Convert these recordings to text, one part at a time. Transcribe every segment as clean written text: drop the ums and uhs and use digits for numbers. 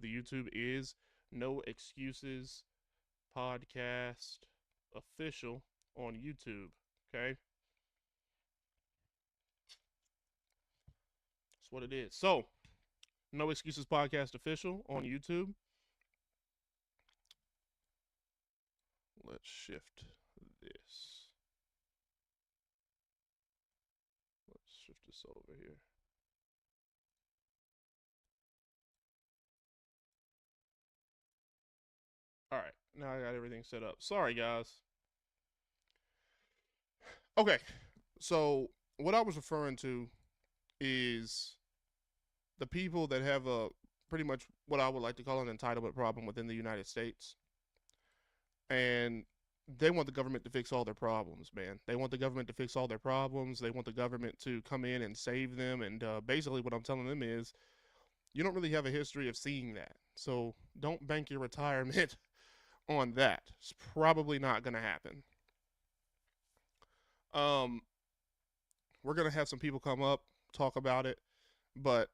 The YouTube is No Excuses Podcast Official on YouTube. Okay? That's what it is. So, No Excuses Podcast Official on YouTube. Let's shift this. Let's shift this over here. All right, now I got everything set up. Sorry, guys. Okay, so what I was referring to is the people that have a pretty much what I would like to call an entitlement problem within the United States. And they want the government to fix all their problems, man. They want the government to fix all their problems. They want the government to come in and save them. And basically, what I'm telling them is, you don't really have a history of seeing that. So don't bank your retirement on that. It's probably not going to happen. Um, we're going to have some people come up, talk about it, but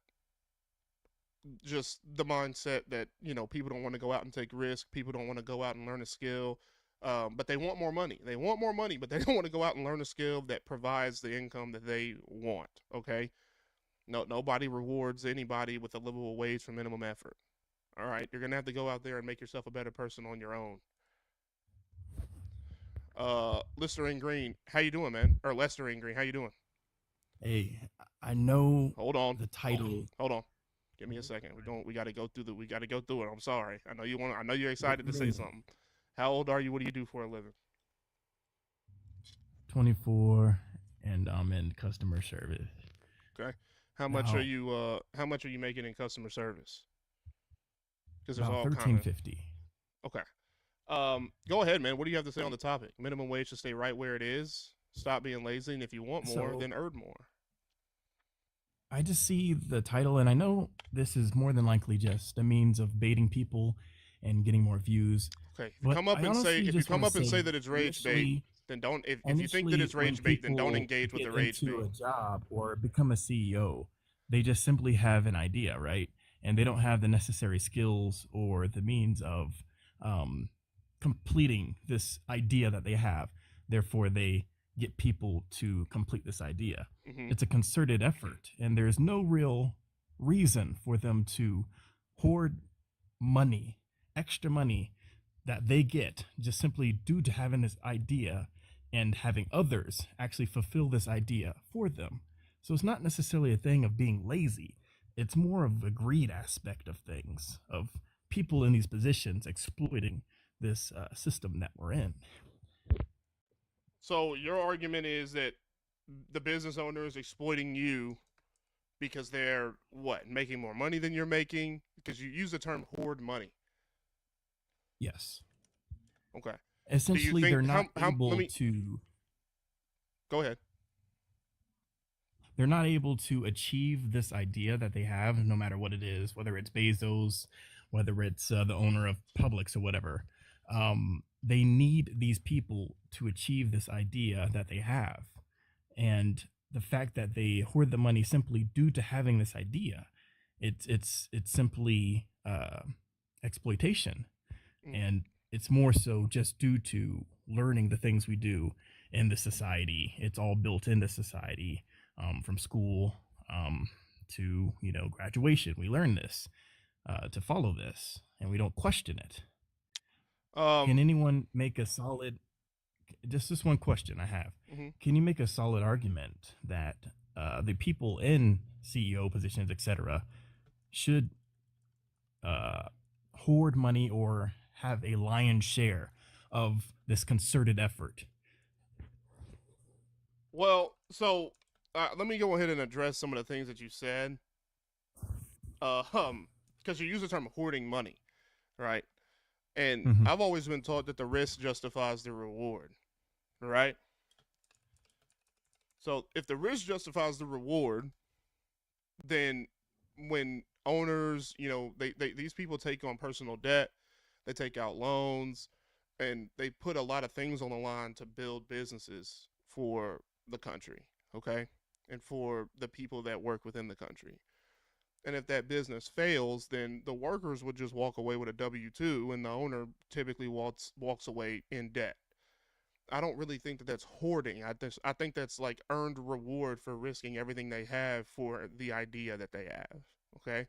just the mindset that, people don't want to go out and take risks. People don't want to go out and learn a skill. But they want more money. They want more money, but they don't want to go out and learn a skill that provides the income that they want. Okay. No, nobody rewards anybody with a livable wage for minimum effort. All right, you're gonna have to go out there and make yourself a better person on your own. Listerine Green, how you doing, man? Or Listerine Green, how you doing? Hey, I know Hold on, the hold on, title. hold on. Give me a second. We got to go through the. We got to go through it. I'm sorry. I know you want. I know you're What, excited to what say is it? something. How old are you? What do you do for a living? 24, and I'm in customer service. Okay. How much are Now, you? How much are you making in customer service? Because there's about all kind of. 1350. Okay. Go ahead, man. What do you have to say on the topic? Minimum wage should stay right where it is. Stop being lazy, and if you want more, So then earn more. I just see the title, and I know this is more than likely just a means of baiting people and getting more views. Okay. If you But come up I and say honestly if you just want come to up and say say that it's rage bait, initially, then don't. If you think that initially it's when rage bait, then don't people engage with get the rage into bait. a job or become a CEO, they just simply have an idea, right? And they don't have the necessary skills or the means of um, completing this idea that they have. Therefore, they get people to complete this idea. Mm-hmm. It's a concerted effort, and there's no real reason for them to hoard money, extra money that they get just simply due to having this idea and having others actually fulfill this idea for them. So it's not necessarily a thing of being lazy. It's more of a greed aspect of things, of people in these positions exploiting this system that we're in. So your argument is that the business owner is exploiting you because they're what making more money than you're making because you use the term hoard money. Yes. Okay. Do you Essentially, think they're not how? Let able me to go ahead. they're not able to achieve this idea that they have, no matter what it is, whether it's Bezos, whether it's the owner of Publix or whatever. They need these people to achieve this idea that they have, and the fact that they hoard the money simply due to having this idea, it's simply exploitation, Mm. and it's more so just due to learning the things we do in the society. It's all built into society, from school, to graduation. We learn this to follow this, and we don't question it. Um. Can anyone make a solid? Just this one question I have: Mm-hmm. can you make a solid argument that the people in CEO positions, etc., should uh, hoard money or have a lion's share of this concerted effort? Well, so let me go ahead and address some of the things that you said. Because you use the term hoarding money, right? And Mm-hmm. I've always been taught that the risk justifies the reward, right? So if the risk justifies the reward, then when owners, these people take on personal debt, they take out loans, and they put a lot of things on the line to build businesses for the country, okay? And for the people that work within the country. And if that business fails, then the workers would just walk away with a W 2, and the owner typically walks away in debt. I don't really think that that's hoarding. I think that's like earned reward for risking everything they have for the idea that they have. Okay,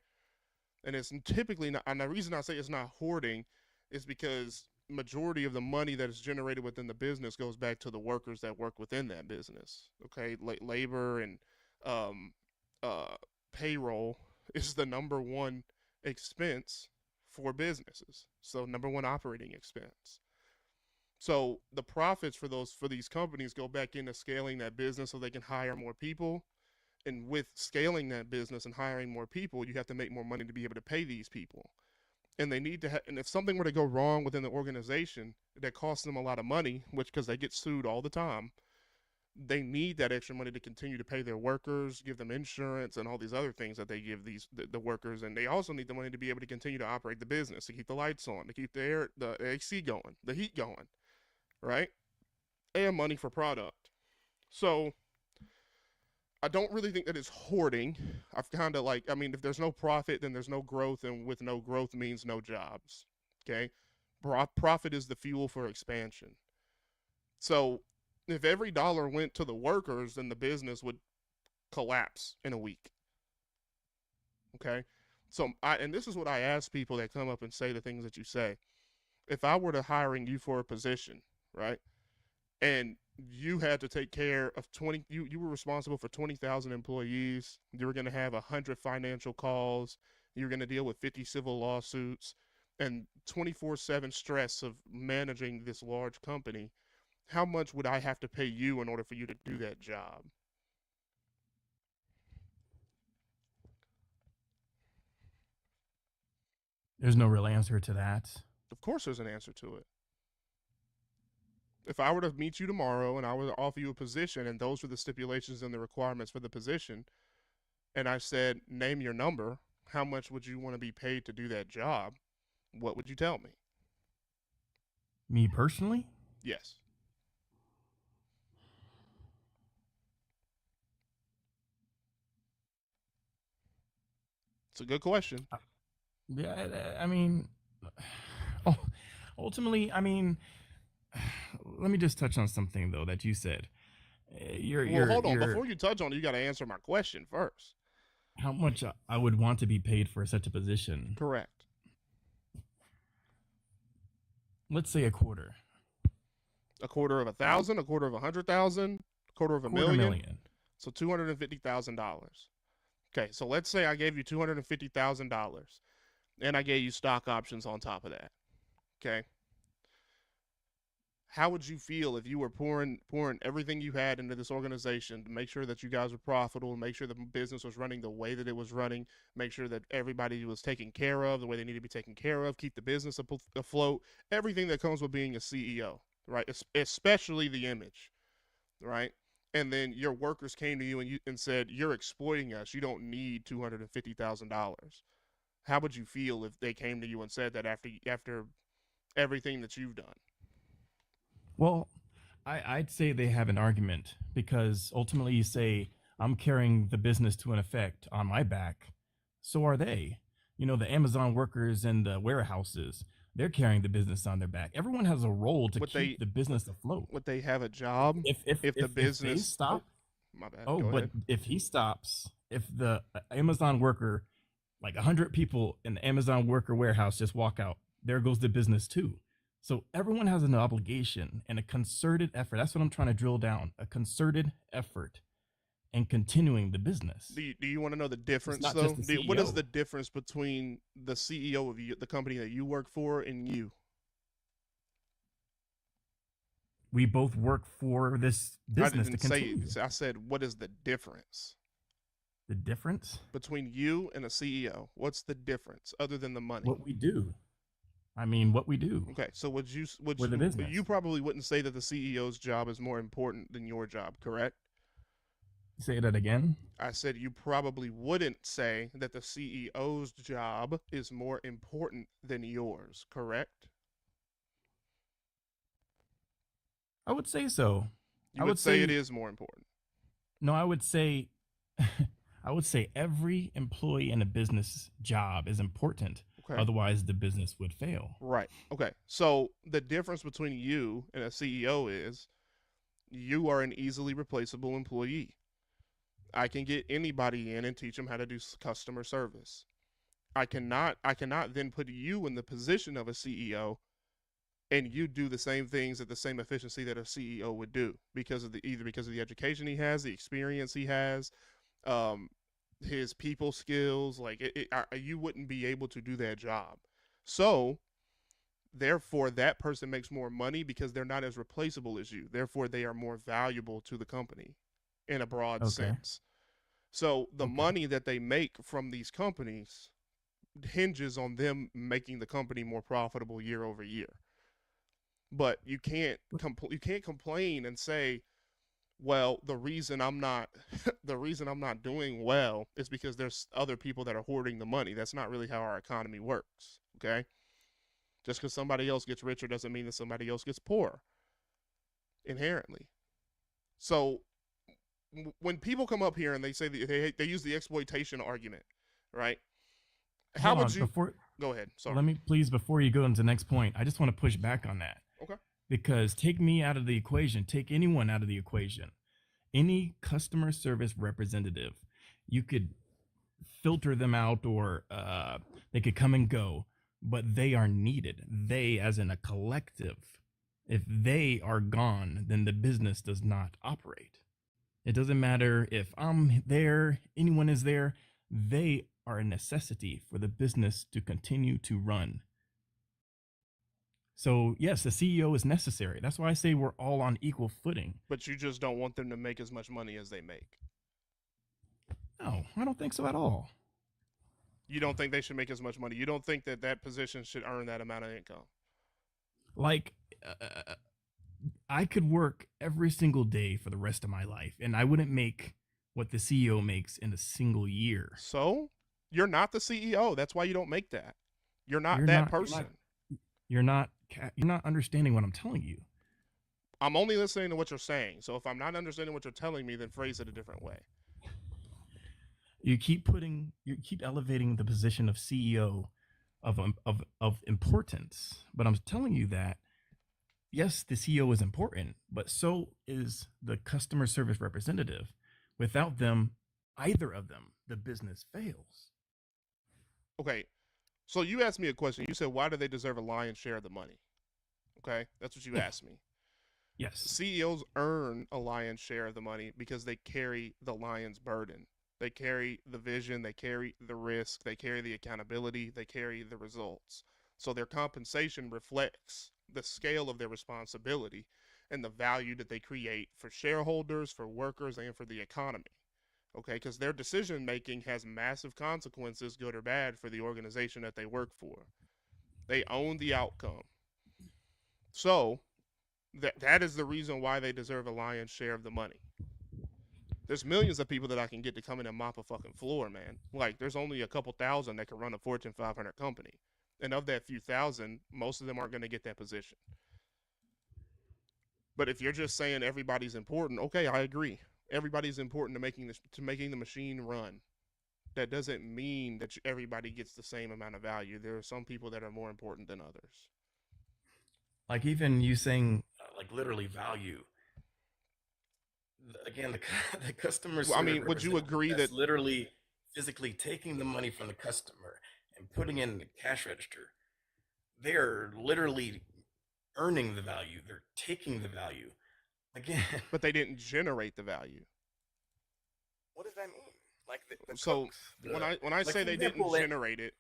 and it's typically not. And the reason I say it's not hoarding is because majority of the money that is generated within the business goes back to the workers that work within that business. Okay, labor and um, uh, payroll is the number one expense for businesses. So number one operating expense. So the profits for these companies go back into scaling that business so they can hire more people. And with scaling that business and hiring more people, you have to make more money to be able to pay these people. And they need to and if something were to go wrong within the organization that costs them a lot of money, which because they get sued all the time, they need that extra money to continue to pay their workers, give them insurance and all these other things that they give the workers, and they also need the money to be able to continue to operate the business, to keep the lights on, to keep the AC going, the heat going, right? And money for product. So I don't really think that it's hoarding. I've kind of like, I mean, if there's no profit, then there's no growth, and with no growth means no jobs. Okay, profit is the fuel for expansion. So if every dollar went to the workers, then the business would collapse in a week. Okay, so and this is what I ask people that come up and say the things that you say. If I were to hiring you for a position, right, and you had to take care of 20, you were responsible for 20,000 employees, you were going to have 100 financial calls, you were going to deal with 50 civil lawsuits, and 24/7 stress of managing this large company, how much would I have to pay you in order for you to do that job? There's no real answer to that. Of course there's an answer to it. If I were to meet you tomorrow and I were to offer you a position and those were the stipulations and the requirements for the position, and I said, name your number, how much would you want to be paid to do that job? What would you tell me? Me personally, Yes. It's a good question. yeah, I mean, oh, ultimately, I mean, let me just touch on something though that you said. Well, hold on. You're Before you touch on it, you got to answer my question first. how much I would want to be paid for such a position. Correct. Let's say a quarter, A quarter of 1,000, a quarter of 100,000, a quarter of a quarter million. million. So $250,000. Okay, so let's say I gave you $250,000 and I gave you stock options on top of that. Okay. How would you feel if you were pouring everything you had into this organization to make sure that you guys were profitable, make sure the business was running the way that it was running, make sure that everybody was taken care of the way they need to be taken care of, keep the business afloat, everything that comes with being a CEO, right? Especially the image, right? And then your workers came to you and said, "You're exploiting us. You don't need $250,000." How would you feel if they came to you and said that after everything that you've done? Well, I'd say they have an argument because ultimately you say, I'm carrying the business to an effect on my back. So are they. You know, the Amazon workers and the warehouses, they're carrying the business on their back. Everyone has a role to Would keep they the business afloat. would they have a job if the If they business? Oh, stop, my bad. oh, Go but ahead. if he stops, if the Amazon worker, like 100 people in the Amazon worker warehouse just walk out, there goes the business too. So everyone has an obligation and a concerted effort. That's what I'm trying to drill down, a concerted effort in continuing the business. Do you want to know the It's difference not just though? the What is CEO. the difference between the CEO of the company that you work for and you? We both work for this I business to didn't say. continue. I said, what is the difference The difference, between you and a CEO? What's the difference other than the money? what we do. I mean, what we do. Okay, so We're the you business. probably wouldn't say that the CEO's job is more important than your job, correct? Say that again. I said you probably wouldn't say that the CEO's job is more important than yours, correct? I would say so. You I would would say it say is more important. no. I would say I would say every employee in a business job is important. Okay. Otherwise, the business would fail. Right. Okay. So the difference between you and a CEO is you are an easily replaceable employee. I can get anybody in and teach them how to do customer service. I cannot then put you in the position of a CEO and you do the same things at the same efficiency that a CEO would do because of the either because of the education he has, the experience he has, um, his people skills. Like you wouldn't be able to do that job. So therefore, that person makes more money because they're not as replaceable as you. Therefore, they are more valuable to the company in a broad Okay. sense. So the Okay. money that they make from these companies hinges on them making the company more profitable year over year. But you can't complain and say, well, the reason I'm not the reason I'm not doing well is because there's other people that are hoarding the money. That's not really how our economy works. Okay, just because somebody else gets richer doesn't mean that somebody else gets poorer inherently. So when people come up here and they say that they use the exploitation argument, right? How Hold would on. you Before go ahead? Sorry. Let me please before you go into the next point, I just want to push back on that. Okay. Because take me out of the equation, take anyone out of the equation. Any customer service representative, you could filter them out or they could come and go, but they are needed. They, as in a collective, if they are gone, then the business does not operate. It doesn't matter if I'm there, anyone is there, they are a necessity for the business to continue to run. So, yes, the CEO is necessary. That's why I say we're all on equal footing. But you just don't want them to make as much money as they make. No, I don't think so at all. You don't think they should make as much money. You don't think that that position should earn that amount of income. Like, uh, I could work every single day for the rest of my life, and I wouldn't make what the CEO makes in a single year. So you're not the CEO. That's why you don't make that. You're not You're that not. You're not. person. You're not. You're not understanding what I'm telling you. I'm only listening to what you're saying. So if I'm not understanding what you're telling me, then phrase it a different way. You keep elevating the position of CEO of importance, but I'm telling you that yes, the CEO is important, but so is the customer service representative. Without them, either of them, the business fails. Okay. So you asked me a question. You said, why do they deserve a lion's share of the money? Okay. That's what you Yeah. asked me. Yes. CEOs earn a lion's share of the money because they carry the lion's burden. They carry the vision, they carry the risk, they carry the accountability, they carry the results. So their compensation reflects the scale of their responsibility and the value that they create for shareholders, for workers, and for the economy. Okay, because their decision making has massive consequences, good or bad, for the organization that they work for. They own the outcome. So that is the reason why they deserve a lion's share of the money. There's millions of people that I can get to come in and mop a fucking floor, man. Like, there's only a couple thousand that can run a Fortune 500 company. And of that few thousand, most of them aren't going to get that position. But if you're just saying everybody's important, okay, I agree. Everybody's important to making the machine run. That doesn't mean that everybody gets the same amount of value. There are some people that are more important than others. Like even you saying like literally value. Again, the customer Well, I service mean, would you representative agree that? that's literally physically taking the money from the customer and putting it in the cash register. They're literally earning the value. They're taking the value. Again, But they didn't generate the value. what does that mean? Like the So cooks, when I like say for they didn't example, generate it,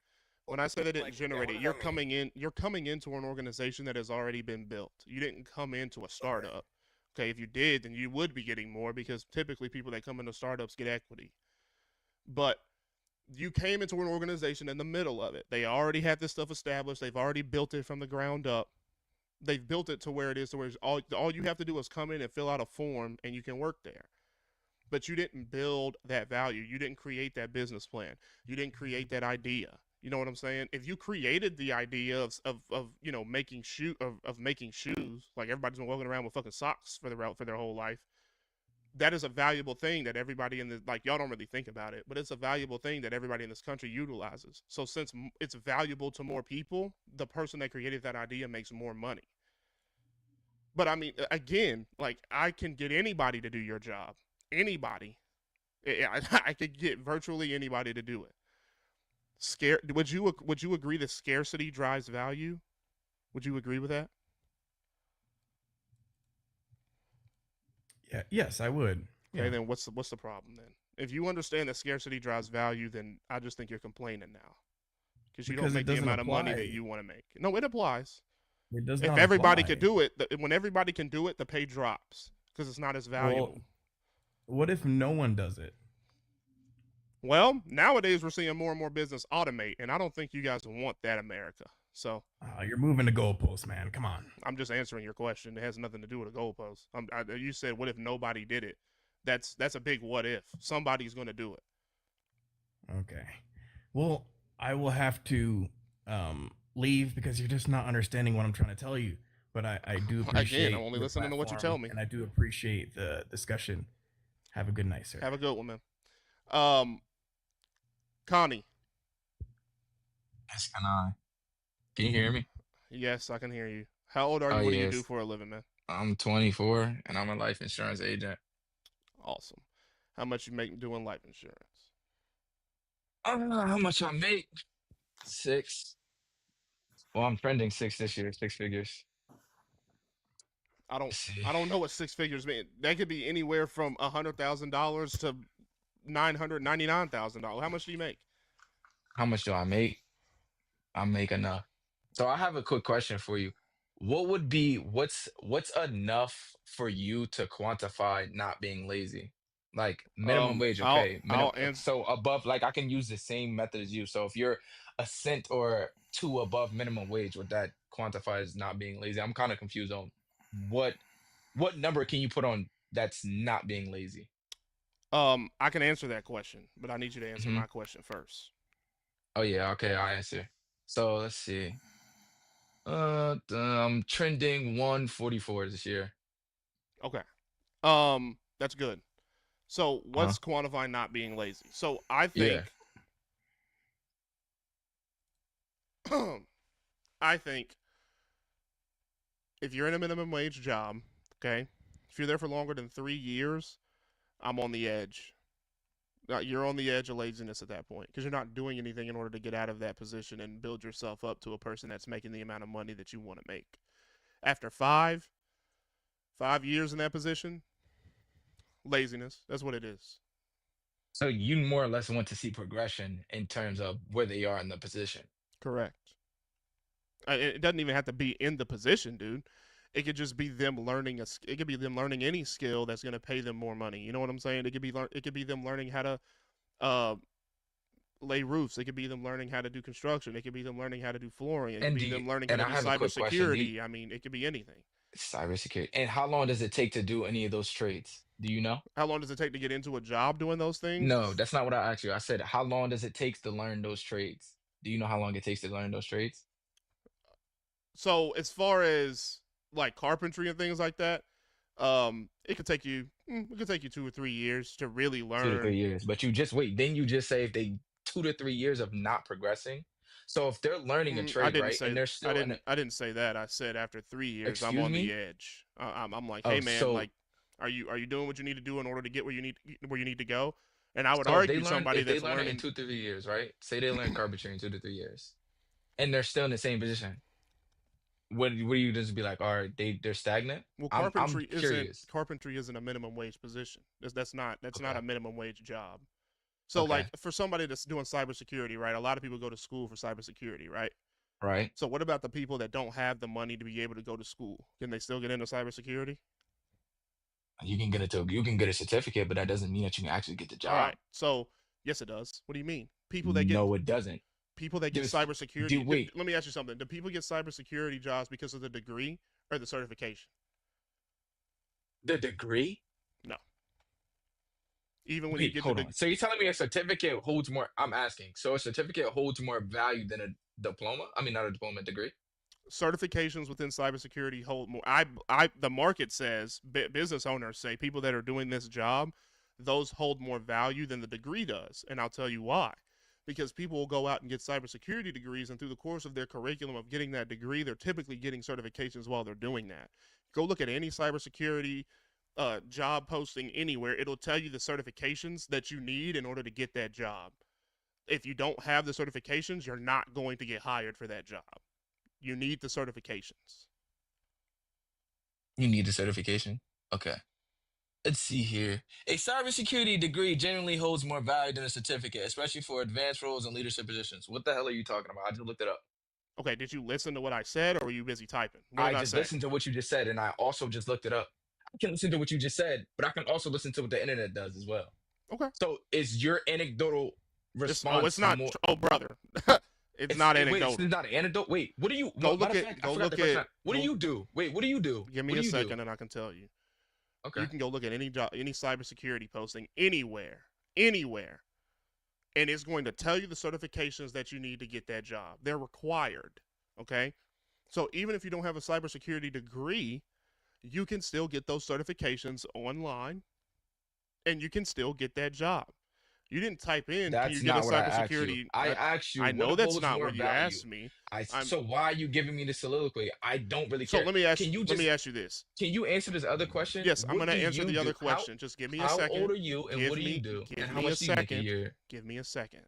when I say they didn't like yeah, generate what it, does that mean? you're coming into an organization that has already been built. You didn't come into a Okay, startup. Okay, if you did, then you would be getting more because typically people that come into startups get equity. But you came into an organization in the middle of it. They already had this stuff established. They've already built it from the ground up. They've built it to where it is to where all you have to do is come in and fill out a form and you can work there. But you didn't build that value. You didn't create that business plan. You didn't create that idea. You know what I'm saying? If you created the idea of making making shoes, like everybody's been walking around with fucking socks for their whole life, that is a valuable thing that everybody in the, like, y'all don't really think about it, but it's a valuable thing that everybody in this country utilizes. So since it's valuable to more people, the person that created that idea makes more money. But I mean, again, like, I can get anybody to do your job. Anybody. I could get virtually anybody to do it. Scare would you agree that scarcity drives value? Would you agree with that? Yeah, yes, I would. Okay, Yeah, then what's the problem then? If you understand that scarcity drives value, then I just think you're complaining now because you don't because it make the doesn't amount of money that apply. you want to make. No, it applies. It does If not everybody could apply. do it, when everybody can do it, the pay drops because it's not as Well, valuable. what if no one does it? Well, nowadays we're seeing more and more business automate, and I don't think you guys want that, America. So You're moving the goalposts, man. Come on. I'm just answering your question. It has nothing to do with a goalpost. You said, "What if nobody did it?" That's a big what if. Somebody's going to do it. Okay. Well, I will have to leave because you're just not understanding what I'm trying to tell you. But I do Again, I'm appreciate only your listening to what you tell platform me. and I do appreciate the discussion. Have a good night, sir. Have a good one, man. Um, Connie. Yes, can you hear me? Yes, I can hear you. How old are Oh you? What do you do yes, for a living, man? I'm 24 and I'm a life insurance agent. Awesome. How much you make doing life insurance? I don't know how much I make. Six. Well, I'm trending six this year, six figures. I don't Let's see. I don't know what six figures mean. That could be anywhere from $100,000 to $999,000. How much do you make? How much do I make? I make enough. So I have a quick question for you. What's enough for you to quantify not being lazy? Like minimum wage, I'll okay. I'll Minimum answer. so above, like I can use the same method as you. So if you're a cent or two above minimum wage, would that quantify as not being lazy? I'm kind of confused on what what number can you put on that's not being lazy? I can answer that question, but I need you to answer Hmm. my question first. Oh yeah, okay, I answer. So let's see. I'm trending 144 this year. Okay. That's good. So Uh-huh. what's quantifying not being lazy? So I Yeah. think I think if you're in a minimum wage job, okay, if you're there for longer than 3 years, I'm on the edge. You're on the edge of laziness at that point because you're not doing anything in order to get out of that position and build yourself up to a person that's making the amount of money that you want to make. After 5 years in that position, laziness. That's what it is. So you more or less want to see progression in terms of where they are in the position. Correct. It doesn't even have to be in the position, dude. It could just be them learning It could be them learning any skill that's going to pay them more money. You know what I'm saying? It could be them learning how to uh, lay roofs. It could be them learning how to do construction. It could be them learning how to do flooring. It could And be do you, them learning how and to I do have a quick question. Do you, cybersecurity. I mean, it could be anything. cybersecurity. And how long does it take to do any of those trades? Do you know? How long does it take to get into a job doing those No, things? that's not what I asked you. I said, how long does it take to learn those trades? Do you know how long it takes to learn those trades? So as far as like carpentry and things like that, it could take you 2 or 3 years to really 2 to 3 years. But you just wait. Then you just say if they 2 to 3 years of not progressing. So if they're learning a I trade, didn't right, and say they're still in a, I didn't say that. I said after 3 years, I'm excuse on the me? edge. I'm like, hey Oh, man, so like, are you doing what you need to do in order to get where you need to go? And I would argue somebody if they that's learn it in learning. 2 to 3 years, right? Say they learn carpentry in 2 to 3 years, and they're still in the same position. Would you just be like, all right, they're stagnant? Well, I'm curious. carpentry isn't a minimum wage position. That's not Okay. a minimum wage job. So like Okay. for somebody that's doing cybersecurity, right? A lot of people go to school for cybersecurity, right? Right. So what about the people that don't have the money to be able to go to school? Can they still get into cybersecurity? You can get a certificate, but that doesn't mean that you can actually get the All right. job. So yes, it does. What do you mean? No, it doesn't. People that get Just do cybersecurity. wait. Let me ask you something. Do people get cybersecurity jobs because of the degree or the certification? The degree? No. Even when you Wait, get the hold on. So you're telling me a certificate holds more? I'm asking. So a certificate holds more value than a diploma? I mean, not a diploma, a degree. certifications within cybersecurity hold more. The market says, business owners say, people that are doing this job, those hold more value than the degree does, and I'll tell you why. Because people will go out and get cybersecurity degrees, and through the course of their curriculum of getting that degree, they're typically getting certifications while they're doing that. Go look at any cybersecurity job posting anywhere; it'll tell you the certifications that you need in order to get that job. If you don't have the certifications, you're not going to get hired for that job. You need the certifications. You need a certification. Okay. Let's see here. A cybersecurity degree generally holds more value than a certificate, especially for advanced roles and leadership positions. What the hell are you talking about? I just looked it up. Okay, did you listen to what I said, or were you busy typing? What I did I just say? listened to what you just said, and I also just looked it up. I can listen to what you just said, but I can also listen to what the internet does as well. Okay. So is your anecdotal It's response not. more? Oh, brother, it's not Wait, it's anecdotal. not an anecdote. Wait, what do you? Go Matter look of fact, at. I Go forgot the look question. at. What do Go. you do? Wait, what do you do? Give What me do a you do? second, and I can tell you. You Okay. can go look at any job, any cybersecurity posting anywhere, and it's going to tell you the certifications that you need to get that job. They're required. Okay. So even if you don't have a cybersecurity degree, you can still get those certifications online, and you can still get that job. You didn't type in, "Can you That's get a not what I asked you. cybersecurity?" I asked you I what know that's holds not more what you value. asked me. I I'm so why are you giving me the soliloquy? I don't really so care. let me ask. Can you Let me just ask you this. can you answer this other question? Yes, I'm What gonna do answer you the other do? question. Just give me a How old second. are you and what Give do you me do? And give how me a much do you make a second. year? Give me a second.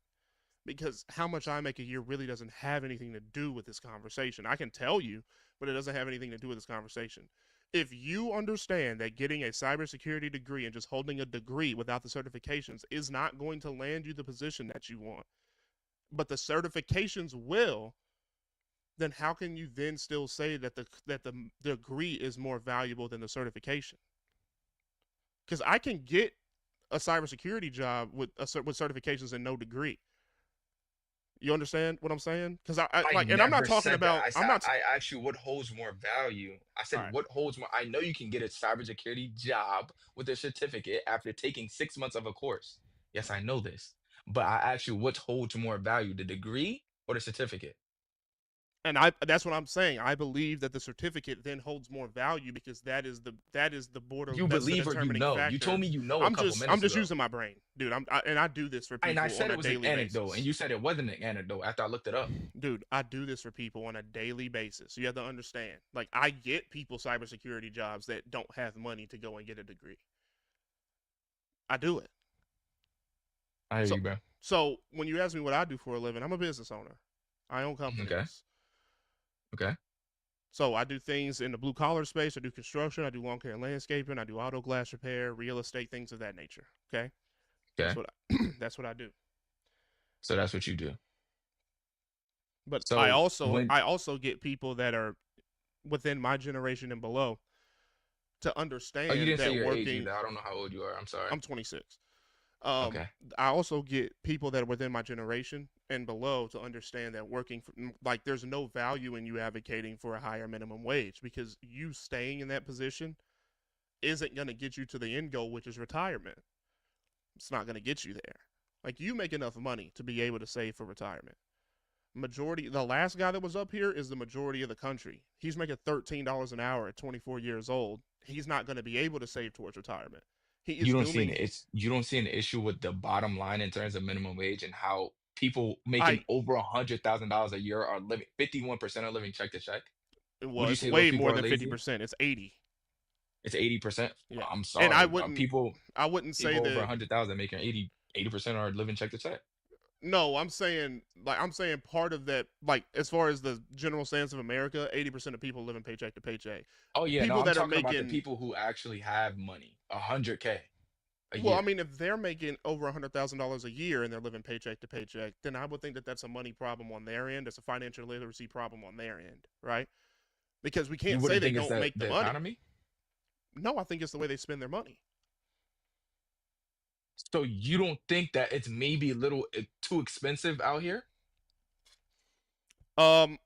Because how much I make a year really doesn't have anything to do with this conversation. I can tell you, but it doesn't have anything to do with this conversation. If you understand that getting a cybersecurity degree and just holding a degree without the certifications is not going to land you the position that you want, but the certifications will, then how can you then still say that the degree is more valuable than the certification? Because I can get a cybersecurity job with certifications and no degree. You understand what I'm saying? Because I I like, and I'm not never talking said that. about. I said I'm not. I asked you what holds more value. I All said right. what holds more. I know you can get a cybersecurity job with a certificate after taking 6 months of a course. Yes, I know this. But I asked you what holds more value, the degree or the certificate? And that's what I'm saying. I believe that the certificate then holds more value because that is the border, You that's the believe or you determining know. You told factor. me you know a I'm couple just minutes I'm just ago. using my brain, dude. And I do this for And I people said on it a was an daily anecdote, and basis. you said it wasn't an anecdote after I looked it up. Dude, I do this for people on a daily basis. You have to understand. Like, I get people cybersecurity jobs that don't have money to go and get a degree. I do it. I hear So you, bro. so when you ask me what I do for a living, I'm a business owner. I own Okay. companies. Okay. So I do things in the blue collar space. I do construction. I do lawn care and landscaping. I do auto glass repair, real estate, things of that nature. Okay, that's Okay. what that's what I do. So that's what you do. But I So also when I also get people that are within my generation and below to oh you understand didn't say that your age working. either. I don't know how old you are. I'm sorry. I'm 26. Um, Okay. I also get people that are within my generation and below to understand that working for, like, there's no value in you advocating for a higher minimum wage because you staying in that position isn't going to get you to the end goal, which is retirement. It's not going to get you there. Like, you make enough money to be able to save for retirement. The last guy that was up here is the majority of the country. He's making $13 an hour at 24 years old. He's not going to be able to save towards retirement. He You is don't see an dooming. it's you don't see an issue with the bottom line in terms of minimum wage and how people making I over $100,000 a year are living 51% are living check to check. Would Well, you it's say those way people more are than lazy? 50%. It's 80. It's 80%. Yeah, I'm and I sorry. wouldn't. People I wouldn't say people over that. 100,000 making 80% are living check to check. No, I'm saying part of that. Like, as far as the general stance of America, 80% of people living paycheck to paycheck. Oh yeah, no, People I'm that are talking about the making. people who actually have money. 100K a Well, I year. mean, if they're making over $100,000 a year and they're living paycheck to paycheck, then I would think that that's a money problem on their end. It's a financial literacy problem on their end, right? Because we You can't say wouldn't they think it's don't make the the money. economy? No, I think it's the way they spend their money. So you don't think that it's maybe a little too expensive out here? Um,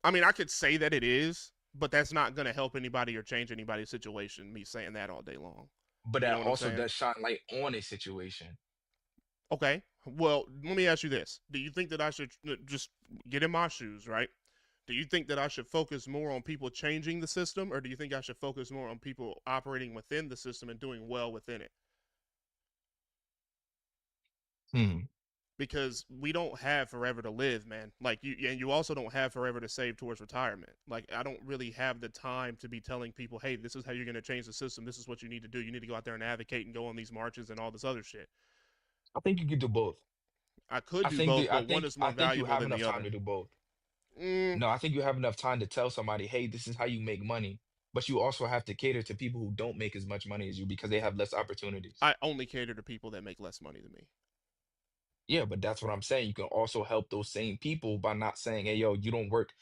I mean, I could say that it is, but that's not going to help anybody or change anybody's situation. Me saying that all day long. But You know that what I'm also saying? does shine light on a situation. Okay. Well, let me ask you this: do you think that I should just get in my shoes, right? Do you think that I should focus more on people changing the system, or do you think I should focus more on people operating within the system and doing well within it? Hmm. Because we don't have forever to live, man. Like you, and you also don't have forever to save towards retirement. Like I don't really have the time to be telling people, hey, this is how you're going to change the system. This is what you need to do. You need to go out there and advocate and go on these marches and all this other shit. I think you could do both. I could I do think both, the, I but one think is more I think you valuable have than enough the time other. to do both. Mm, No, I think you have enough time to tell somebody, hey, this is how you make money. But you also have to cater to people who don't make as much money as you because they have less opportunities. I only cater to people that make less money than me. Yeah, but that's what I'm saying. You can also help those same people by not saying, hey, yo, you don't work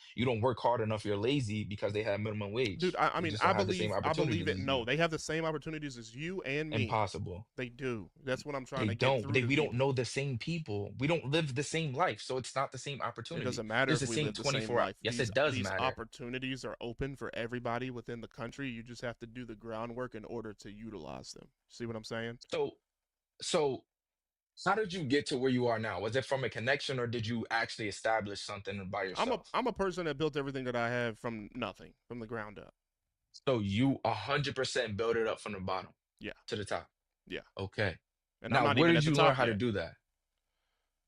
hard enough, you're lazy because they have minimum Dude, wage. I They mean, just don't have the same I believe opportunities it. as No, you. they have the same opportunities as you and me. Impossible. They do. That's what I'm trying They to get don't. through They to We don't people. know the same people. We don't live the same life, so it's not the same It opportunity. doesn't matter There's if the we same live the same 24 life. Yes, it does These matter. opportunities are open for everybody within the country. You just have to do the groundwork in order to utilize them. See what I'm saying? So so how did you get to where you are now? Was it from a connection or did you actually establish something by yourself? I'm a person that built everything that I have from nothing, from the ground up. So you 100% build it up from the bottom Yeah, to the top. yeah. Okay. And I'm Now, not where even did at the you learn top how to yet. do that?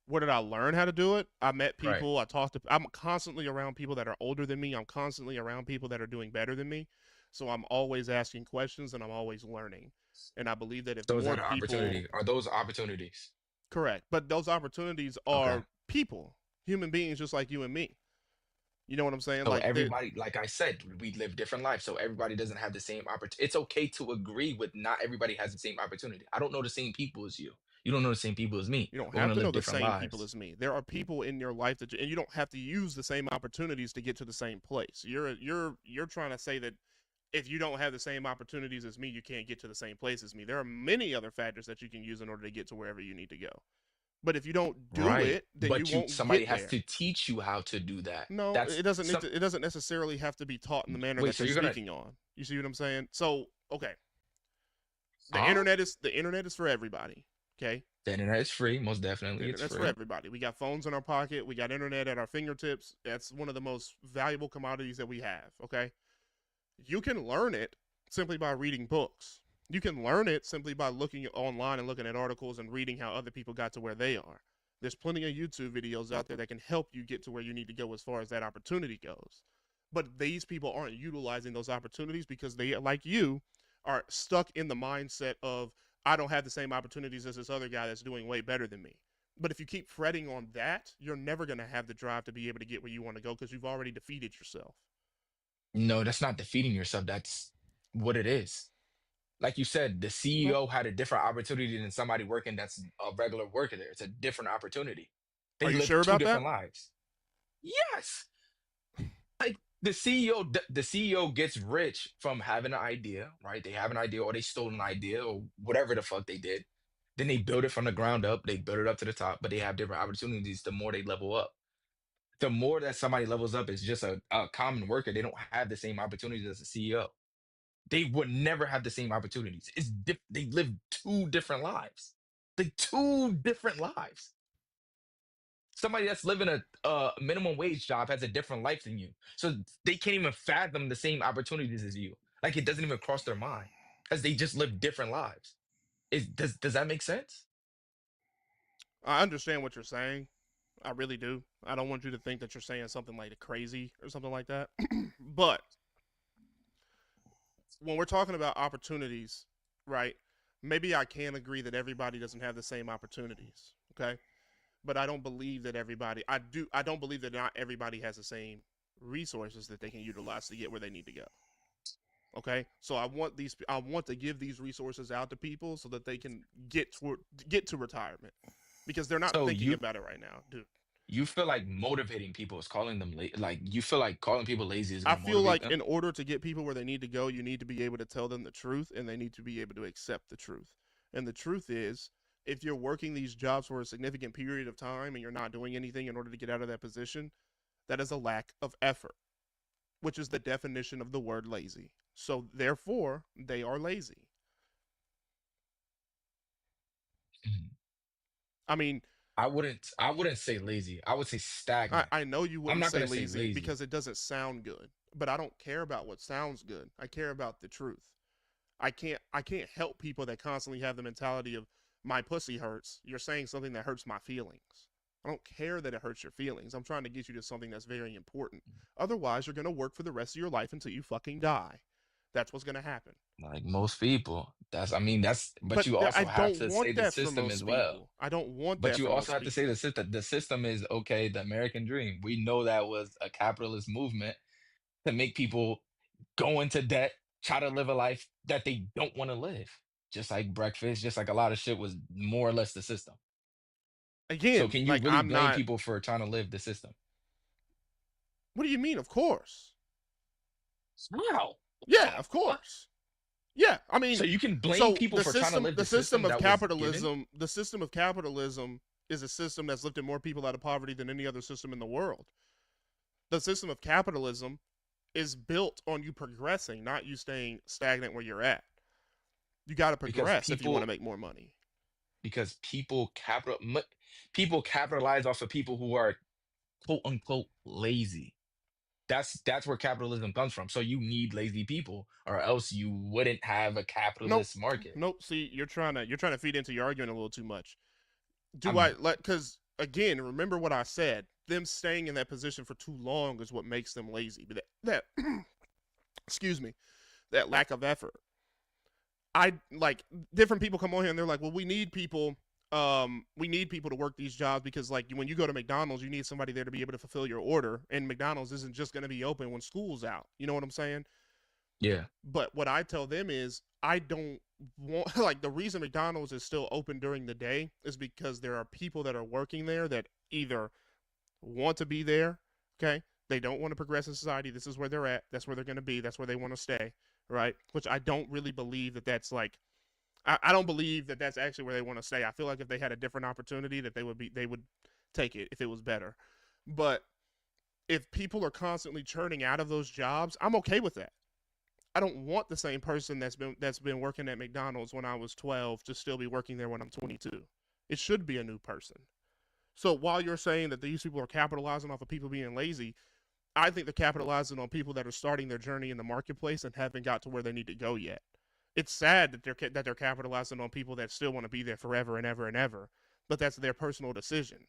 Where did I learn how to do it? I met Right. people. I talked to. I'm constantly around people that are older than me. I'm constantly around people that are doing better than me. So I'm always asking questions and I'm always learning. And I believe that if So is more that an people, opportunity? Are those opportunities? correct, but those opportunities Okay. are people, human beings just like you and me. You know what I'm saying? So Like they, everybody, like I said, we live different lives. So everybody doesn't have the same opportunity. It's okay to agree with not everybody has the same opportunity. I don't know the same people as you. You don't know the same people as me. you don't We're have gonna to know live the different same people lives. as me. There are people in your life that, and you don't have to use the same opportunities to get to the same place. You're trying to say that if you don't have the same opportunities as me, you can't get to the same place as me. There are many other factors that you can use in order to get to wherever you need to go. But if you don't do Right. it, then you But you won't somebody get has there. to teach you how to do that. No, That's some it doesn't necessarily have to be taught in the manner Wait, that so you're you're gonna speaking on. You see what I'm saying? So, okay, huh? the internet is for everybody. Okay, The internet is free, most the definitely it's internet's for free. everybody. We got phones in our pocket. We got internet at our fingertips. That's one of the most valuable commodities that we have. Okay, you can learn it simply by reading books. You can learn it simply by looking online and looking at articles and reading how other people got to where they are. There's plenty of YouTube videos out there that can help you get to where you need to go as far as that opportunity goes. But these people aren't utilizing those opportunities because they, like you, are stuck in the mindset of, I don't have the same opportunities as this other guy that's doing way better than me. But if you keep fretting on that, you're never going to have the drive to be able to get where you want to go because you've already defeated yourself. No, that's not defeating yourself. That's what it is. Like you said, the Okay. CEO had a different opportunity than somebody working that's a regular worker there. It's a different opportunity. Are They you live sure two about that? different lives. Yes. Like the CEO gets rich from having an idea, right? They have an idea or they stole an idea or whatever the fuck they did. Then they build it from the ground up. They build it up to the top, but they have different opportunities the more they level up. The more that somebody levels up is just a common worker. They don't have the same opportunities as a CEO. They would never have the same opportunities. They live two different lives. Like two different lives. Somebody that's living a minimum wage job has a different life than you. So they can't even fathom the same opportunities as you. Like it doesn't even cross their mind because they just live different lives. Does that make sense? I understand what you're saying. I really do. I don't want you to think that you're saying something like crazy or something like that. But when we're talking about opportunities, right? Maybe I can agree that everybody doesn't have the same opportunities. Okay. But I don't believe that everybody, I don't believe that not everybody has the same resources that they can utilize to get where they need to go. Okay. So I want to give these resources out to people so that they can get to retirement because they're not So thinking about it right now, dude. you feel like motivating people is calling them like you feel like calling people lazy is I going to feel motivate like them. in order to get people where they need to go, you need to be able to tell them the truth and they need to be able to accept the truth. And the truth is, if you're working these jobs for a significant period of time and you're not doing anything in order to get out of that position, that is a lack of effort, which is the definition of the word lazy. So therefore, they are lazy. Mhm. I mean, I wouldn't say lazy. I would say stagnant. I know you I'm wouldn't not say gonna say lazy lazy. because it doesn't sound good, but I don't care about what sounds good. I care about the truth. I can't help people that constantly have the mentality of my pussy hurts. You're saying something that hurts my feelings. I don't care that it hurts your feelings. I'm trying to get you to something that's very important. Otherwise, you're going to work for the rest of your life until you fucking die. That's what's going to happen. Like most people. That's I mean, but But you I also have don't to say want the that for system as most well. people. I don't want But that you for also most have to say people. the system is okay, the American dream. We know that was a capitalist movement to make people go into debt, try to live a life that they don't want to live. Just like breakfast, just like a lot of shit was more or less the system. So Again, can you like really I'm blame not. people for trying to live the system? What do you mean? Of course. Wow. What Yeah, the of fuck? course. Yeah, I So mean, you can blame so people for trying to live the the system system of that was given? capitalism, is a system that's lifted more people out of poverty than any other system in the world. The system of capitalism is built on you progressing, not you staying stagnant where you're at. You got to Because progress if you want to people make more money. because people capitalize off of people who are quote unquote lazy. That's where capitalism comes from. So you need lazy people, or else you wouldn't have a Nope, capitalist market. nope. See, you're trying to feed into your argument a little too much. Do I I'm let? Because again, remember what I said. Them staying in that position for too long is what makes them lazy. But that excuse me, that lack of effort. I like different people come on here and they're like, well, we need people to work these jobs because like when you go to McDonald's, you need somebody there to be able to fulfill your order, and McDonald's isn't just going to be open when school's out. You know what I'm saying? yeah, But what I tell them is I don't want like the reason McDonald's is still open during the day is because there are people that are working there that either want to be there, okay? They don't want to progress in society. This is where they're at. That's where they're going to be. That's where they want to stay, right? Which I don't really believe that that's like I don't believe that that's actually where they want to stay. I feel like if they had a different opportunity that they would take it if it was better. But if people are constantly churning out of those jobs, I'm okay with that. I don't want the same person that's been working at McDonald's when I was 12 to still be working there when I'm 22. It should be a new person. So while you're saying that these people are capitalizing off of people being lazy, I think they're capitalizing on people that are starting their journey in the marketplace and haven't got to where they need to go yet. It's sad that they're capitalizing on people that still want to be there forever and ever and ever, but that's their personal decision.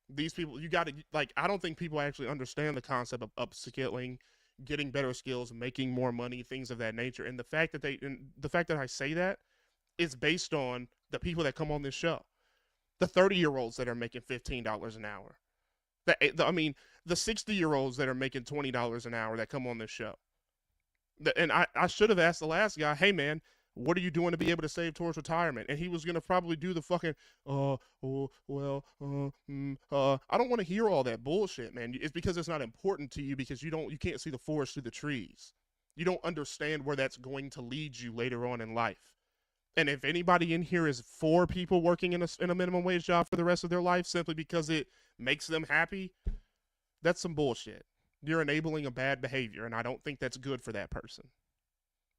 These people, you got to like. I don't think people actually understand the concept of upskilling, getting better skills, making more money, things of that nature. And the fact that I say that is based on the people that come on this show, the 30-year-olds that are making $15 an hour. I mean, the 60-year-olds that are making $20 an hour that come on this show. And I should have asked the last guy, hey man, what are you doing to be able to save towards retirement? And he was gonna probably do the fucking, I don't want to hear all that bullshit, man. It's because it's not important to you because you can't see the forest through the trees. You don't understand where that's going to lead you later on in life. And if anybody in here is for people working in a minimum wage job for the rest of their life simply because it makes them happy, that's some bullshit. You're enabling a bad behavior, and I don't think that's good for that person.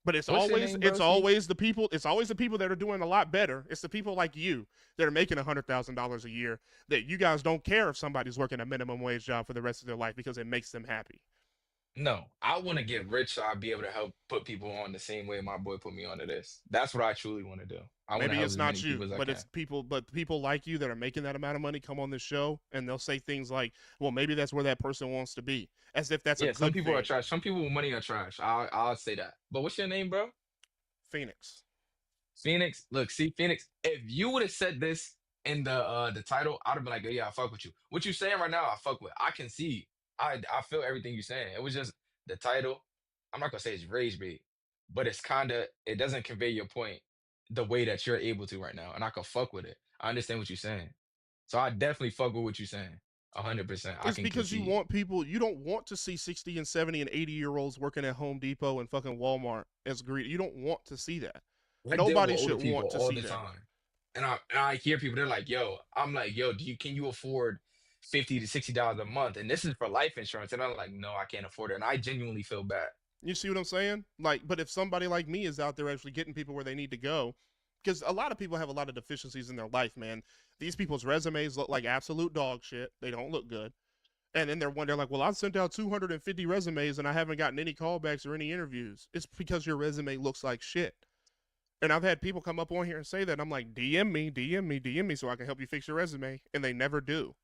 But it's what's your always name, it's broski? always the people it's always the people that are doing a lot better. It's the people like you that are making $100,000 a year that you guys don't care if somebody's working a minimum wage job for the rest of their life because it makes them happy. No, I want to get rich so I'll be able to help put people on the same way my boy put me onto this. That's what I truly want to do. I want to Maybe help it's as not many people you, as I but can. it's people like you that are making that amount of money come on this show and they'll say things like, "Well, maybe that's where that person wants to be," as if that's a Yeah, some good people are thing. trash. Some people with money are trash. I'll say that. But what's your name, bro? Phoenix. Phoenix. Look, see, Phoenix. If you would have said this in the title, I'd have been like, yeah, I fuck with you. What you saying right now, I fuck with. I can see. I feel everything you're saying. It was just the title. I'm not gonna say it's rage bait, but it's kinda it doesn't convey your point the way that you're able to right now, and I can fuck with it. I understand what you're saying, so I definitely fuck with what you're saying. 100%. I It's can because concede. you don't want to see 60 and 70 and 80-year-olds working at Home Depot and fucking Walmart as greedy. You don't want to see that. I deal with Nobody older should people want to all see the that. time. And I hear people, they're like, yo, I'm like, yo, can you afford $50 to $60 a month? And this is for life insurance. And I'm like, no, I can't afford it. And I genuinely feel bad. You see what I'm saying? Like, but if somebody like me is out there actually getting people where they need to go, because a lot of people have a lot of deficiencies in their life, man. These people's resumes look like absolute dog shit. They don't look good. And then they're like, well, I've sent out 250 resumes and I haven't gotten any callbacks or any interviews. It's because your resume looks like shit. And I've had people come up on here and say that. I'm like, DM me, DM me, DM me so I can help you fix your resume. And they never do.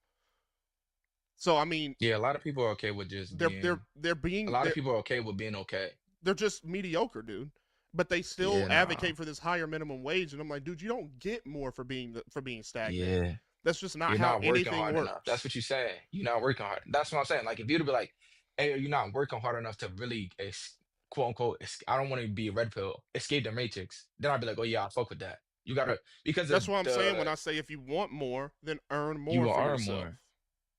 So I mean, Yeah, a lot of people are okay with just they're they're being. they're A being lot of people are okay with being okay. they're just mediocre, dude. But they still Yeah, nah. advocate for this higher minimum wage, and I'm like, dude, you don't get more for being stagnant. Yeah, That's just not you're how not working anything hard enough. That's works. what you say. You're not working hard. That's what I'm saying. Like if you'd be like, "Hey, are you not working hard enough to really, quote unquote, I don't want to be a red pill, escape the matrix." Then I'd be like, "Oh yeah, I fuck with that." You gotta because That's what I'm saying when the I say if you want more, then earn you more will for earn yourself. more.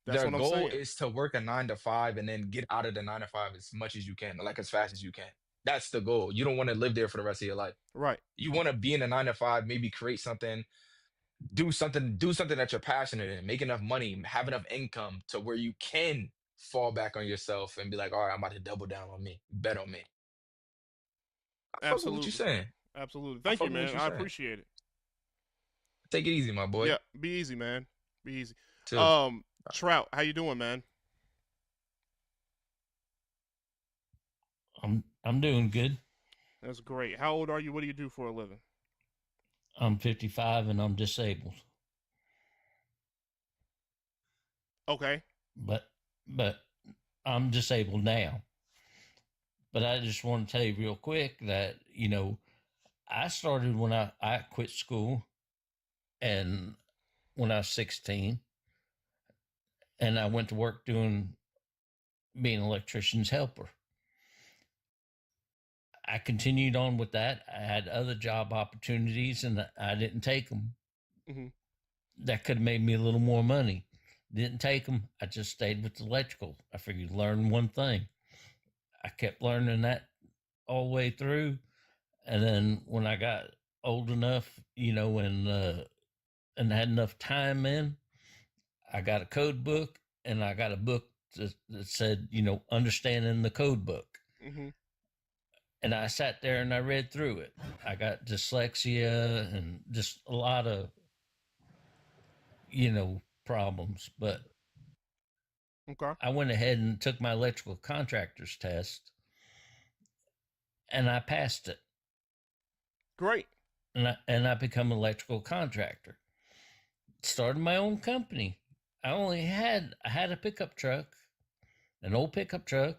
That's Their what I'm goal saying. is to work a 9 to 5 and then get out of the 9 to 5 as much as you can, like as fast as you can. That's the goal. You don't want to live there for the rest of your life. Right. You want to be in a 9 to 5, maybe create something, do something that you're passionate in, make enough money, have enough income to where you can fall back on yourself and be like, all right, I'm about to double down on me, bet on me. I fuck with what you're Absolutely. saying. Absolutely. I Thank you, fuck with what man. you're I saying. appreciate it. Take it easy, my boy. Yeah, be easy, man. Be easy. Too. Trout, how you doing, man? I'm doing good. That's great. How old are you? What do you do for a living? I'm 55 and I'm disabled. Okay. But but I'm disabled now. But I just want to tell you real quick that, I started when I quit school and when I was 16 and I went to work doing being an electrician's helper. I continued on with that. I had other job opportunities and I didn't take them. Mm-hmm. That could have made me a little more money. Didn't take them. I just stayed with electrical. I figured learn one thing. I kept learning that all the way through. And then when I got old enough, and had enough time in, I got a code book and I got a book that said, understanding the code book. Mm-hmm. And I sat there and I read through it. I got dyslexia and just a lot of, problems. But Okay. I went ahead and took my electrical contractor's test and I passed it. Great. And I become an electrical contractor. Started my own company. I had a pickup truck, an old pickup truck,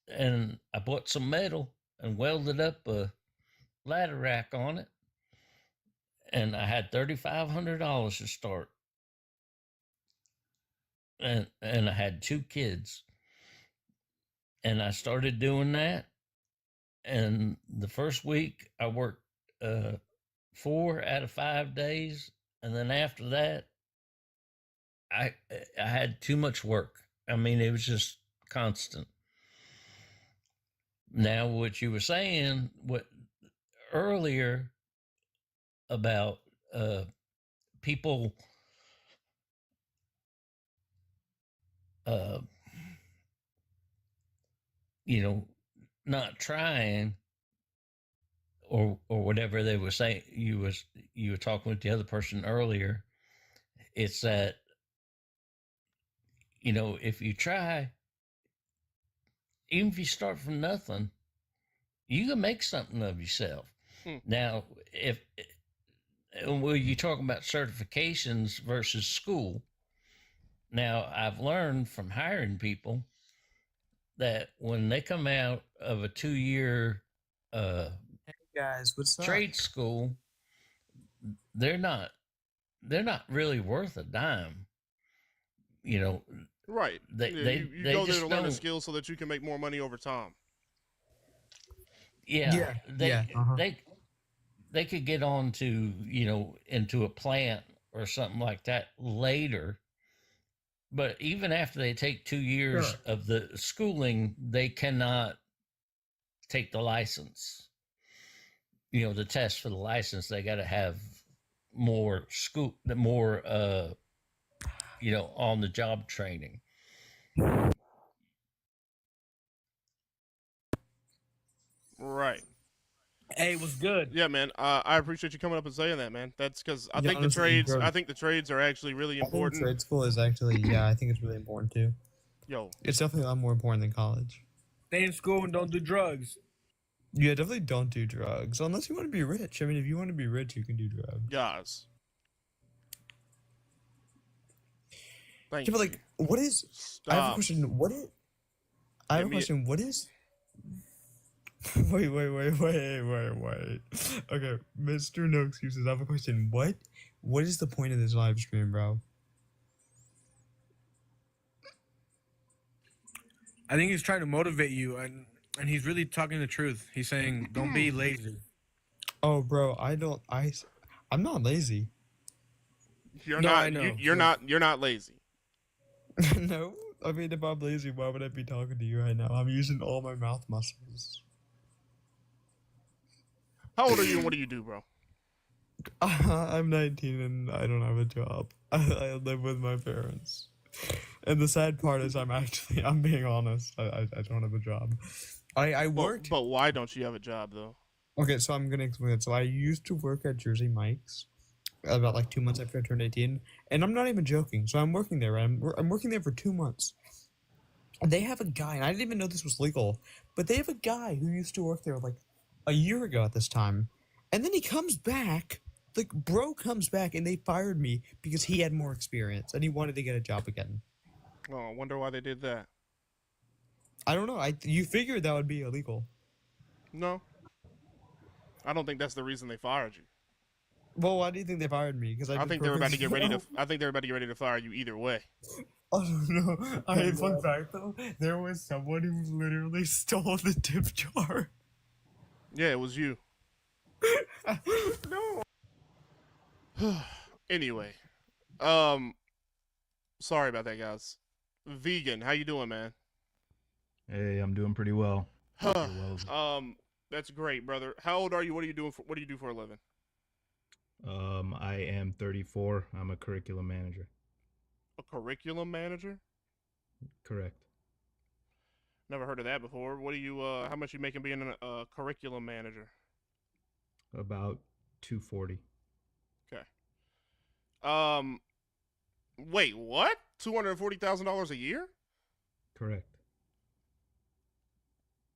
and I bought some metal and welded up a ladder rack on it. And I had $3,500 to start. And I had two kids. And I started doing that. And the first week I worked 4 out of 5 days. And then after that, I I had too much work. I mean, it was just constant. Now, what you were saying, what earlier about people, uh, you know, not trying or whatever they were saying, you were talking with the other person earlier. It's that if you try, even if you start from nothing, you can make something of yourself. Hmm. Now, if well, you talk about certifications versus school. Now, I've learned from hiring people that when they come out of a 2 year uh, Hey guys, what's up? trade school, they're not they're not really worth a dime. You know, Right. they Yeah, they you they go there to just learn a don't. skill so that you can make more money over time. Yeah, Yeah, yeah, they uh-huh. they they could get on to into a plant or something like that later. But even after they take 2 years Sure. of the schooling, they cannot take the license. The test for the license, they got to have more school, more on the job training. Right. Hey, what's good? Yeah, man. I appreciate you coming up and saying that, man. That's because I Yeah, think the honestly, trades. bro, I think the trades are actually really I think important. trade school is actually, yeah, I think it's really important too. Yo, It's definitely a lot more important than college. Stay in school and don't do drugs. Yeah, definitely don't do drugs unless you want to be rich. I mean, if you want to be rich, you can do drugs. guys. Yeah, Thank but you. like, what is? I have a Stop. question. What is? I have Give a me it. question. What is? Wait. Okay, Mr. No Excuses. I have a question. What is the point of this live stream, bro? I think he's trying to motivate you, and he's really talking the truth. He's saying, "Don't be lazy." Oh, bro, I'm not lazy. You're No, I not. know. You're not. You're not lazy. No, I mean, if I'm lazy, why would I be talking to you right now? I'm using all my mouth muscles. How old are you and what do you do, bro? I'm 19 and I don't have a job. I live with my parents. And the sad part is I'm being honest. I don't have a job. I worked. But why don't you have a job though? Okay, so I'm gonna explain it. So I used to work at Jersey Mike's about like 2 months after I turned 18, and I'm not even joking. So I'm working there. I'm working there for 2 months. And they have a guy, and I didn't even know this was legal, but they have a guy who used to work there like a year ago at this time, and then he comes back. Like, bro comes back, and they fired me because he had more experience and he wanted to get a job again. Oh, I wonder why they did that. I don't know. You figured that would be illegal. No, I don't think that's the reason they fired you. Well, why do you think they fired me? Because I think they were about to get ready to. I think they were about to get ready to fire you either way. Oh no! Fun fact though, there was someone who literally stole the tip jar. Yeah, it was you. No. Anyway, sorry about that, guys. Vegan, how you doing, man? Hey, I'm doing pretty well. That's great, brother. How old are you? What are you doing? What do you do for a living? I am 34. I'm a curriculum manager. A curriculum manager? Correct. Never heard of that before. What do you? How much you making being a curriculum manager? About 240. Okay. Wait, what? $240,000 a year? Correct.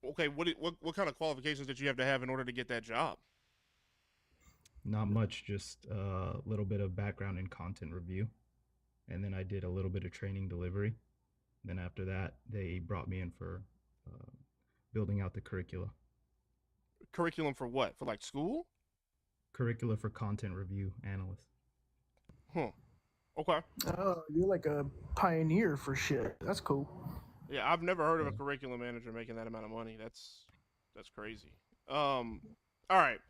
Okay, what kind of qualifications did you have to have in order to get that job? Not much, just a little bit of background in content review. And then I did a little bit of training delivery. Then after that, they brought me in for building out the curricula. Curriculum for what? For like school? Curricula for content review analyst. Huh. Okay. Oh, you're like a pioneer for shit. That's cool. Yeah, I've never heard of a curriculum manager making that amount of money. That's crazy. All right.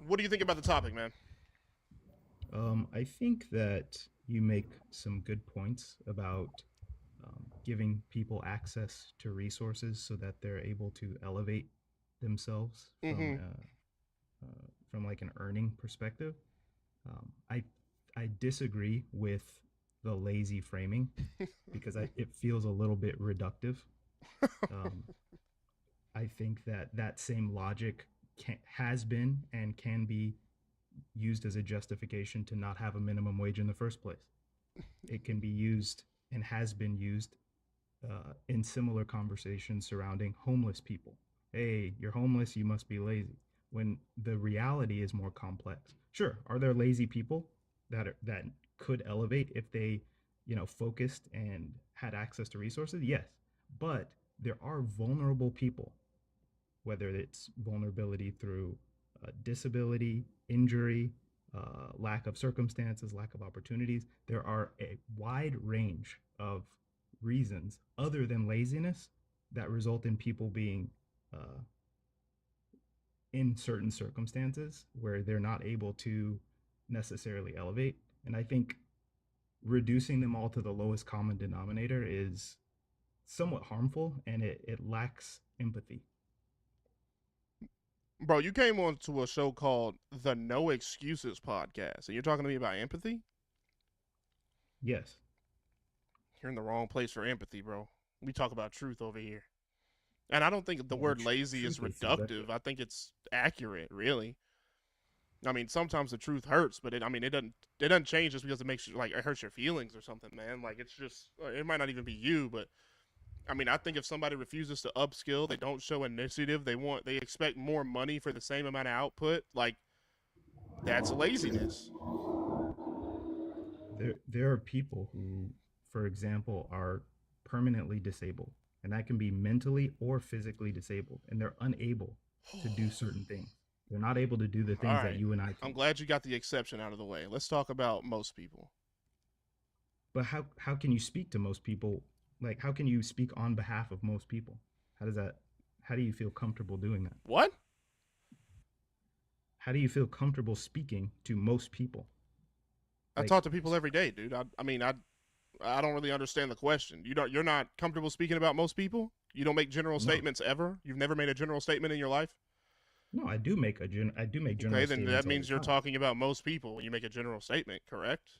What do you think about the topic, man? I think that you make some good points about giving people access to resources so that they're able to elevate themselves from like an earning perspective. I disagree with the lazy framing because it feels a little bit reductive. I think that same logic has been and can be used as a justification to not have a minimum wage in the first place. It can be used and has been used in similar conversations surrounding homeless people. Hey, you're homeless, you must be lazy. When the reality is more complex. Sure, are there lazy people that could elevate if they, focused and had access to resources? Yes, but there are vulnerable people, whether it's vulnerability through disability, injury, lack of circumstances, lack of opportunities. There are a wide range of reasons other than laziness that result in people being in certain circumstances where they're not able to necessarily elevate. And I think reducing them all to the lowest common denominator is somewhat harmful and it lacks empathy. Bro, you came on to a show called the No Excuses Podcast, and you're talking to me about empathy? Yes. You're in the wrong place for empathy, bro. We talk about truth over here. And I don't think the Well, word lazy is truth is reductive. I think it's accurate, really. I mean, sometimes the truth hurts, but it doesn't change just because it makes you like it hurts your feelings or something, man. Like it's just it might not even be you, but I mean, I think if somebody refuses to upskill, they don't show initiative, they expect more money for the same amount of output, like that's laziness. there are people who, for example, are permanently disabled, and that can be mentally or physically disabled, and they're unable to do certain things. They're not able to do the All things that right. you and I I'm can. glad you got the exception out of the way. Let's talk about most people. But how can you speak to most people? Like, how can you speak on behalf of most people? How does that? How do you feel comfortable doing that? What? How do you feel comfortable speaking to most people? I Like, talk to people every day, dude. I don't really understand the question. You're not comfortable speaking about most people? You don't make general no, statements ever? You've never made a general statement in your life? no, I do make Okay, general then that statements all the means you're time. talking about most people when you make a general statement, correct?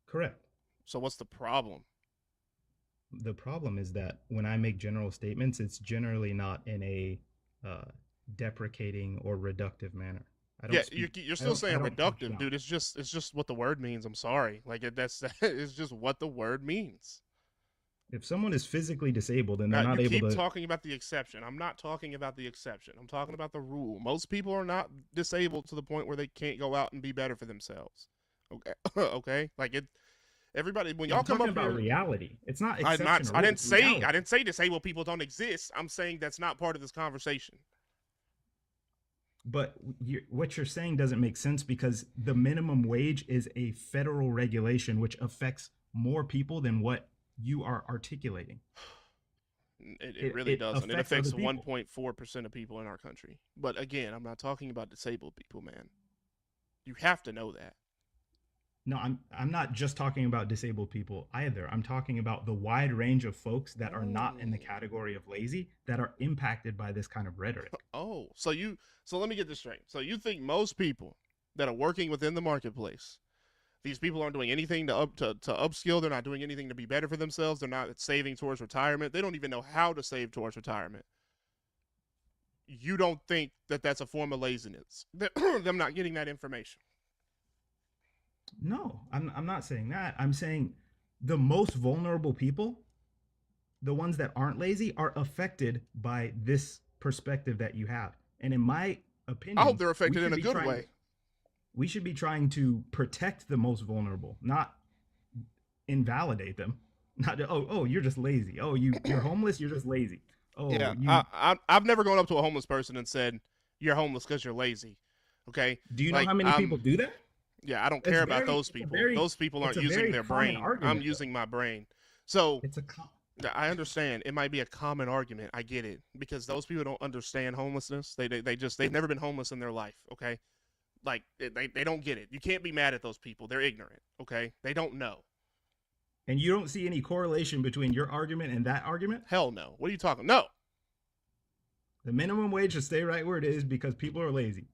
Correct. So what's the problem? The problem is that when I make general statements, it's generally not in a uh, deprecating or reductive manner. I Yeah, don't you're, speak. you're I still don't. I saying don't talk reductive, down. dude. It's just what the word means. I'm sorry. Like that's it's just what the word means. If someone is physically disabled and they're You not able keep to, talking about the exception. I'm not talking about the exception. I'm talking about the rule. Most people are not disabled to the point where they can't go out and be better for themselves. Okay, okay. Like it. Everybody, when y'all I'm come talking up about here, reality. It's not I'm exception not. or I rule. didn't It's say. I reality. didn't say disabled people don't exist. I'm saying that's not part of this conversation. But what you're saying doesn't make sense because the minimum wage is a federal regulation which affects more people than what you are articulating. It It, really it doesn't. It affects other affects people. 1.4% of people in our country. But again, I'm not talking about disabled people, man. You have to know that. No, I'm not just talking about disabled people either. I'm talking about the wide range of folks that are not in the Oh. category of lazy that are impacted by this kind of rhetoric. Oh, so let me get this straight. So you think most people that are working within the marketplace, these people aren't doing anything to upskill, they're not doing anything to be better for themselves, they're not saving towards retirement, they don't even know how to save towards retirement. You don't think that that's a form of laziness? Them not getting that information. No, I'm not saying that. I'm saying the most vulnerable people, the ones that aren't lazy, are affected by this perspective that you have. And in my I hope opinion, they're affected in a good way. we should be trying to protect the most vulnerable, not invalidate them. Not you're just lazy. Oh, you're homeless, you're just lazy. Oh, Yeah, you I've never gone up to a homeless person and said you're homeless because you're lazy. Okay, do you know like how many people do that? yeah, I don't It's care about very those it's a people. very Those people it's aren't a using very their common brain. I'm argument though. using my brain. So It's a I understand it might be a common argument. I get it because those people don't understand homelessness. They've never been homeless in their life. Okay, like they don't get it. You can't be mad at those people. They're ignorant. Okay, they don't know. and you don't see any correlation between your argument and that argument? Hell no. What are you talking? No. The minimum wage should stay right where it is because people are lazy.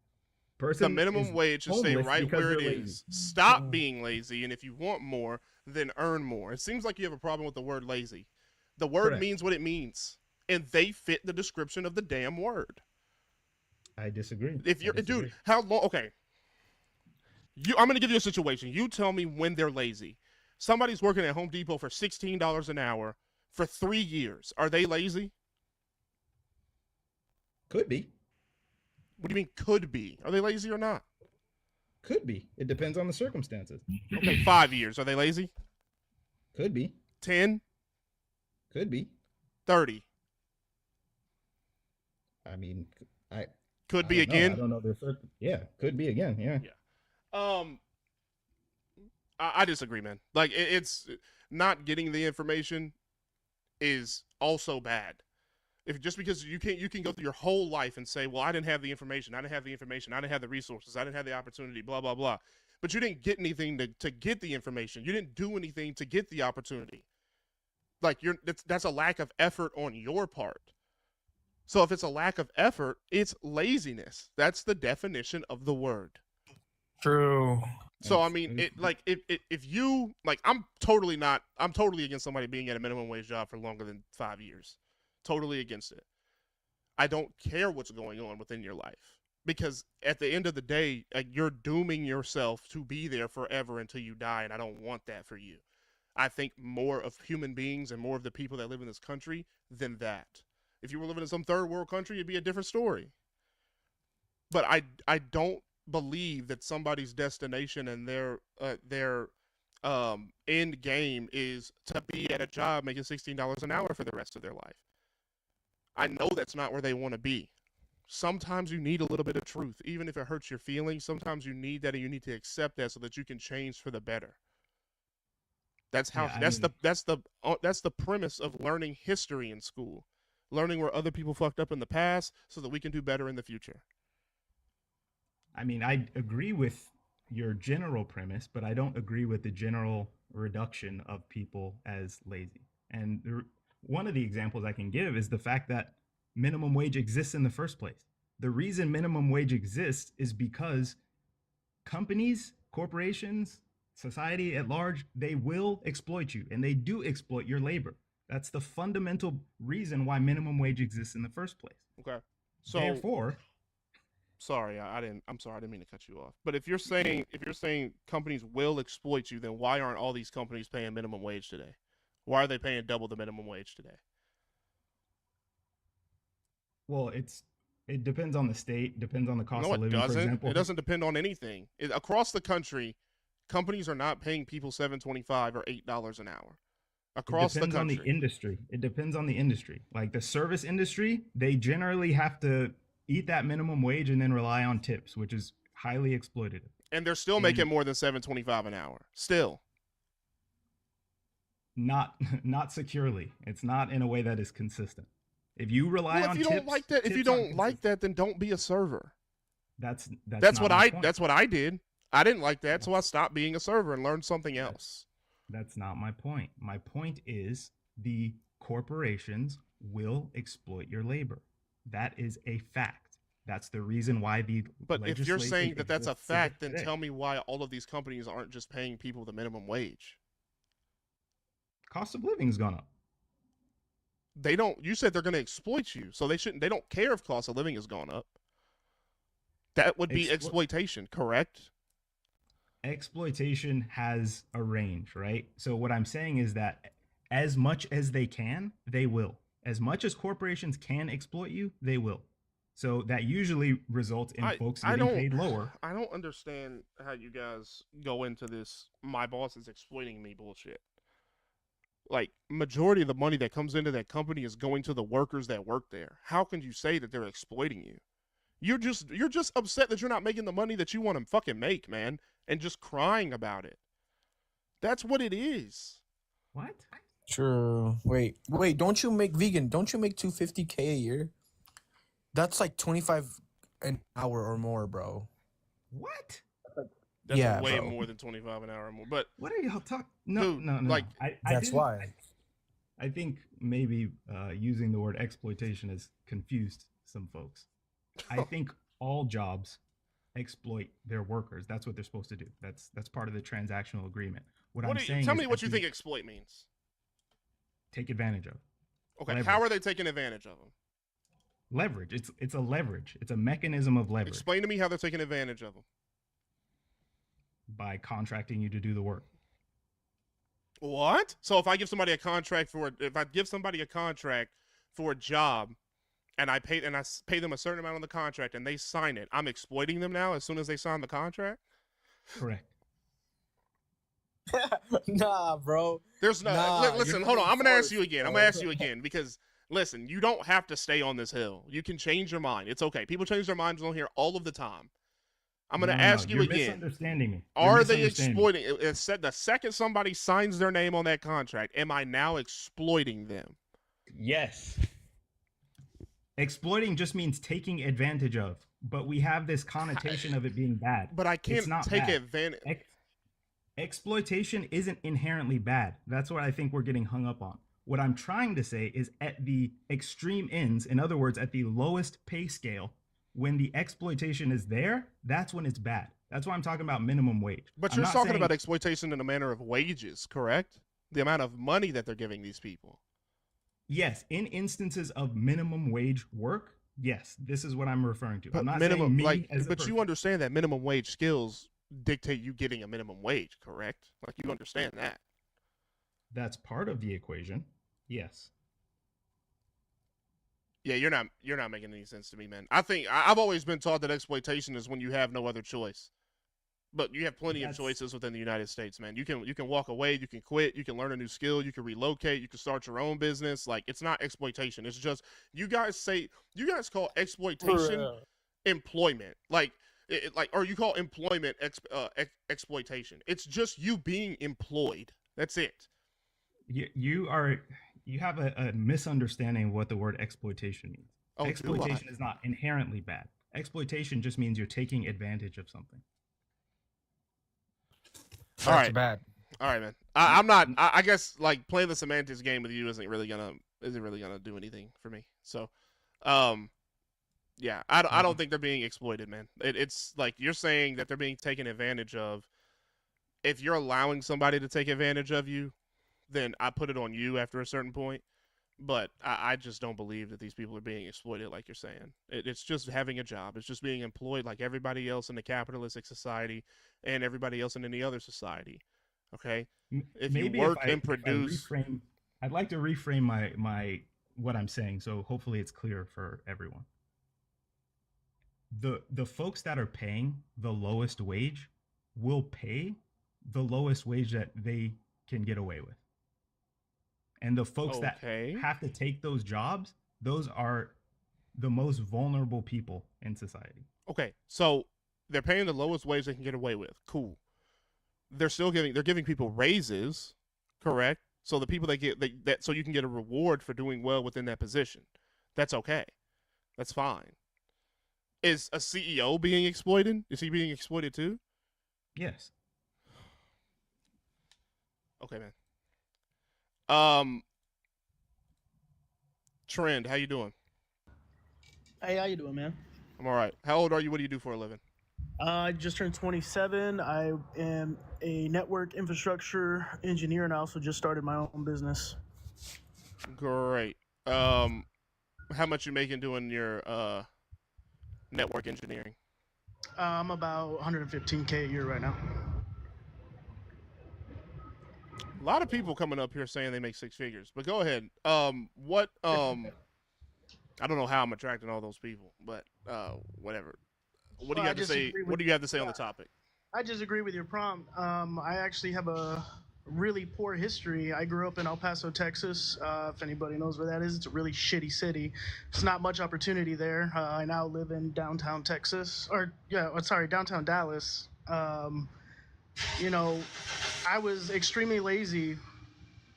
The Person minimum is wage should stay homeless right because where it they're lazy. is. Stop being lazy, and if you want more, then earn more. It seems like you have a problem with the word lazy. The word Correct. means what it means, and they fit the description of the damn word. I disagree. If I you're, dude, disagree. how long? Okay, I'm gonna give you a situation. You tell me when they're lazy. Somebody's working at Home Depot for $16 an hour for 3 years. Are they lazy? Could be. What do you mean could be? Are they lazy or not? Could be. It depends on the circumstances. Okay, 5 years. Are they lazy? Could be. 10, Could be. 30. I mean, I Could I be don't know. I again. don't know their yeah, could be again. Yeah. Um, I disagree, man. Like it's not getting the information is also bad. If just because you can go through your whole life and say, well, I didn't have the information, I didn't have the information, I didn't have the resources, I didn't have the opportunity, blah blah blah, but you didn't get anything to get the information. You didn't do anything to get the opportunity. Like that's a lack of effort on your part. So if it's a lack of effort, it's laziness. That's the definition of the word. True. So I mean, it like if you like, I'm totally against somebody being at a minimum wage job for longer than 5 years. totally against it. I don't care what's going on within your life because at the end of the day, you're dooming yourself to be there forever until you die, and I don't want that for you. I think more of human beings and more of the people that live in this country than that. If you were living in some third world country, it'd be a different story. But I don't believe that somebody's destination and their end game is to be at a job making $16 an hour for the rest of their life. I know that's not where they want to be. Sometimes you need a little bit of truth, even if it hurts your feelings. Sometimes you need that, and you need to accept that so that you can change for the better. That's how. Yeah, That's the premise of learning history in school, learning where other people fucked up in the past, so that we can do better in the future. I mean, I agree with your general premise, but I don't agree with the general reduction of people as lazy. And one of the examples I can give is the fact that minimum wage exists in the first place. The reason minimum wage exists is because companies, corporations, society at large, they will exploit you, and they do exploit your labor. That's the fundamental reason why minimum wage exists in the first place. Okay. So therefore, sorry, I'm sorry, I didn't mean to cut you off. But if you're saying companies will exploit you, then why aren't all these companies paying minimum wage today? Why are they paying double the minimum wage today? well, it depends on the state, depends on the cost No, of it living. For doesn't. example, It doesn't depend on anything. Across the country, companies are not paying people $7.25 or $8 an hour. Across the it depends on country. the industry. It depends on the industry. Like the service industry, they generally have to eat that minimum wage and then rely on tips, which is highly exploitative. And they're still making more than $7.25 an hour. Still. Not securely. It's not in a way that is consistent. If you rely on if you tips, don't like that, if you don't like that, then don't be a server. That's what that's what I did. I didn't like that, so I stopped being a server and learned something else. That's not my point. My point is the corporations will exploit your labor. That is a fact. That's the reason why the But if you're saying that that's a exists fact, then today. tell me why all of these companies aren't just paying people the minimum wage. Cost of living's gone up. They don't. You said they're going to exploit you, so they shouldn't. They don't care if cost of living has gone up. That would be exploitation, correct? Exploitation has a range, right? So what I'm saying is that as much as they can, they will. As much as corporations can exploit you, they will. So that usually results in folks getting paid lower. I don't understand how you guys go into this my boss is exploiting me bullshit. Like, majority of the money that comes into that company is going to the workers that work there. How can you say that they're exploiting you? You're just upset that you're not making the money that you want to fucking make, man, and just crying about it. That's what it is. What? True. Wait. Don't you make $250K a year? That's like 25 an hour or more, bro. What? That's way more than 25 an hour or more. But what are y'all talking? No, dude, no. Like, that's why. I think maybe using the word exploitation has confused some folks. I think all jobs exploit their workers. That's what they're supposed to do. That's part of the transactional agreement. Tell me what you think exploit means. Take advantage of. Okay, leverage. How are they taking advantage of them? Leverage. It's a leverage. It's a mechanism of leverage. Explain to me how they're taking advantage of them. By contracting you to do the work. What? So if I give somebody a contract for a job, and I pay them a certain amount on the contract, and they sign it, I'm exploiting them now as soon as they sign the contract? Correct. Nah, bro. There's no. Listen, hold on. I'm gonna ask you again. Because listen, you don't have to stay on this hill. You can change your mind. It's okay. People change their minds on here all of the time. I'm going to ask you again. You're misunderstanding me. Are they exploiting? It said the second somebody signs their name on that contract, am I now exploiting them? Yes. Exploiting just means taking advantage of, but we have this connotation of it being bad. But I can't take advantage. Exploitation isn't inherently bad. That's what I think we're getting hung up on. What I'm trying to say is at the extreme ends, in other words, at the lowest pay scale, when the exploitation is there, that's when it's bad. That's why I'm talking about minimum wage. But you're talking about exploitation in a manner of wages, correct? The amount of money that they're giving these people. Yes, in instances of minimum wage work, yes, this is what I'm referring to. I'm But not minimum, saying like, me as a but you person. understand that minimum wage skills dictate you getting a minimum wage, correct? Like, you understand that. That's part of the equation. Yes. Yeah, you're not making any sense to me, man. I've always been taught that exploitation is when you have no other choice. But you have plenty of That's choices within the United States, man. You can walk away, you can quit, you can learn a new skill, you can relocate, you can start your own business. Like, it's not exploitation. It's just you guys call exploitation Bruh. employment. Or you call employment exploitation. It's just you being employed. That's it. you have a misunderstanding of what the word exploitation means. Oh, do I? Exploitation is not inherently bad. Exploitation just means you're taking advantage of something. All That's right. bad. All right, man. I'm not. I guess like playing the semantics game with you isn't really gonna do anything for me. So, um, yeah, I don't think they're being exploited, man. It's like you're saying that they're being taken advantage of. If you're allowing somebody to take advantage of you, then I put it on you after a certain point. But I just don't believe that these people are being exploited like you're saying. It's just having a job. It's just being employed like everybody else in the capitalistic society and everybody else in any other society. Okay? If you Maybe work and if I produce, reframe, I'd like to reframe my what I'm saying, so hopefully it's clear for everyone. The folks that are paying the lowest wage will pay the lowest wage that they can get away with. And the folks that okay. have to take those jobs, those are the most vulnerable people in society. Okay. So they're paying the lowest wage they can get away with. Cool. They're giving people raises, correct? So the people that so you can get a reward for doing well within that position. That's okay. That's fine. Is a CEO being exploited? Is he being exploited too? Yes. Okay, man. Um, Trend, how you doing? Hey, how you doing, man? I'm all right. How old are you? What do you do for a living? I just turned 27. I am a network infrastructure engineer, and I also just started my own business. Great. How much you making doing your network engineering? I'm about 115K a year right now. A lot of people coming up here saying they make six figures, but go ahead. What I don't know how I'm attracting all those people, but whatever. What do Well, you I have to just say? agree What with do you have to say on the topic? I just agree with your prompt. I actually have a really poor history. I grew up in El Paso, Texas. If anybody knows where that is, it's a really shitty city. There's not much opportunity there. I now live in downtown Texas, downtown Dallas. You know, I was extremely lazy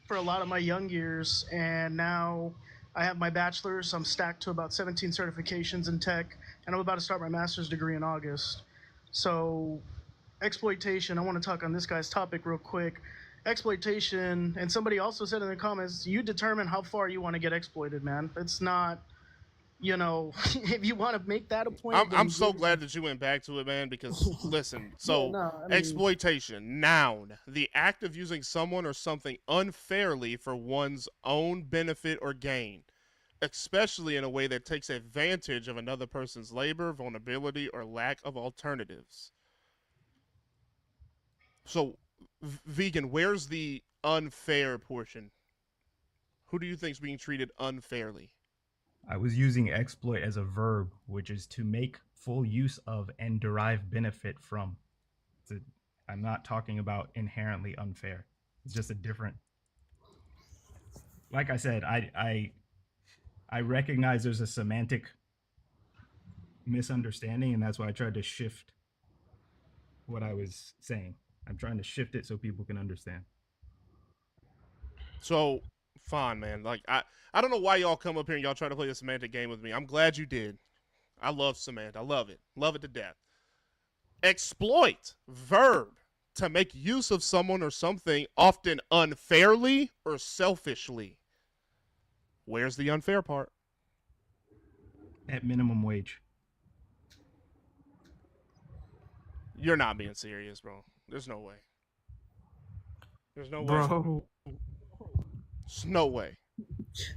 for a lot of my young years, and now I have my bachelor's. I'm stacked to about 17 certifications in tech, and I'm about to start my master's degree in August. So exploitation, I want to talk on this guy's topic real quick. Exploitation, and somebody also said in the comments, you determine how far you want to get exploited, man. It's not, if you want to make that a point, I'm then so glad that you went back to it, man, because listen, yeah, so no, I mean, exploitation, noun, the act of using someone or something unfairly for one's own benefit or gain, especially in a way that takes advantage of another person's labor, vulnerability, or lack of alternatives. So, vegan, where's the unfair portion? Who do you think is being treated unfairly? I was using exploit as a verb, which is to make full use of and derive benefit from. It's a, I'm not talking about inherently unfair. It's just a different. Like I said, I recognize there's a semantic misunderstanding, and that's why I tried to shift what I was saying. I'm trying to shift it so people can understand. So, fine, man. Like I don't know why y'all come up here and y'all try to play the semantic game with me. I'm glad you did. I love semantic. I love it. Love it to death. Exploit, verb, to make use of someone or something, often unfairly or selfishly. Where's the unfair part? At minimum wage. You're not being serious, bro. There's no way. There's no way. Bro, There's no way.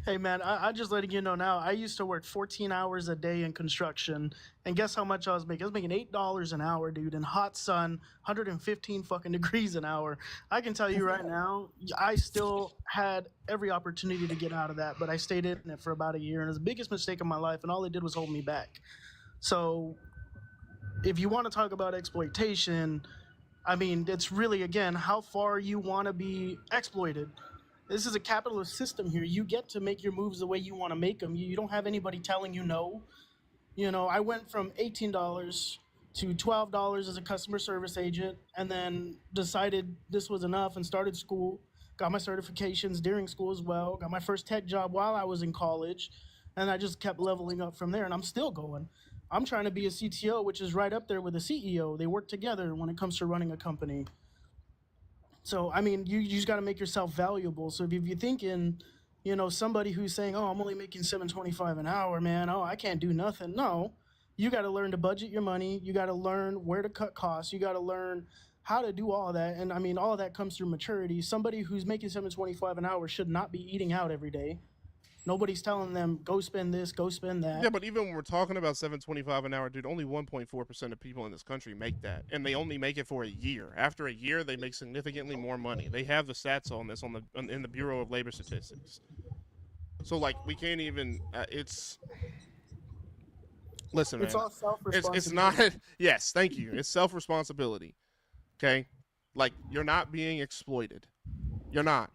Hey man, I just letting you know now. I used to work 14 hours a day in construction, and guess how much I was making? I was making $8 an hour, dude, in hot sun, 115 fucking degrees an hour. I can tell you right now, I still had every opportunity to get out of that, but I stayed in it for about a year, and it was the biggest mistake of my life, and all it did was hold me back. So, if you want to talk about exploitation, I mean, it's really again how far you want to be exploited. This is a capitalist system here. You get to make your moves the way you want to make them. You don't have anybody telling you no. You know, I went from $18 to $12 as a customer service agent, and then decided this was enough and started school. Got my certifications during school as well. Got my first tech job while I was in college, and I just kept leveling up from there. And I'm still going. I'm trying to be a CTO, which is right up there with a CEO. They work together when it comes to running a company. So I mean, you just got to make yourself valuable. So if you're thinking, you know, somebody who's saying, "Oh, I'm only making 7.25 an hour, man. Oh, I can't do nothing." No, you got to learn to budget your money. You got to learn where to cut costs. You got to learn how to do all that. And I mean, all of that comes through maturity. Somebody who's making 7.25 an hour should not be eating out every day. Nobody's telling them go spend this, go spend that. Yeah, but even when we're talking about 7.25 an hour, dude, only 1.4% of people in this country make that, and they only make it for a year. After a year, they make significantly more money. They have the stats on this in the Bureau of Labor Statistics. So like, we can't even. It's listen, It's man. all self It's not. responsibility. Yes, thank you. It's self responsibility. Okay, like you're not being exploited. You're not.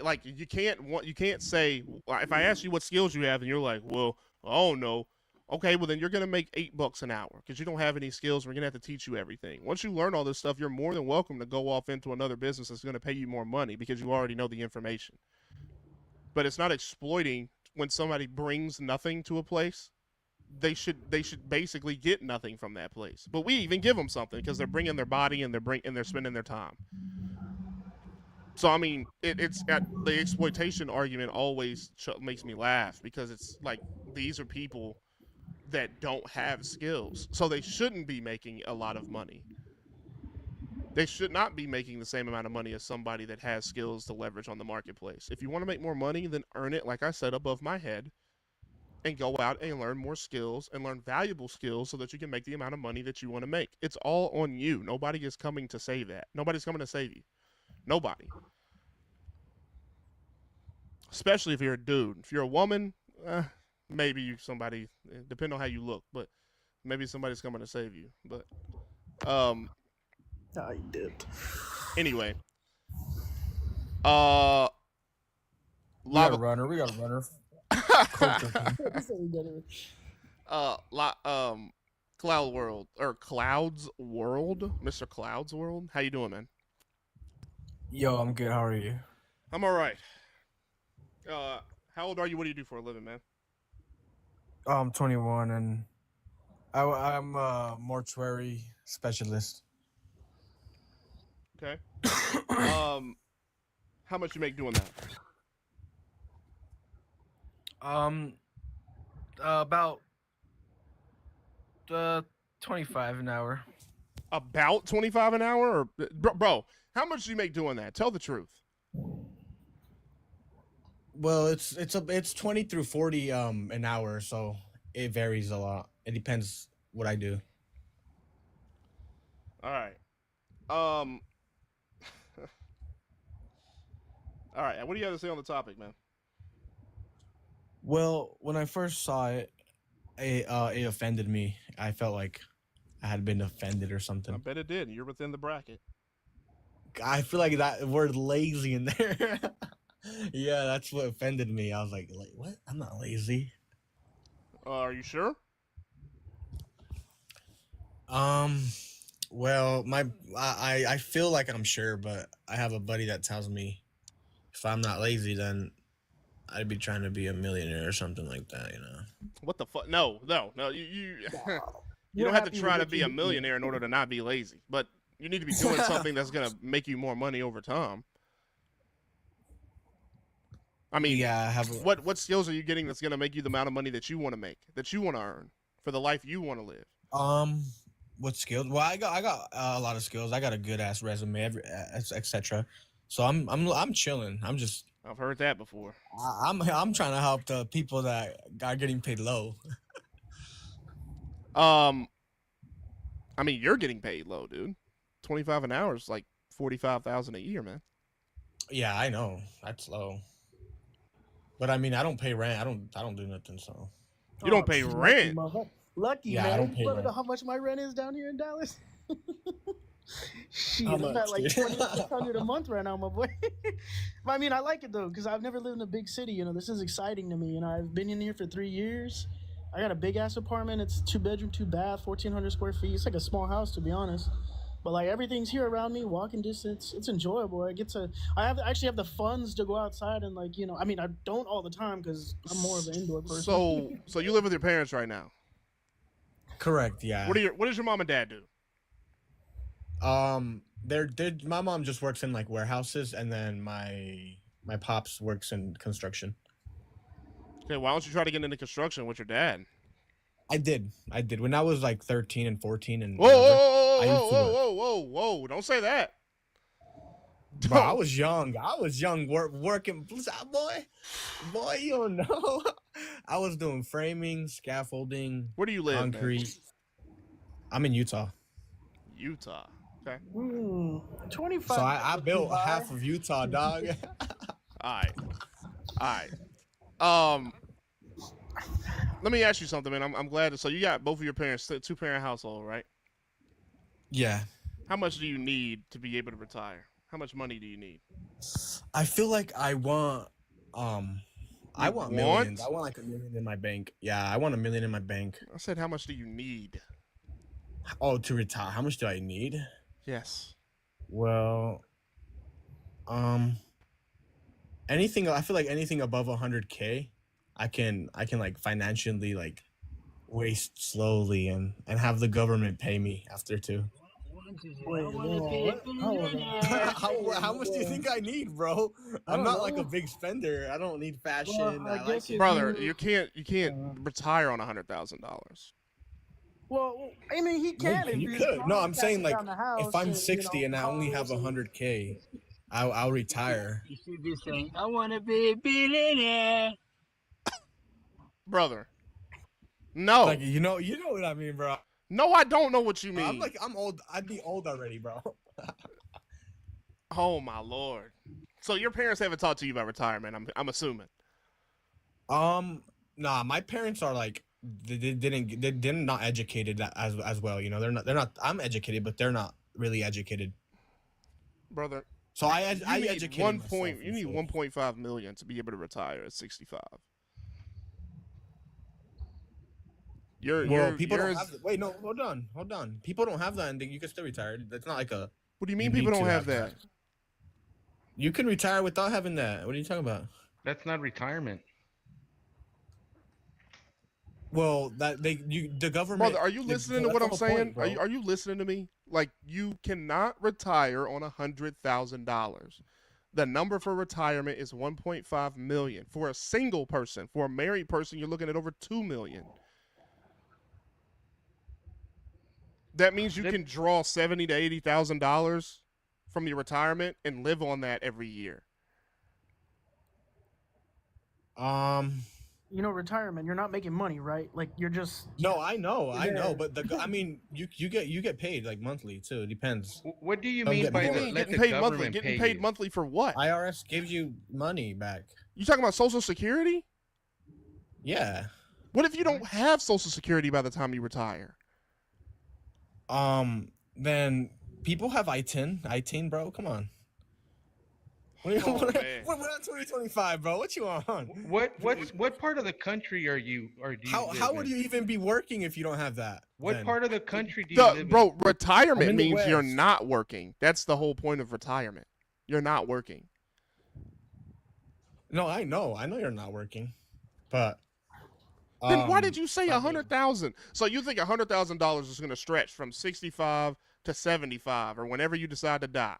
Like you can't say if I ask you what skills you have and you're like, well, oh no, okay, well then you're gonna make $8 an hour because you don't have any skills. We're gonna have to teach you everything. Once you learn all this stuff, you're more than welcome to go off into another business that's gonna pay you more money because you already know the information. But it's not exploiting when somebody brings nothing to a place. They should basically get nothing from that place. But we even give them something because they're bringing their body and they're spending their time. So I mean, it's the exploitation argument always makes me laugh because it's like these are people that don't have skills, so they shouldn't be making a lot of money. They should not be making the same amount of money as somebody that has skills to leverage on the marketplace. If you want to make more money, then earn it, like I said, above my head, and go out and learn more skills and learn valuable skills so that you can make the amount of money that you want to make. It's all on you. Nobody is coming to save that. Nobody's coming to save you. Nobody. Especially if you're a dude. If you're a woman, maybe somebody, depending on how you look, but maybe somebody's coming to save you. But I did. anyway, uh, We got a lava, runner. We got a runner. Culture. Cloud World or Clouds World, Mr. Clouds World. How you doing, man? Yo, I'm good. How are you? I'm all right. How old are you? What do you do for a living, man? I'm 21 and I'm a mortuary specialist. Okay. How much you make doing that? About 25 an hour. About 25 an hour, or bro? How much do you make doing that? Tell the truth. Well, it's 20 through 40 an hour, so it varies a lot. It depends what I do. All right. All right. What do you have to say on the topic, man? Well, when I first saw it, it offended me. I felt like I had been offended or I something. bet it did. You're within the bracket. I feel like that word lazy in there. Yeah, that's what offended me. I was like, what? I'm not lazy. Are you sure? Well, I feel like I'm sure, but I have a buddy that tells me if I'm not lazy, then I'd be trying to be a millionaire or something like that, you know. What the fuck? No. You you You're don't have to happy try with to what be you a do. millionaire in order to not be lazy, but you need to be doing something that's gonna make you more money over time. I mean, Yeah, I have. what skills are you getting that's gonna make you the amount of money that you want to make, that you want to earn for the life you want to live? What skills? Well, I got a lot of skills. I got a good ass resume, etc. So I'm chilling. I'm just I've heard that before. I'm trying to help the people that are getting paid low. I mean, you're getting paid low, dude. 25 an hour is like 45,000 a year, man. Yeah, I know that's low. But I mean, I don't pay rent. I don't do nothing. So You don't pay Lucky, rent. lucky yeah, I man. don't pay You wanna rent. know how much my rent is down here in Dallas? Shit, How I'm at much, like dude? 2,600 a month right now, my boy. But I mean, I like it though, because I've never lived in a big city. You know, this is exciting to me. You know, I've been in here for 3 years. I got a big ass apartment. It's 2 bedroom, 2 bath, 1,400 square feet. It's like a small house, to be honest. But like everything's here around me, walking distance. It's enjoyable. Actually have the funds to go outside and like, you know, I mean, I don't all the time because I'm more of an indoor person. So you live with your parents right now. Correct. Yeah. What does your mom and dad do? They're my mom just works in like warehouses, and then my pops works in construction. Okay, why don't you try to get into construction with your dad? I did when I was like 13 and 14 and Whoa, whatever, whoa, I whoa, used to whoa, work. whoa, whoa, whoa! Don't say that. Bro, I was young. Working. Boy, you don't know. I was doing framing, scaffolding. Where do you live, concrete. man? I'm in Utah. Utah. Okay. 25. So I built half of Utah, dog. All right. Let me ask you something, man. I'm glad. So you got both of your parents, 2-parent household, right? Yeah. How much do you need to be able to retire? How much money do you need? I feel like I want millions. I want like $1 million in my bank. Yeah, I want $1 million in my bank. I said, how much do you need? Oh, to retire. How much do I need? Yes. Well, anything. I feel like anything above 100K, I can like financially like waste slowly and have the government pay me after too. How much do you think I need, bro? I'm not like a big spender. I don't need fashion. Well, I guess Brother, you can't retire on $100,000. Well, I mean, he can. Maybe you could. No, I'm saying like if I'm 60 and I only have 100K, I'll retire. You should be saying, I want to be a billionaire. Brother. No. Like you know what I mean, bro. No, I don't know what you mean. I'm old. I'd be old already, bro. Oh my lord. So your parents haven't talked to you about retirement, I'm assuming. Nah, my parents are like they're not educated as well, you know. They're not I'm educated, but they're not really educated. Brother. So I need educated you need 1.5 million to be able to retire at 65. People don't have that. Wait, no, hold on. People don't have that, and you can still retire. That's not like a. What do you mean people don't have that? You can retire without having that. What are you talking about? That's not retirement. Well, the government. Brother, are you listening to what I'm saying? Are you listening to me? Like, you cannot retire on $100,000. The number for retirement is 1.5 million for a single person. For a married person, you're looking at over 2 million. That means you can draw $70,000 to $80,000 from your retirement and live on that every year. You know, retirement. You're not making money, right? Like you're just. No, I know, but I mean, you get paid like monthly too. It depends. What do you mean by getting paid monthly? Getting paid monthly for what? IRS gives you money back. You talking about Social Security? Yeah. What if you don't have Social Security by the time you retire? Then people have I-10, bro. Come on. We're on 2025, bro. What you on? What part of the country are you? Or do you? How would you even be working if you don't have that? What part of the country do you live in? Bro, retirement means you're not working. That's the whole point of retirement. You're not working. No, I know you're not working, but. Then why did you say 100,000? So you think $100,000 is going to stretch from 65 to 75, or whenever you decide to die,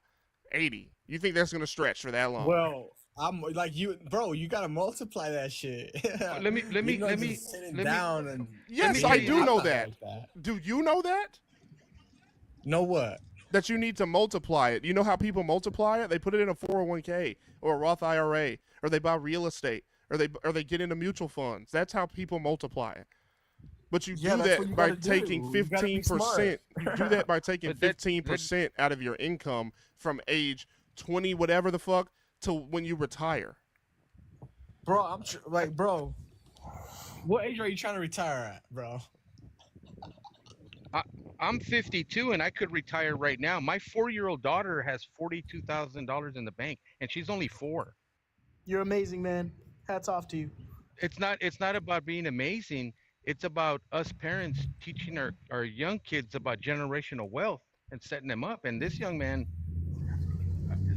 80? You think that's going to stretch for that long? Well, I'm like you, bro. You got to multiply that shit. Let me down and. Yes, I do know that. Do you know that? Know what? that you need to multiply it. You know how people multiply it? They put it in a 401k or a Roth IRA, or they buy real estate, or they get into mutual funds. That's how people multiply it. But you do that by taking 15%. You do that by taking 15% out of your income from age 20, whatever the fuck, to when you retire. Bro, I'm like, bro, what age are you trying to retire at, bro? I'm 52 and I could retire right now. My 4-year-old daughter has $42,000 in the bank, and she's only 4. You're amazing, man. Hats off to you. It's not about being amazing. It's about us parents teaching our young kids about generational wealth and setting them up. And this young man,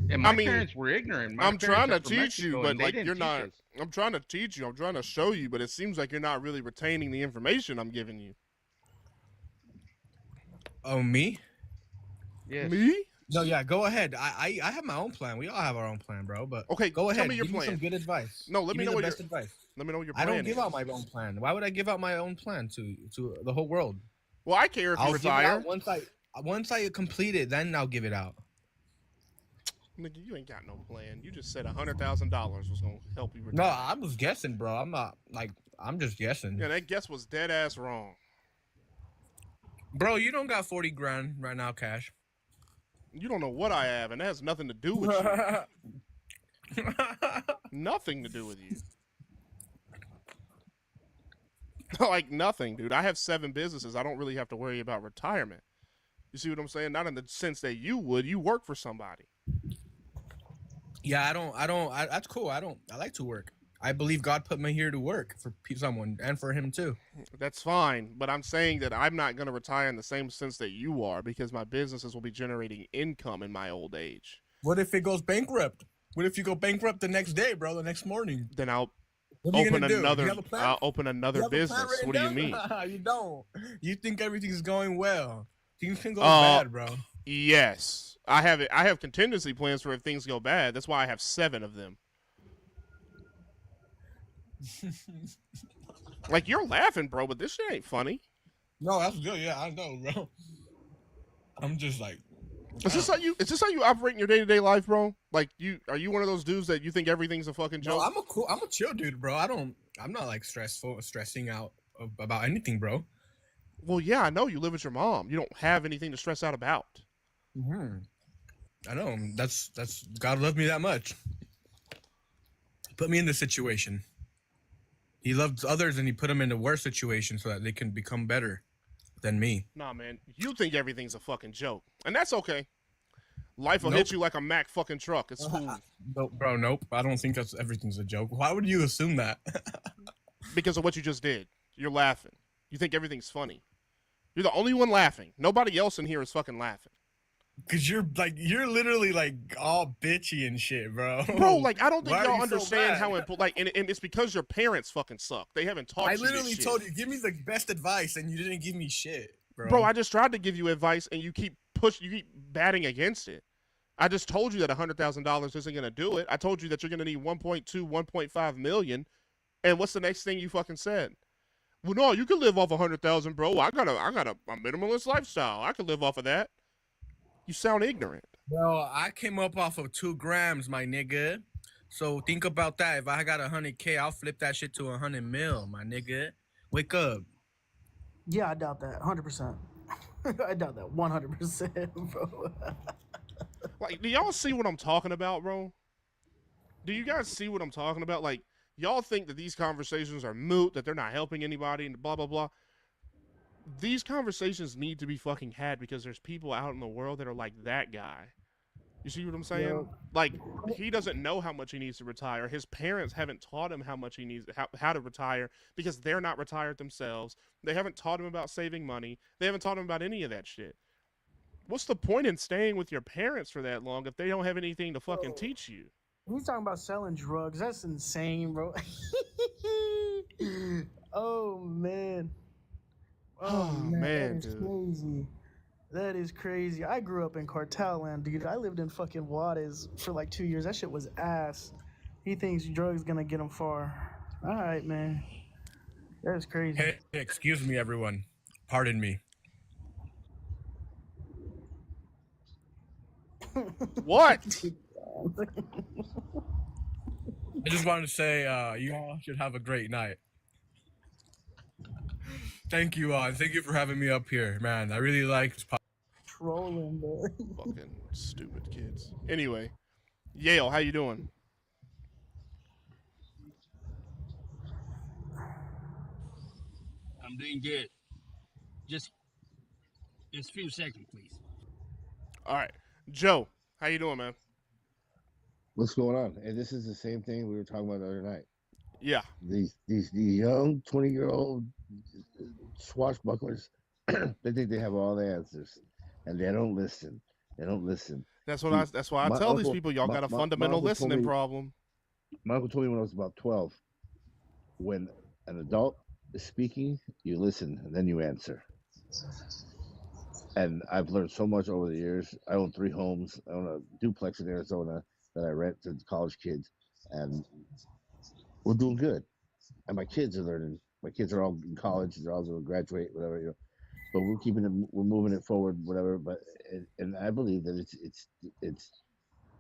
and my parents were ignorant. I'm trying to teach you, but like you're not. I'm trying to teach you. I'm trying to show you, but it seems like you're not really retaining the information I'm giving you. Oh, me? Yes. Me? No, yeah, go ahead. I have my own plan. We all have our own plan, bro. But okay, go ahead. Tell me your give plan. Me some good advice. No, let me know the what best advice. Let me know what your plan I don't give is. out my own plan. Why would I give out my own plan to the whole world? Well, I care if you retire. Give it out once I complete it, then I'll give it out. Nigga, you ain't got no plan. You just said $100,000 was gonna help you retire. No, I was guessing, bro. I'm just guessing. Yeah, that guess was dead ass wrong. Bro, you don't got 40 grand right now, cash. You don't know what I have, and that has nothing to do with you. Nothing to do with you. Like nothing, dude. I have 7 businesses. I don't really have to worry about retirement. You see what I'm saying? Not in the sense that you would. You work for somebody. Yeah, I don't. That's cool. I like to work. I believe God put me here to work for someone and for him too. That's fine, but I'm saying that I'm not going to retire in the same sense that you are, because my businesses will be generating income in my old age. What if it goes bankrupt? What if you go bankrupt the next day, bro? The next morning? Then I'll open another business. What do you mean? You don't. You think everything's going well. Things can go bad, bro. Yes. I have contingency plans for if things go bad. That's why I have 7 of them. Like, you're laughing, bro, but this shit ain't funny. No, that's good. Yeah, I know, bro. I'm just like, Is this how you operate in your day-to-day life, bro? Like, are you one of those dudes that you think everything's a fucking joke? No, I'm a chill dude, bro. I'm not like stressing out about anything, bro. Well, yeah, I know you live with your mom. You don't have anything to stress out about. I know. That's God loved me that much. Put me in this situation. He loved others and he put them in a worse situation so that they can become better than me. Nah, man. You think everything's a fucking joke. And that's okay. Life will hit you like a Mack fucking truck. It's smooth. No, bro, nope. I don't think everything's a joke. Why would you assume that? Because of what you just did. You're laughing. You think everything's funny. You're the only one laughing. Nobody else in here is fucking laughing. Cause you're literally like all bitchy and shit, bro. Bro, like I don't think y'all understand how important. And it's because your parents fucking suck. They haven't taught you. I literally told you, give me the best advice, and you didn't give me shit, bro. Bro, I just tried to give you advice, and you keep batting against it. I just told you that $100,000 isn't gonna do it. I told you that you're gonna need 1.2, 1.5 million, and what's the next thing you fucking said? Well, no, you can live off 100,000, bro. I got a minimalist lifestyle. I can live off of that. You sound ignorant. Well, I came up off of 2 grams, my nigga. So think about that. If I got 100K, I'll flip that shit to 100 mil, my nigga. Wake up. Yeah, I doubt that. 100%. I doubt that. 100%, bro. Like, do y'all see what I'm talking about, bro? Do you guys see what I'm talking about? Like, y'all think that these conversations are moot, that they're not helping anybody, and blah, blah, blah. These conversations need to be fucking had because there's people out in the world that are like that guy. You see what I'm saying? Yeah. Like, he doesn't know how much he needs to retire. His parents haven't taught him how much he needs, how to retire, because they're not retired themselves. They haven't taught him about saving money. They haven't taught him about any of that shit. What's the point in staying with your parents for that long if they don't have anything to fucking teach you? He's talking about selling drugs. That's insane, bro. Oh, man. Oh, man, that is crazy. That is crazy. I grew up in cartel land, dude. I lived in fucking Juarez for like 2 years. That shit was ass. He thinks drugs gonna get him far. All right, man. That is crazy. Hey, excuse me, everyone. Pardon me. What? I just wanted to say, you all should have a great night. Thank you, thank you for having me up here, man. I really like this podcast. Trolling, bro. Fucking stupid kids. Anyway, Yale, how you doing? I'm doing good. Just a few seconds, please. All right, Joe, how you doing, man? What's going on? And this is the same thing we were talking about the other night. Yeah. These young 20-year-old swashbucklers, they think they have all the answers, and they don't listen. They don't listen. That's what That's why I tell these people, y'all got a fundamental listening problem. My uncle told me when I was about 12, when an adult is speaking, you listen and then you answer. And I've learned so much over the years. I own 3 homes. I own a duplex in Arizona that I rent to college kids, and we're doing good. And my kids are learning. My kids are all in college. They're all going to graduate, whatever, you know. But we're moving it forward, whatever. But and I believe that it's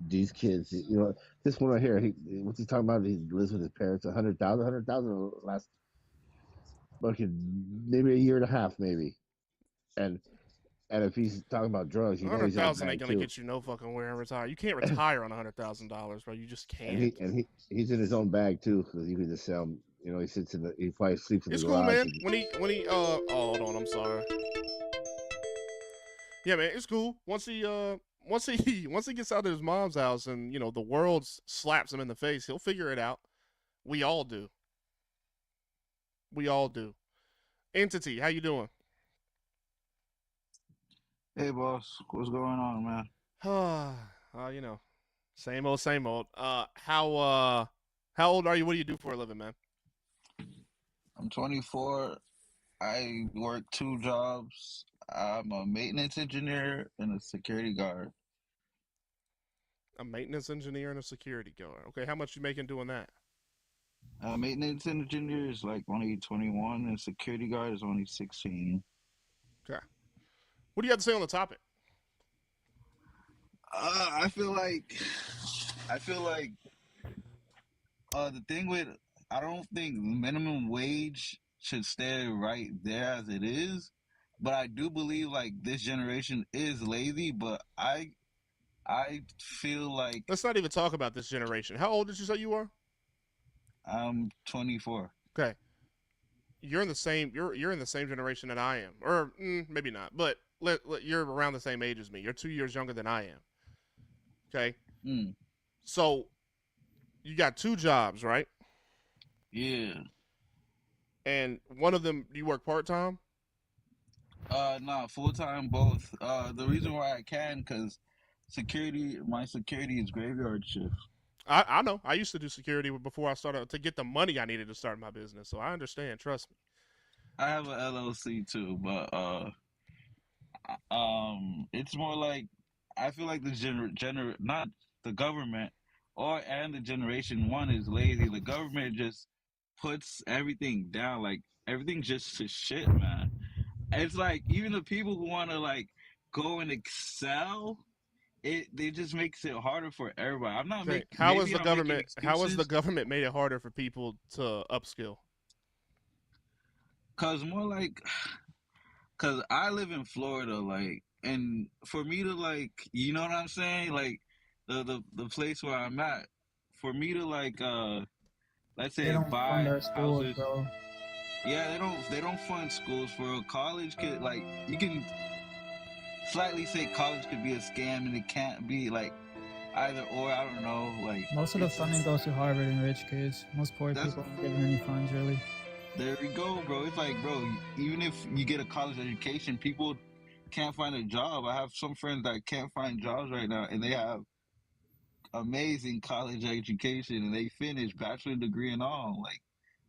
these kids. You know, this one right here. What's he talking about? He lives with his parents. 100,000 last fucking maybe a year and a half, maybe. And if he's talking about drugs, you know he's out 100,000 ain't gonna get you no fucking where and retire. You can't retire on $100,000, bro. You just can't. And he's in his own bag too, because you can just sell him. You know, he sits in he probably sleeps in the It's garage. cool, man. When he oh, hold on, I'm sorry. Yeah, man, it's cool. Once he gets out of his mom's house and, you know, the world slaps him in the face, he'll figure it out. We all do. We all do. Entity, how you doing? Hey, boss. What's going on, man? You know, same old, same old. How old are you? What do you do for a living, man? I'm 24. I work 2 jobs. I'm a maintenance engineer and a security guard. A maintenance engineer and a security guard. Okay, how much you making doing that? Maintenance engineer is like only 21, and security guard is only 16. Okay. What do you have to say on the topic? I feel like the thing with I don't think minimum wage should stay right there as it is, but I do believe like this generation is lazy. But I feel like let's not even talk about this generation. How old did you say you are? I'm 24. Okay. You're in the same generation that I am, or maybe not, but you're around the same age as me. You're 2 years younger than I am. Okay. So you got 2 jobs, right? Yeah. And one of them, you work part-time? No, full-time both. The reason why I can, because my security is graveyard shift. I know. I used to do security before I started to get the money I needed to start my business. So I understand. Trust me. I have an LLC too, but it's more like I feel like the not the government and the generation one is lazy. The government just puts everything down, like everything just to shit, man. It's like even the people who want to like go and excel, they just makes it harder for everybody. I'm not making. How has the government made it harder for people to upskill? Cause more like, cause I live in Florida, like, and for me to like, you know what I'm saying, like, the place where I'm at, for me to like, let's say buy houses. Bro. Yeah, they don't fund schools for a college kid. Like, you can slightly say college could be a scam, and it can't be like either or. I don't know. Like most of the funding goes to Harvard and rich kids. Most poor people aren't given any funds really. There we go, bro. It's like, bro, even if you get a college education, people can't find a job. I have some friends that can't find jobs right now, and they have amazing college education, and they finish bachelor degree and all. Like,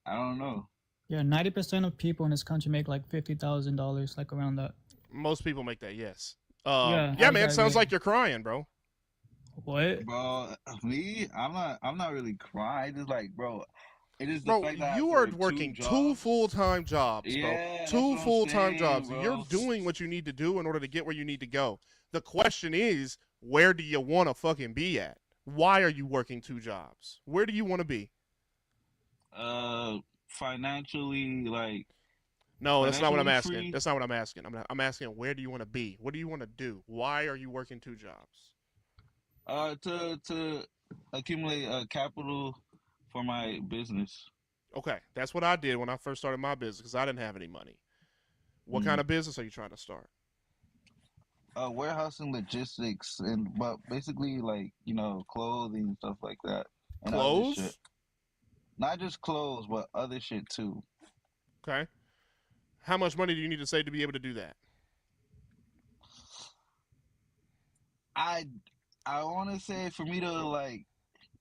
I don't know. Yeah, 90% of people in this country make like $50,000, like around that. Most people make that, yes. Yeah, man. Sounds like you're crying, bro. What? Bro, me, I'm not really crying. It's like, bro. It is the bro, fact that you are working 2 full-time jobs, bro. Yeah, 2 full-time jobs. bro. You're doing what you need to do in order to get where you need to go. The question is, where do you want to fucking be at? Why are you working 2 jobs? Where do you want to be? Financially, like No, that's not what I'm financially asking. free. That's not what I'm asking. I'm asking where do you want to be? What do you want to do? Why are you working 2 jobs? To accumulate capital for my business. Okay, that's what I did when I first started my business because I didn't have any money. What kind Mm. of business are you trying to start? Warehousing logistics and but basically like clothing and stuff like that and other shit. Clothes? Not just clothes, but other shit too. Okay. How much money do you need to save to be able to do that? I I want to say for me to like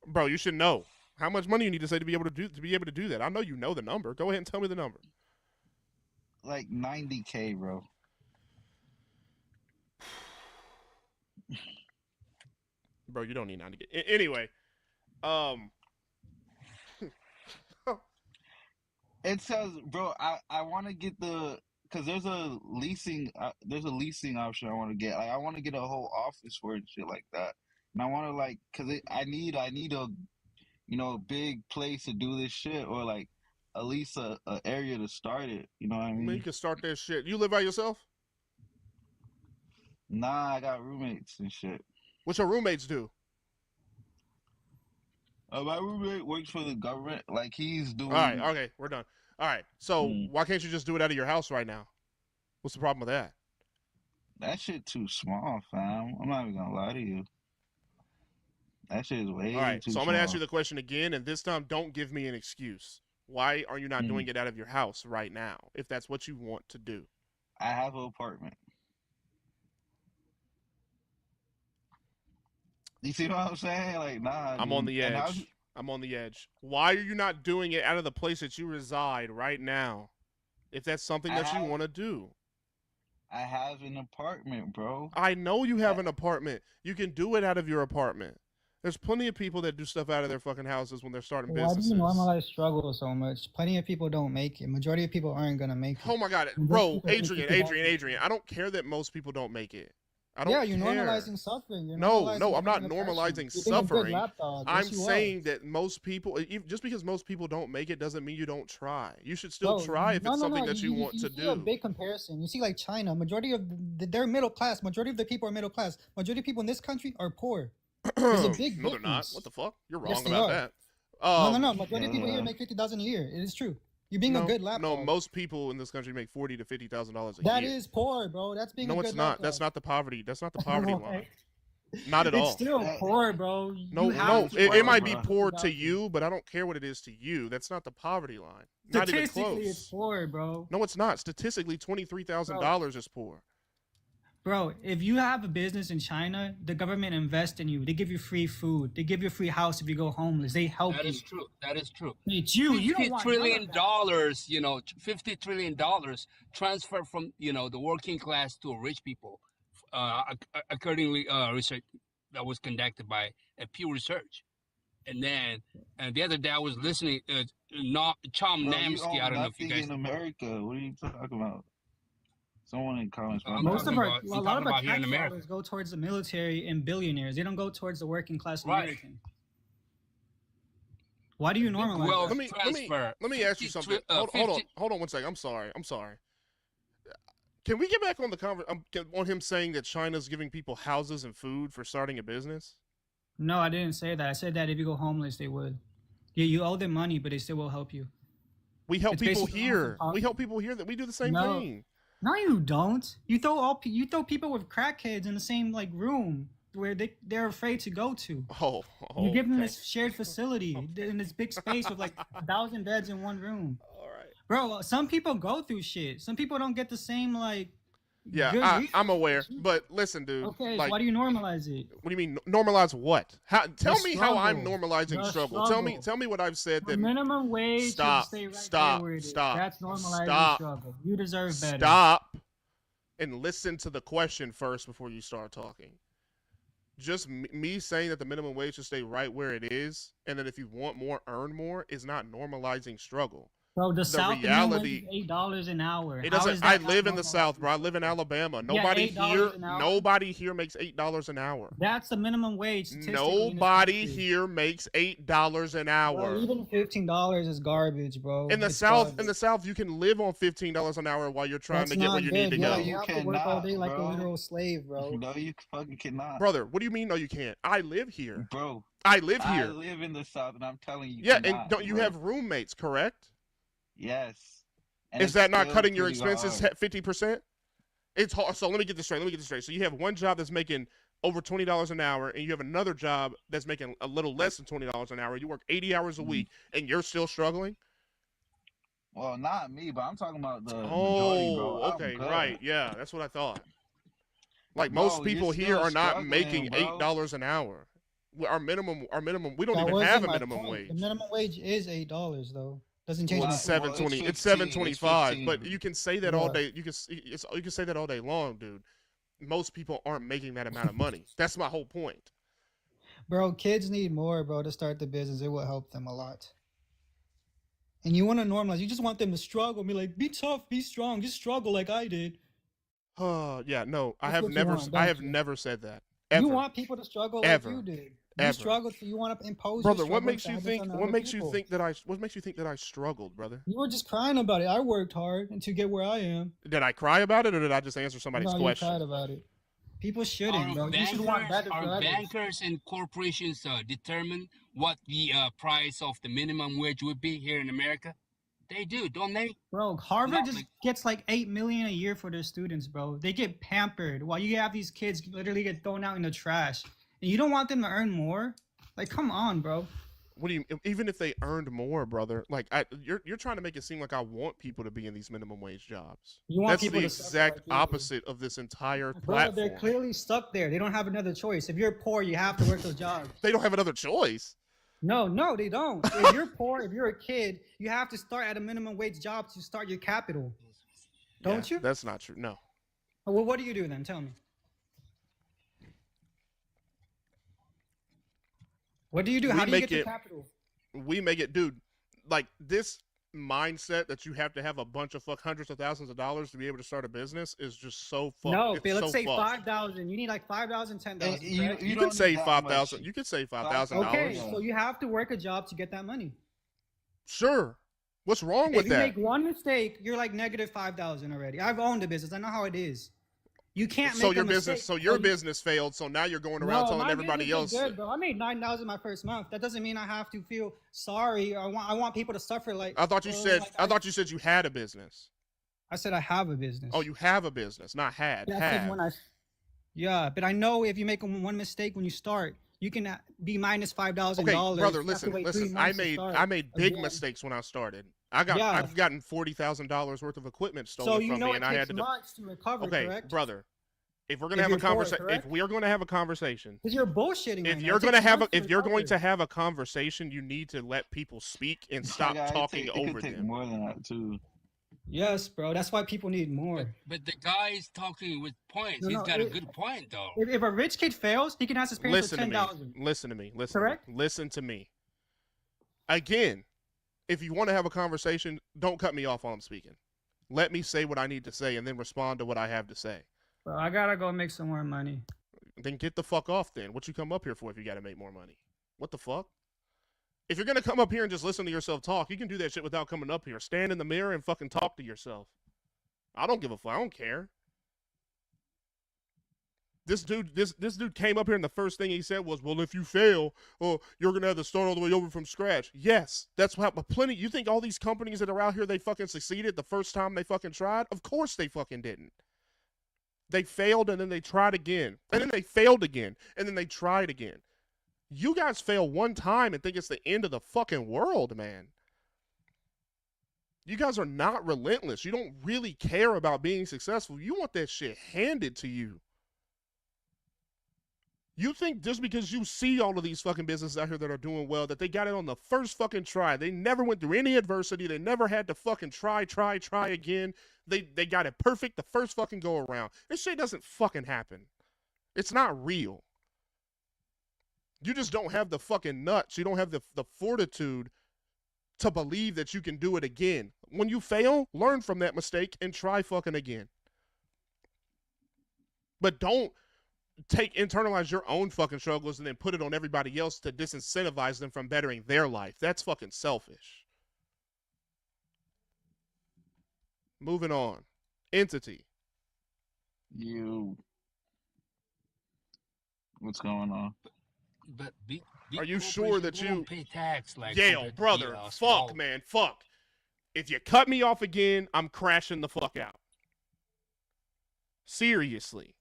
Bro, you should know. How much money you need to save to be able to do that? I know you know the number. Go ahead and tell me the number. like 90K, bro. Bro, you don't need 90K. Anyway, um It says, bro, I want to get because there's a leasing option I want to get. Like I want to get a whole office for it and shit like that. And I want to like because I need a big place to do this shit or like at least a area to start it. You know what I I mean, you mean? can start that shit. You live by yourself? Nah, I got roommates and shit. What your roommates do? My roommate works for the government. Like he's All right, doing. okay, we're done. All right, so Mm, why can't you just do it out of your house right now? What's the problem with that? that shit too small, fam. I'm not even gonna lie to you. That shit is All way right, too so I'm going to ask you small. the question again, and this time don't give me an excuse. Why are you not Mm. doing it out of your house right now if that's what you want to do? I have an apartment. You see what I'm saying? Like, nah, I'm on dude. the And how's edge. I'm on the edge. Why are you not doing it out of the place that you reside right now if that's something I that you have want to do? I have an apartment, bro. I know you have That an apartment. You can do it out of your apartment. There's plenty of people that do stuff out of their fucking houses when they're starting Why do you businesses. normalize struggle so much? Plenty of people don't make it. Majority of people aren't gonna make it. Oh my God, Majority of bro, people make Adrian. I don't care that most people don't make it. I Yeah, don't you're care. normalizing suffering. You're No, normalizing I'm not having oppression. normalizing You're being a good suffering. lapdog. I'm Yes, you are. saying that most people, just because most people don't make it, doesn't mean you don't try. You should still Bro, try if it's no. something that you want You to see a do. big comparison. You see, like China, majority of they're middle class. Majority of the people are middle class. Majority of people in this country are poor. There's a big No, they're not. difference. What the fuck? You're Yes, wrong they about are. that. No. Majority of people here make 50,000 a year. It is true. You're being a good no. lapdog. Most people in this country make $40,000 to $50,000 a That year. is poor, bro. That's being a No, it's good not. lapdog. That's not the poverty. That's not the poverty line. Okay. Not at It's all. still that poor, bro. No, You have no. to It work might to be make bro. poor to 50,000. you, but I don't care what it is to you. That's not the poverty line. Not even Statistically, it's close. poor, bro. No, it's not. Statistically, $23,000 is poor. Bro, if you have a business in China, the government invests in you. They give you free food. They give you a free house if you go homeless. They help That you. is true. That is true. It's you. You don't $50 want none of trillion that. dollars, $50 trillion transfer from the working class to rich people, accordingly research that was conducted by a Pew Research. And then the other day I was listening, Chom Bro, you Namsky. I own don't know if you nothing guys. in America. What are you talking about? Someone in comments, my I'm Most bad. of talking our, about. a I'm lot talking of our about here in tax America, dollars go towards the military and billionaires. They don't go towards the working class right? American. Why do you Big normalize wealth that? Let me ask you 50 something. tri- uh, Hold on 50 one second. I'm sorry. Can we get back on the on him saying that China's giving people houses and food for starting a business? No, I didn't say that. I said that if you go homeless, they would. Yeah, you owe them money, but they still will help you. We help It's people basically here. almost We help people here that we do the same No, thing. no, you don't. You throw people with crackheads in the same like room where they're afraid to go to. Oh, You give them okay. this shared facility in this big space with like 1,000 beds in one room. All right. Bro, some people go through shit. Some people don't get the same like Yeah, good I'm resources aware. as you do. But listen, dude. Okay, so Like, why do you normalize it? what do you mean normalize what? Tell me how I'm struggle. normalizing The struggle. struggle. Tell me what I've said The that. minimum wage should Stop. stay right there Stop. where it is. Stop. That's normalizing Stop. struggle. You deserve better. Stop. And listen to the question first before you start talking. Just me saying that the minimum wage should stay right where it is, and that if you want more, earn more, is not normalizing struggle. Bro, the The South, the minimum wage reality, is $8 an hour. it How doesn't. is I that not live in the South, normalized? bro. I live in Alabama. Yeah, $8 an hour. Nobody here makes $8 an hour. That's the minimum wage statistically in this Nobody country. here makes $8 an hour. Bro, even $15 is garbage, bro. In the It's South, garbage. you can live on $15 an hour while you're trying That's to get where not you need good. to No, go. Yeah, you you have to work all cannot, day like a bro. literal slave, bro. No, you fucking cannot, Brother, what do you mean? No, you can't. I live here. bro. I live I here. live in the South, and I'm telling you, Yeah, and cannot, don't you bro. have roommates? Correct. Yes, and Is it's that not still cutting your pretty expenses hard. 50%? It's hard. So let me get this straight. So you have one job that's making over $20 an hour, and you have another job that's making a little less than $20 an hour. You work 80 hours a week, and you're still struggling. Well, not me, but I'm talking about the majority, bro. Oh, I'm okay, good, right. Yeah, that's what I thought. Like most bro. You're people here still are not making struggling, bro. $8 an hour. Our minimum. We don't That even wasn't have a my minimum point. wage. The minimum wage is $8 though. Doesn't change Well, my it's point. Well, 720. It's 15. 725. It's But 15. you can say that all Yeah. day. You can say that all day long, dude. Most people aren't making that amount of money. That's my whole point. Bro, kids need more, bro, to start the business. It will help them a lot. And you want to normalize. You just want them to struggle. Be like, be tough, be strong, just struggle like I did. Yeah, no, That's what you want, I have don't you? never said that. You Ever. want people to struggle Ever. like you did. You Ever. struggle, so you want to impose Brother, your what struggle makes you habits think on what other makes you people. think that I struggled, brother? You were just crying about it. I worked hard and to get where I am. Did I cry about it or did I just answer somebody's No, you question? cried about it. People shouldn't, Our bro. You should want better for our others. bankers and corporations determine what the price of the minimum wage would be here in America? They do, don't they? Bro, Harvard No, just like, gets like 8 million a year for their students, bro. They get pampered while you have these kids literally get thrown out in the trash. And you don't want them to earn more? Like, come on, bro. What do you even if they earned more, brother? Like you're trying to make it seem like I want people to be in these minimum wage jobs. You want That's people the to suffer exact like you do. opposite of this entire Bro, platform. they're clearly stuck there. They don't have another choice. If you're poor, you have to work those jobs. They don't have another choice. No, they don't. If you're poor, if you're a kid, you have to start at a minimum wage job to start your capital. Don't Yeah, you? That's not true. No. Well, what do you do then? Tell me. What do you do? We How do you make get your it- capital? We make it, dude, like this mindset that you have to have a bunch of hundreds of thousands of dollars to be able to start a business is just so fucked. No, it's but let's so say fucked. 5,000. You need like 5,000, 10,000. And you correct? You don't can save need that 5,000. much. You can save $5,000. Okay, $5,000. so you have to work a job to get that money. Sure. What's wrong If with you that? make one mistake, you're like negative 5,000 already. I've owned a business. I know how it is. You can't So make your a business, mistake. so your you- business failed. So now you're going around No, telling my everybody business else. is good, bro. I made 9,000 my first month. That doesn't mean I have to feel sorry. I want people to suffer like. I thought you said. like I thought you said you had a business. I said I have a business. Oh, you have a business, not had. Yeah, I said Have. when yeah, but I know if you make one mistake when you start, you can be minus $5,000. Okay, brother, You have to listen. wait 3 Listen. I months to made start big again. mistakes when I started. I've Yeah. gotten $40,000 worth of equipment So stolen you from know me, it and I had takes to. months to recover, Okay, correct? brother. If we're gonna If have a you're poor, conversation, if correct? we are going to have a conversation, Because you're bullshitting. if right you're now. It gonna takes have a, months to if you're going to recover. have a conversation, you need to let people speak and stop Yeah, talking it over could take them. more than that too. Yes, bro. That's why people need more. But the guy is talking with points. No, He's no, got a it- good point, though. If a rich kid fails, he can ask his parents Listen for to me. 10,000. Listen to me. Correct? Listen to me. Again, if you want to have a conversation, don't cut me off while I'm speaking. Let me say what I need to say and then respond to what I have to say. Bro, I gotta go make some more money. Then get the fuck off then. What you come up here for if you got to make more money? What the fuck? If you're going to come up here and just listen to yourself talk, you can do that shit without coming up here. Stand in the mirror and fucking talk to yourself. I don't give a fuck. I don't care. This dude came up here and the first thing he said was, well, if you fail, you're going to have to start all the way over from scratch. Yes, that's how, but plenty, you think all these companies that are out here, they fucking succeeded the first time they fucking tried? Of course they fucking didn't. They failed and then they tried again. And then they failed again. And then they tried again. You guys fail one time and think it's the end of the fucking world, man. You guys are not relentless. You don't really care about being successful. You want that shit handed to you. You think just because you see all of these fucking businesses out here that are doing well, that they got it on the first fucking try. They never went through any adversity. They never had to fucking try again. They got it perfect the first fucking go around. This shit doesn't fucking happen. It's not real. You just don't have the fucking nuts. You don't have the fortitude to believe that you can do it again. When you fail, learn from that mistake and try fucking again. But don't internalize your own fucking struggles and then put it on everybody else to disincentivize them from bettering their life. That's fucking selfish. Moving on. Entity. What's going on? But big Are you sure that corporations, they don't pay tax like Yale, brother, fuck, man, fuck. If you cut me off again, I'm crashing the fuck out. Seriously.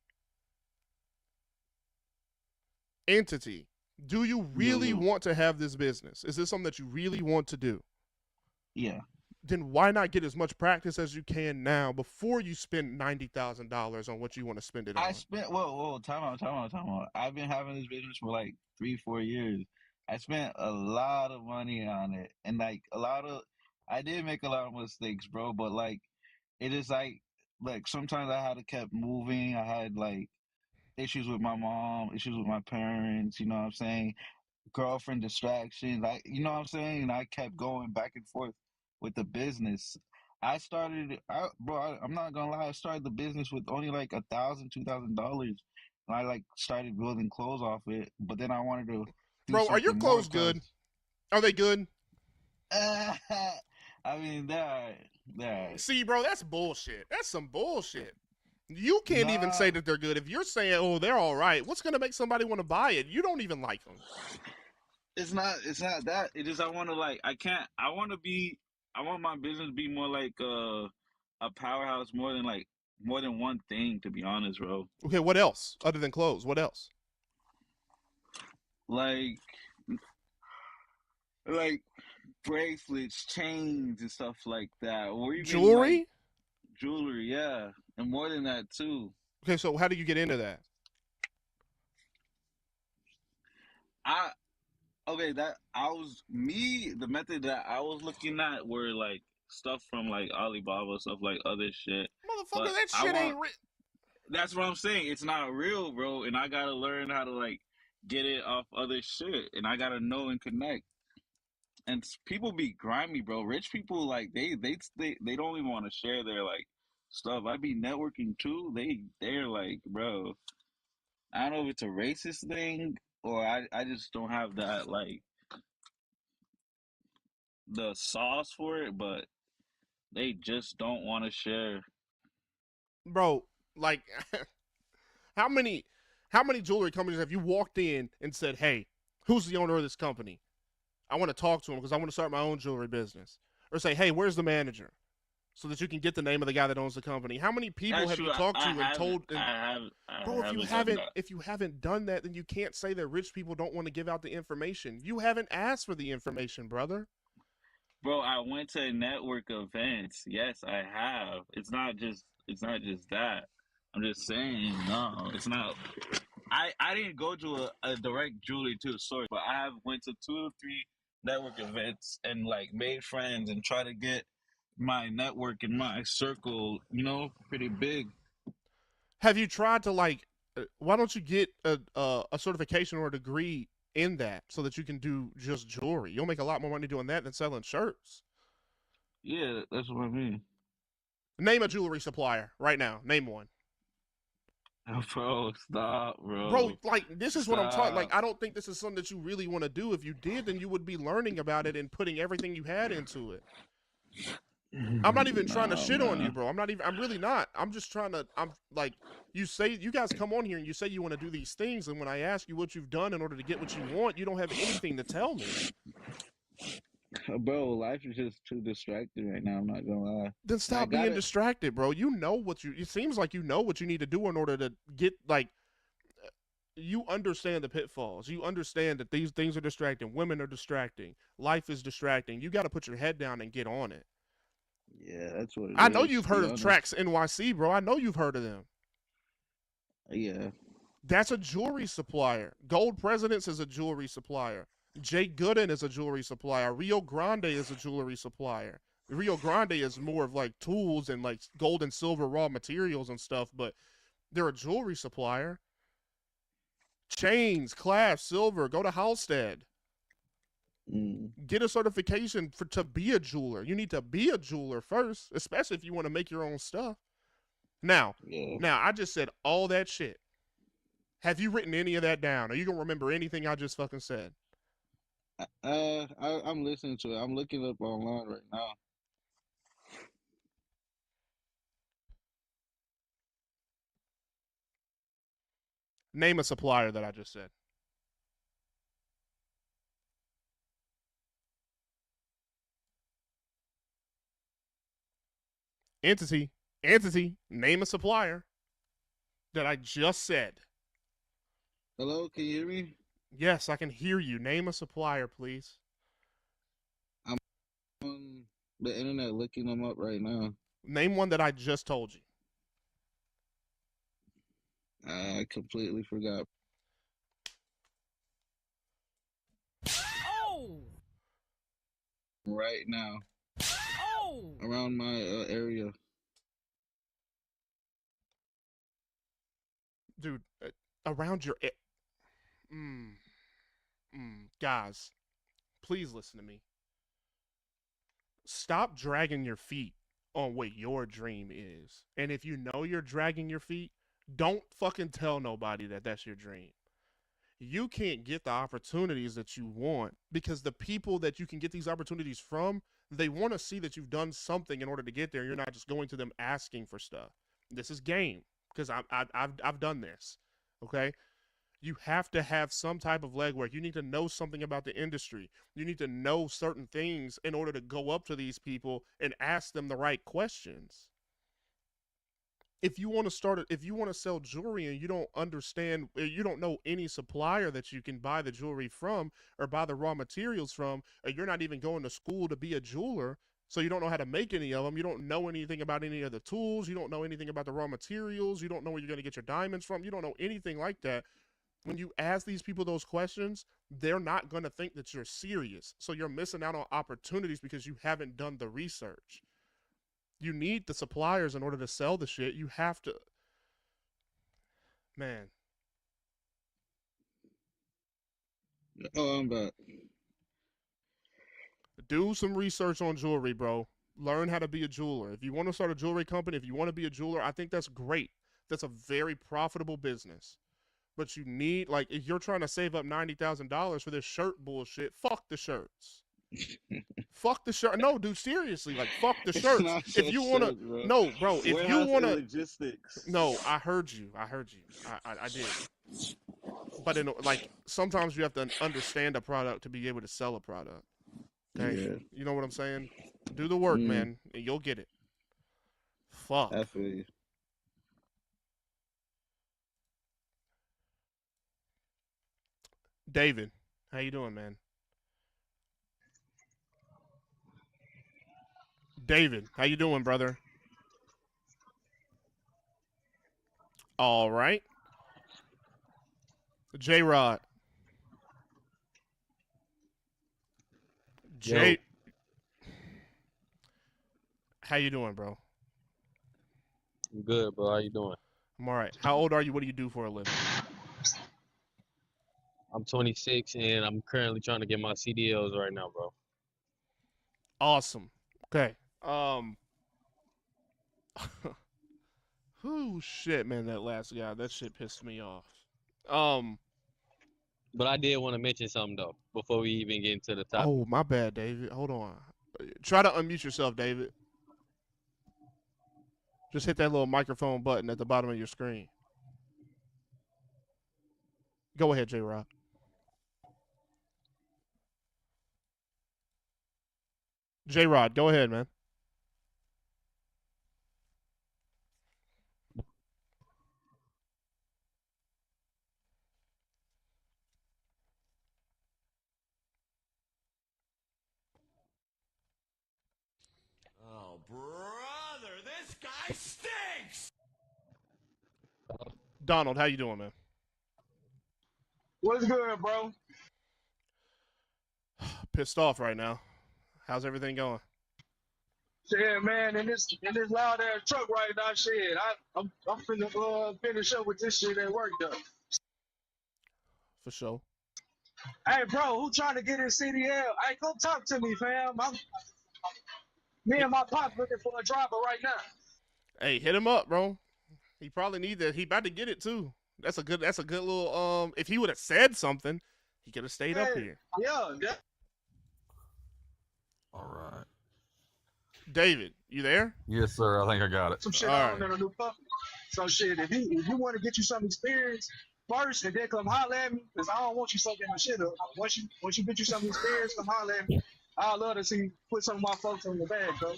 Entity. Do you really want to have this business? Is this something that you really want to do? Yeah. Then why not get as much practice as you can now before you spend $90,000 on what you want to spend it on? I spent time out. I've been having this business for like 3-4 years. I spent a lot of money on it, and like I did make a lot of mistakes, bro. But like, it is like sometimes I had to kept moving. I had like issues with my mom, issues with my parents. You know what I'm saying? Girlfriend distractions. You know what I'm saying? And I kept going back and forth with the business. I'm not gonna lie. I started the business with only like $1,000, $2,000. And I like started building clothes off it. But then I wanted to do Bro, are your something clothes more. good? Are they good? I mean, they're See, bro, that's bullshit. That's some bullshit. You can't even say that they're good. If you're saying, oh, they're all right, what's going to make somebody want to buy it? You don't even like them. It's not that. It is I want to I want my business to be more like a powerhouse more than one thing, to be honest, bro. Okay, what else other than clothes? What else? Like bracelets, chains, and stuff like that, or even jewelry. Like, jewelry, yeah, and more than that too. Okay, so how do you get into that? The method that I was looking at were like stuff from like Alibaba, stuff like other shit. Motherfucker, that shit ain't real. That's what I'm saying. It's not real, bro, and I gotta learn how to like get it off other shit, and I gotta know and connect. And people be grimy, bro. Rich people like they don't even want to share their like stuff. I be networking too. They're like, bro, I don't know if it's a racist thing or I just don't have that like the sauce for it, but they just don't want to share. Bro, like how many jewelry companies have you walked in and said, "Hey, who's the owner of this company? I want to talk to him because I want to start my own jewelry business." Or say, "Hey, where's the manager?" So that you can get the name of the guy that owns the company. How many people have you talked to and told? Bro, if you haven't done that, then you can't say that rich people don't want to give out the information. You haven't asked for the information, brother. Bro, I went to network events. Yes, I have. It's not just that. I'm just saying, no, it's not. I didn't go to a direct jewelry to the store, but I have went to 2 or 3 network events and like made friends and try to get my network and my circle, pretty big. Have you tried to like? Why don't you get a certification or a degree in that so that you can do just jewelry? You'll make a lot more money doing that than selling shirts. Yeah, that's what I mean. Name a jewelry supplier right now. Name one. Bro, stop, bro. Bro, like this is what I'm talking. Like I don't think this is something that you really want to do. If you did, then you would be learning about it and putting everything you had into it. I'm not even trying to shit on you, bro. I'm really not. I'm just trying to, I'm like, you guys come on here and you say you want to do these things. And when I ask you what you've done in order to get what you want, you don't have anything to tell me. Bro, life is just too distracting right now. I'm not gonna lie. Then stop being distracted, bro. You know it seems like you know what you need to do in order to get, like, you understand the pitfalls. You understand that these things are distracting. Women are distracting. Life is distracting. You got to put your head down and get on it. Yeah, that's what it is. I know you've heard of Tracks NYC, bro. I know you've heard of them. Yeah. That's a jewelry supplier. Gold Presidents is a jewelry supplier. Jay Gooden is a jewelry supplier. Rio Grande is a jewelry supplier. Rio Grande is more of like tools and like gold and silver raw materials and stuff, but they're a jewelry supplier. Chains, clasps, silver. Go to Halstead. Get a certification to be a jeweler. You need to be a jeweler first, especially if you want to make your own stuff. Now, I just said all that shit. Have you written any of that down? Are you gonna remember anything I just fucking said? I'm listening to it. I'm looking up online right now. Name a supplier that I just said. Entity. Name a supplier that I just said. Hello, can you hear me? Yes, I can hear you. Name a supplier, please. I'm on the internet looking them up right now. Name one that I just told you. I completely forgot. Oh! Right now. Oh! Around my area. Dude, around your... Guys, please listen to me. Stop dragging your feet on what your dream is. And if you know you're dragging your feet, don't fucking tell nobody that that's your dream. You can't get the opportunities that you want because the people that you can get these opportunities from, they want to see that you've done something in order to get there. You're not just going to them asking for stuff. This is game because I've done this. Okay. You have to have some type of legwork. You need to know something about the industry. You need to know certain things in order to go up to these people and ask them the right questions. If you want to sell jewelry and you don't understand, you don't know any supplier that you can buy the jewelry from or buy the raw materials from, or you're not even going to school to be a jeweler, so you don't know how to make any of them, you don't know anything about any of the tools, you don't know anything about the raw materials, you don't know where you're going to get your diamonds from, you don't know anything like that. When you ask these people those questions, they're not going to think that you're serious. So you're missing out on opportunities because you haven't done the research. You need the suppliers in order to sell the shit. You have to. Man. Oh, I'm back. Do some research on jewelry, bro. Learn how to be a jeweler. If you want to start a jewelry company, if you want to be a jeweler, I think that's great. That's a very profitable business. But you need, like, if you're trying to save up $90,000 for this shirt bullshit, fuck the shirts. Fuck the shirt. No, dude, seriously, like, fuck the shirts. If you want to, no, bro, if you want to, logistics. No, I heard you. I did. But sometimes you have to understand a product to be able to sell a product. Okay, Yeah. You know what I'm saying? Do the work, man, and you'll get it. Fuck. I feel you. David, how you doing, man? David, how you doing, brother? All right. J-Rod. Jay. How you doing, bro? I'm good, bro. How you doing? I'm all right. How old are you? What do you do for a living? I'm 26 and I'm currently trying to get my CDLs right now, bro. Awesome. Okay. Who shit, man, that last guy. That shit pissed me off. But I did want to mention something though before we even get into the topic. Oh, my bad, David. Hold on. Try to unmute yourself, David. Just hit that little microphone button at the bottom of your screen. Go ahead, J-Rock. J-Rod, go ahead, man. Oh, brother, this guy stinks! Donald, how you doing, man? What's good, bro? Pissed off right now. How's everything going? Shit, man, in this loud ass truck right now, shit. I'm finna finish up with this shit at work though. For sure. Hey, bro, who trying to get in CDL? Hey, come talk to me, fam. Me and my pop looking for a driver right now. Hey, hit him up, bro. He probably need that. He about to get it too. That's a good little. If he would have said something, he could have stayed up here. Yeah. All right. David, you there? Yes, sir. I think I got it. Some shit All on right. in a new puppy. So shit, if you want to get you some experience first and then come holler at me, because I don't want you fucking my shit up. Once you get you some experience, come holler at me. I'd love to see you put some of my folks on the bag, bro.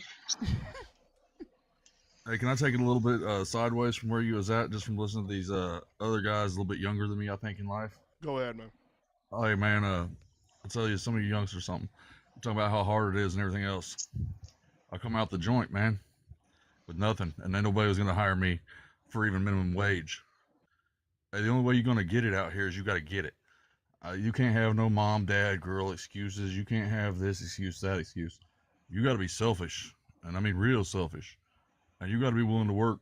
Hey, can I take it a little bit sideways from where you was at, just from listening to these other guys a little bit younger than me, I think, in life? Go ahead, man. Hey, man, I'll tell you, some of you youngsters something. I'm talking about how hard it is and everything else. I come out the joint, man, with nothing, and then nobody was going to hire me for even minimum wage. Hey, the only way you're going to get it out here is you got to get it. You can't have no mom, dad, girl excuses. You can't have this excuse, that excuse. You got to be selfish, and I mean real selfish. And you got to be willing to work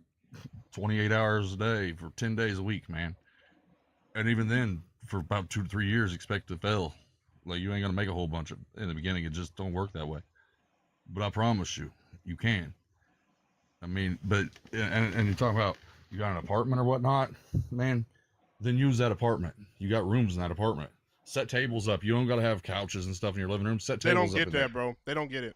28 hours a day for 10 days a week, man. And even then, for about 2 to 3 years, expect to fail. Like, you ain't going to make a whole bunch of in the beginning. It just don't work that way. But I promise you, you can. I mean, but, and you talk about you got an apartment or whatnot, man, then use that apartment. You got rooms in that apartment. Set tables up. You don't got to have couches and stuff in your living room. Set They tables don't up. get that, bro. They don't get it.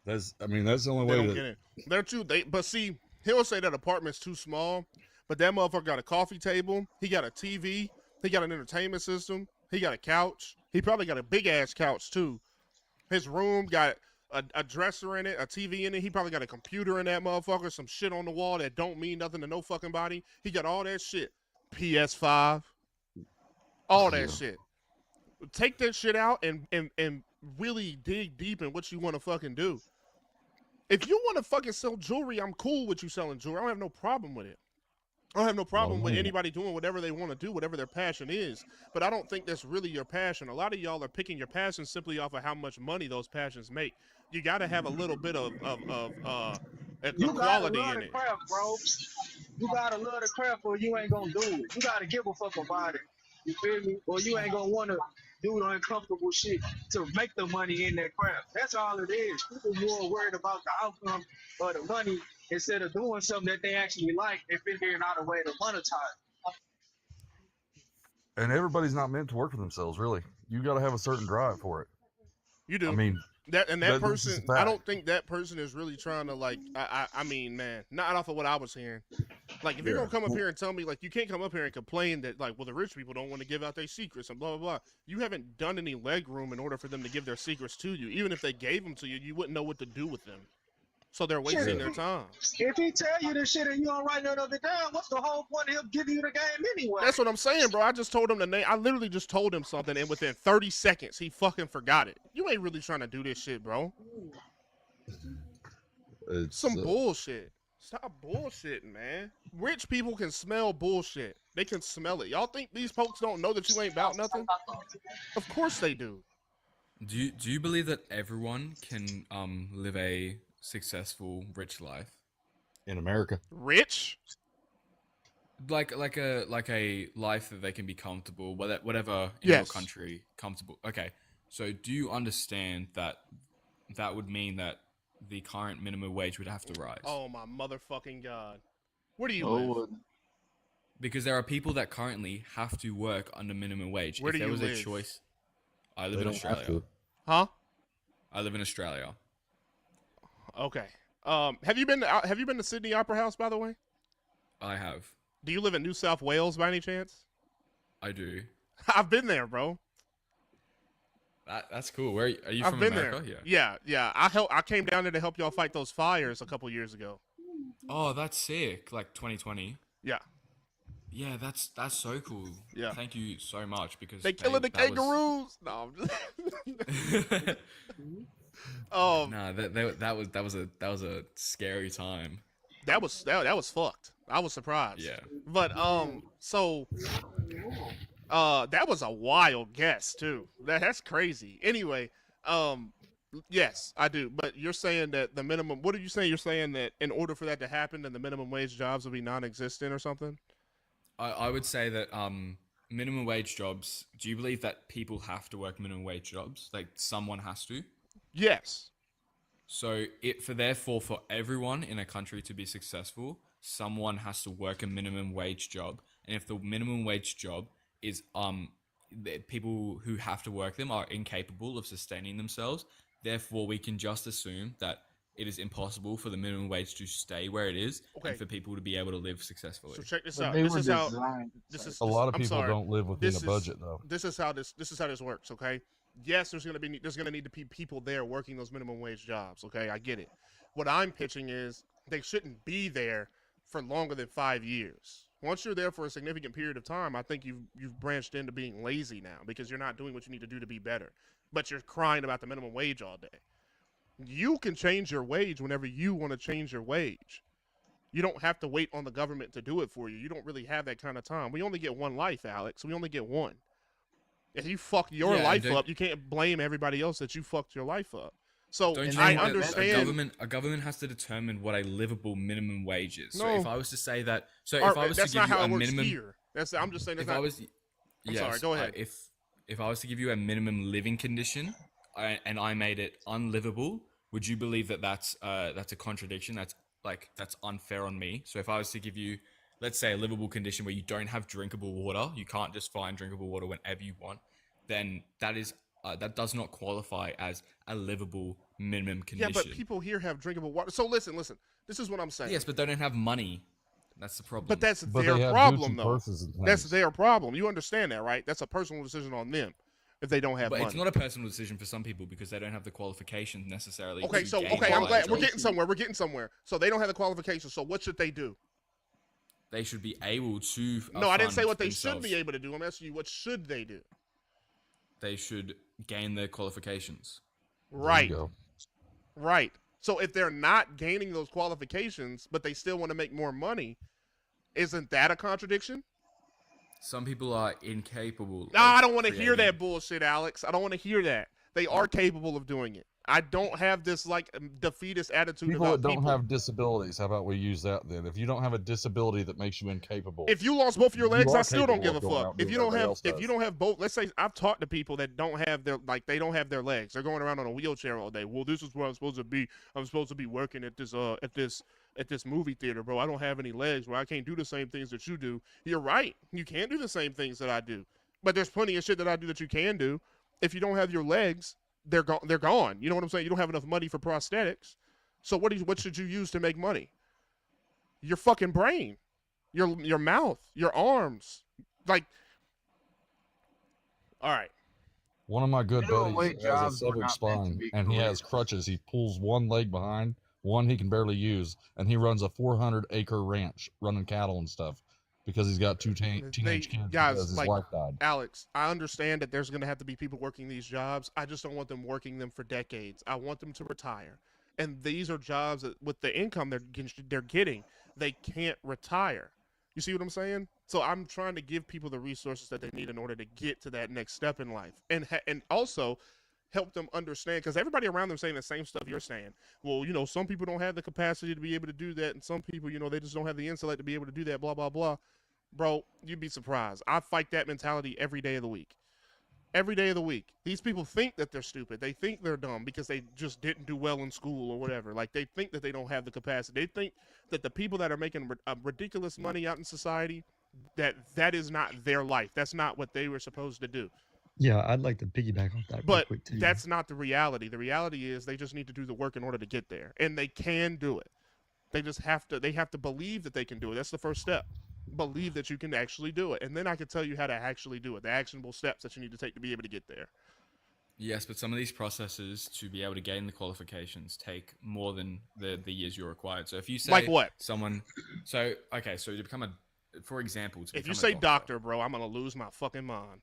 That's the only They way don't that. get it. They're too. But see, he'll say that apartment's too small, but that motherfucker got a coffee table. He got a TV. He got an entertainment system. He got a couch. He probably got a big ass couch too. His room got a dresser in it, a TV in it. He probably got a computer in that motherfucker, some shit on the wall that don't mean nothing to no fucking body. He got all that shit. PS5, all that shit. Take that shit out and really dig deep in what you want to fucking do. If you want to fucking sell jewelry, I'm cool with you selling jewelry. I don't have no problem with it. I don't have no problem with anybody doing whatever they want to do, whatever their passion is. But I don't think that's really your passion. A lot of y'all are picking your passion simply off of how much money those passions make. You got to have a little bit of You gotta equality love in the it. craft, bro. You gotta love the craft or you ain't gonna do it. You gotta give a fuck about it. You feel me? Or you ain't gonna wanna do the uncomfortable shit to make the money in that craft. That's all it is. People more worried about the outcome or the money instead of doing something that they actually like and figuring out a way to monetize. And everybody's not meant to work for themselves, really. You got to have a certain drive for it. You do. I mean, that this person, is a I fact. don't think that person is really trying to like. I mean, man, not off of what I was hearing. Like, if you're Yeah. gonna come up here and tell me, like, you can't come up here and complain that, like, well, the rich people don't want to give out their secrets and blah blah blah. You haven't done any leg room in order for them to give their secrets to you. Even if they gave them to you, you wouldn't know what to do with them. So they're wasting their time. If he tell you this shit and you don't write none of it down, what's the whole point of him giving you the game anyway? That's what I'm saying, bro. I just told him the name. I literally just told him something, and within 30 seconds, he fucking forgot it. You ain't really trying to do this shit, bro. It's some bullshit. Stop bullshitting, man. Rich people can smell bullshit. They can smell it. Y'all think these folks don't know that you ain't about nothing? Of course they do. Do you believe that everyone can live a successful, rich life in America? Rich? Like a life that they can be comfortable, whatever in Yes. your country comfortable. Okay, so do you understand that that would mean that the current minimum wage would have to rise? Oh my motherfucking god. Where do you live? Because there are people that currently have to work under minimum wage. Where if do there you was live? a choice, I live They in don't have Australia. to. Huh? I live in Australia. Okay. Have you been to Sydney Opera House, by the way? I have. Do you live in New South Wales by any chance? I do. I've been there, bro. That's cool. Where are you I've from? been America? there. Yeah. Yeah. I came down there to help y'all fight those fires a couple years ago. Oh, that's sick. Like 2020. Yeah. Yeah, that's so cool. Yeah. Thank you so much because They killing the that was- kangaroos. No, I'm just. Nah, that was a scary time. That was fucked. I was surprised. Yeah. But so that was a wild guess too. That's crazy. Anyway, yes, I do. But you're saying that the minimum. What are you saying? You're saying that in order for that to happen, then the minimum wage jobs will be non-existent or something. I would say that minimum wage jobs, do you believe that people have to work minimum wage jobs? Like someone has to? Yes. So therefore for everyone in a country to be successful, someone has to work a minimum wage job. And if the minimum wage job is the people who have to work them are incapable of sustaining themselves, therefore we can just assume that it is impossible for the minimum wage to stay where it is and Okay. for people to be able to live successfully. So check this But out. they This were is how. designed. This is. A This, lot of I'm people sorry. don't live within a budget, though. This is how this works. Okay. Yes, there's gonna need to be people there working those minimum wage jobs. Okay, I get it. What I'm pitching is they shouldn't be there for longer than 5 years. Once you're there for a significant period of time, I think you've branched into being lazy now because you're not doing what you need to do to be better. But you're crying about the minimum wage all day. You can change your wage whenever you want to change your wage. You don't have to wait on the government to do it for you. You don't really have that kind of time. We only get one life, Alex. We only get one. If you fuck your life up, you can't blame everybody else that you fucked your life up. So Don't you I think that understand. a government has to determine what a livable minimum wage is? So No. if I was to say that, so Or- if I was to that's give not you how a it works minimum, here. I'm just saying. That's if I not, was, I'm yes, sorry. Go ahead. If I was to give you a minimum living condition, and I made it unlivable, would you believe that that's a contradiction? That's unfair on me. So if I was to give you, let's say, a livable condition where you don't have drinkable water, you can't just find drinkable water whenever you want, then that does not qualify as a livable minimum condition. Yeah, but people here have drinkable water. So listen. This is what I'm saying. Yes, but they don't have money. That's the problem. But that's But their they have problem, Gucci though. purses and That's things. their problem. You understand that, right? That's a personal decision on them if they don't have But money. it's not a personal decision for some people because they don't have the qualifications necessarily. Okay, to so gain I'm glad knowledge. we're getting somewhere. We're getting somewhere. So they don't have the qualifications. So what should they do? They should be able to. No, I didn't say fund what they themselves. should be able to do. I'm asking you, what should they do? They should gain their qualifications. Right. There you go. Right. So if they're not gaining those qualifications, but they still want to make more money, isn't that a contradiction? Some people are incapable. No, I don't want to hear creating- that bullshit, Alex. I don't want to hear that. They are capable of doing it. I don't have this like defeatist attitude People about that don't people. have disabilities, how about we use that then? If you don't have a disability that makes you incapable, If you lost both of your You legs, are I still don't capable give a of going fuck. out If doing you don't what have, everybody if else you does. don't have both, let's say I've talked to people that don't have their they don't have their legs. They're going around on a wheelchair all day. Well, this is where I'm supposed to be. I'm supposed to be working at this movie theater, bro. I don't have any legs, bro. I can't do the same things that you do. You're right. You can't do the same things that I do. But there's plenty of shit that I do that you can do. If you don't have your legs, they're gone. They're gone. You know what I'm saying? You don't have enough money for prosthetics. So what should you use to make money? Your fucking brain, your mouth, your arms. Like, all right. one of my good Minimum buddies wage has a jobs were severed not meant to spine be and he has careers. crutches. He pulls one leg behind, one he can barely use, and he runs a 400-acre ranch running cattle and stuff because he's got two teenage kids Guys, because his like, wife died. Alex, I understand that there's going to have to be people working these jobs. I just don't want them working them for decades. I want them to retire. And these are jobs that, with the income they're getting, they can't retire. You see what I'm saying? So I'm trying to give people the resources that they need in order to get to that next step in life, and also help them understand, because everybody around them saying the same stuff you're saying. Well, you know, some people don't have the capacity to be able to do that, and some people, you know, they just don't have the intellect to be able to do that. Blah blah blah. Bro, you'd be surprised. I fight that mentality every day of the week. Every day of the week. These people think that they're stupid. They think they're dumb because they just didn't do well in school or whatever. Like, they think that they don't have the capacity. They think that the people that are making ridiculous money out in society, that is not their life. That's not what they were supposed to do. Yeah, I'd like to piggyback off that real But quick too. that's not the reality. The reality is they just need to do the work in order to get there. And they can do it. They just have to believe that they can do it. That's the first step. Believe that you can actually do it. And then I can tell you how to actually do it. The actionable steps that you need to take to be able to get there. Yes, but some of these processes to be able to gain the qualifications take more than the years you're required. So if you say Like what? someone, so okay, so to become a, for example, to If you become say a doctor, bro, I'm gonna lose my fucking mind.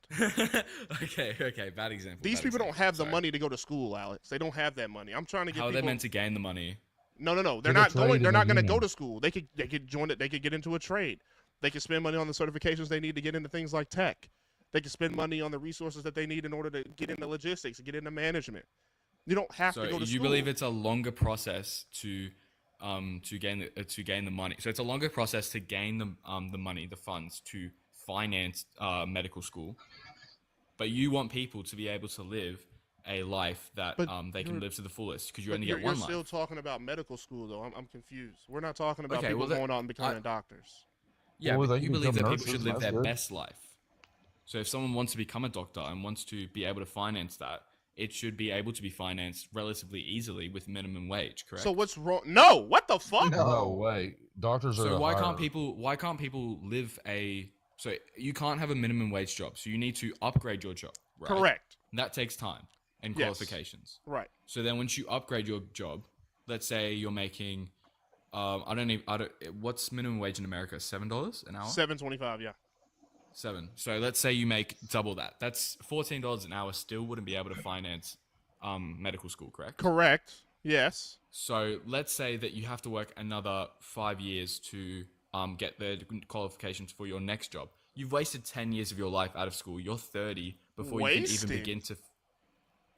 okay, bad example. These bad people don't example. have the Sorry. money to go to school, Alex. They don't have that money. I'm trying to get How are people. they meant to gain the money? No. They're Get a not trade going. They're in not the going to go union. to school. They could join it. They could get into a trade. They could spend money on the certifications they need to get into things like tech. They could spend money on the resources that they need in order to get into logistics, get into management. You don't have So to go to you school. believe it's a longer process to gain the money. So it's a longer process to gain the money, the funds to finance medical school, but you want people to be able to live a life that they can live to the fullest because you only get you're one still life. talking about medical school though. I'm confused. We're not talking about Okay, people well, going out and becoming doctors. Yeah, Well, but they you can believe become that people should nurses, live that's their good. best life. So if someone wants to become a doctor and wants to be able to finance that, it should be able to be financed relatively easily with minimum wage, correct? So what's wrong? No, what the fuck? No way. Doctors are So the why higher. can't people live a so you can't have a minimum wage job. So you need to upgrade your job, right? Correct. And that takes time and Yes. qualifications. Right. So then once you upgrade your job, let's say you're making what's minimum wage in America? $7 an hour? $7.25, yeah. 7. So let's say you make double that. That's $14 an hour. Still wouldn't be able to finance medical school, correct? Correct. Yes. So let's say that you have to work another 5 years to get the qualifications for your next job. You've wasted 10 years of your life out of school. You're 30 before you can even begin to.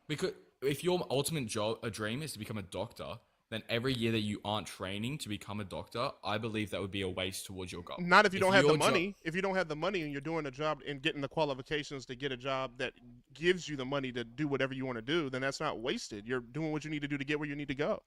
Because if your ultimate dream is to become a doctor, then every year that you aren't training to become a doctor, I believe that would be a waste towards your goal. Not if you don't have the money. If you don't have the money and you're doing a job and getting the qualifications to get a job that gives you the money to do whatever you want to do, then that's not wasted. You're doing what you need to do to get where you need to go.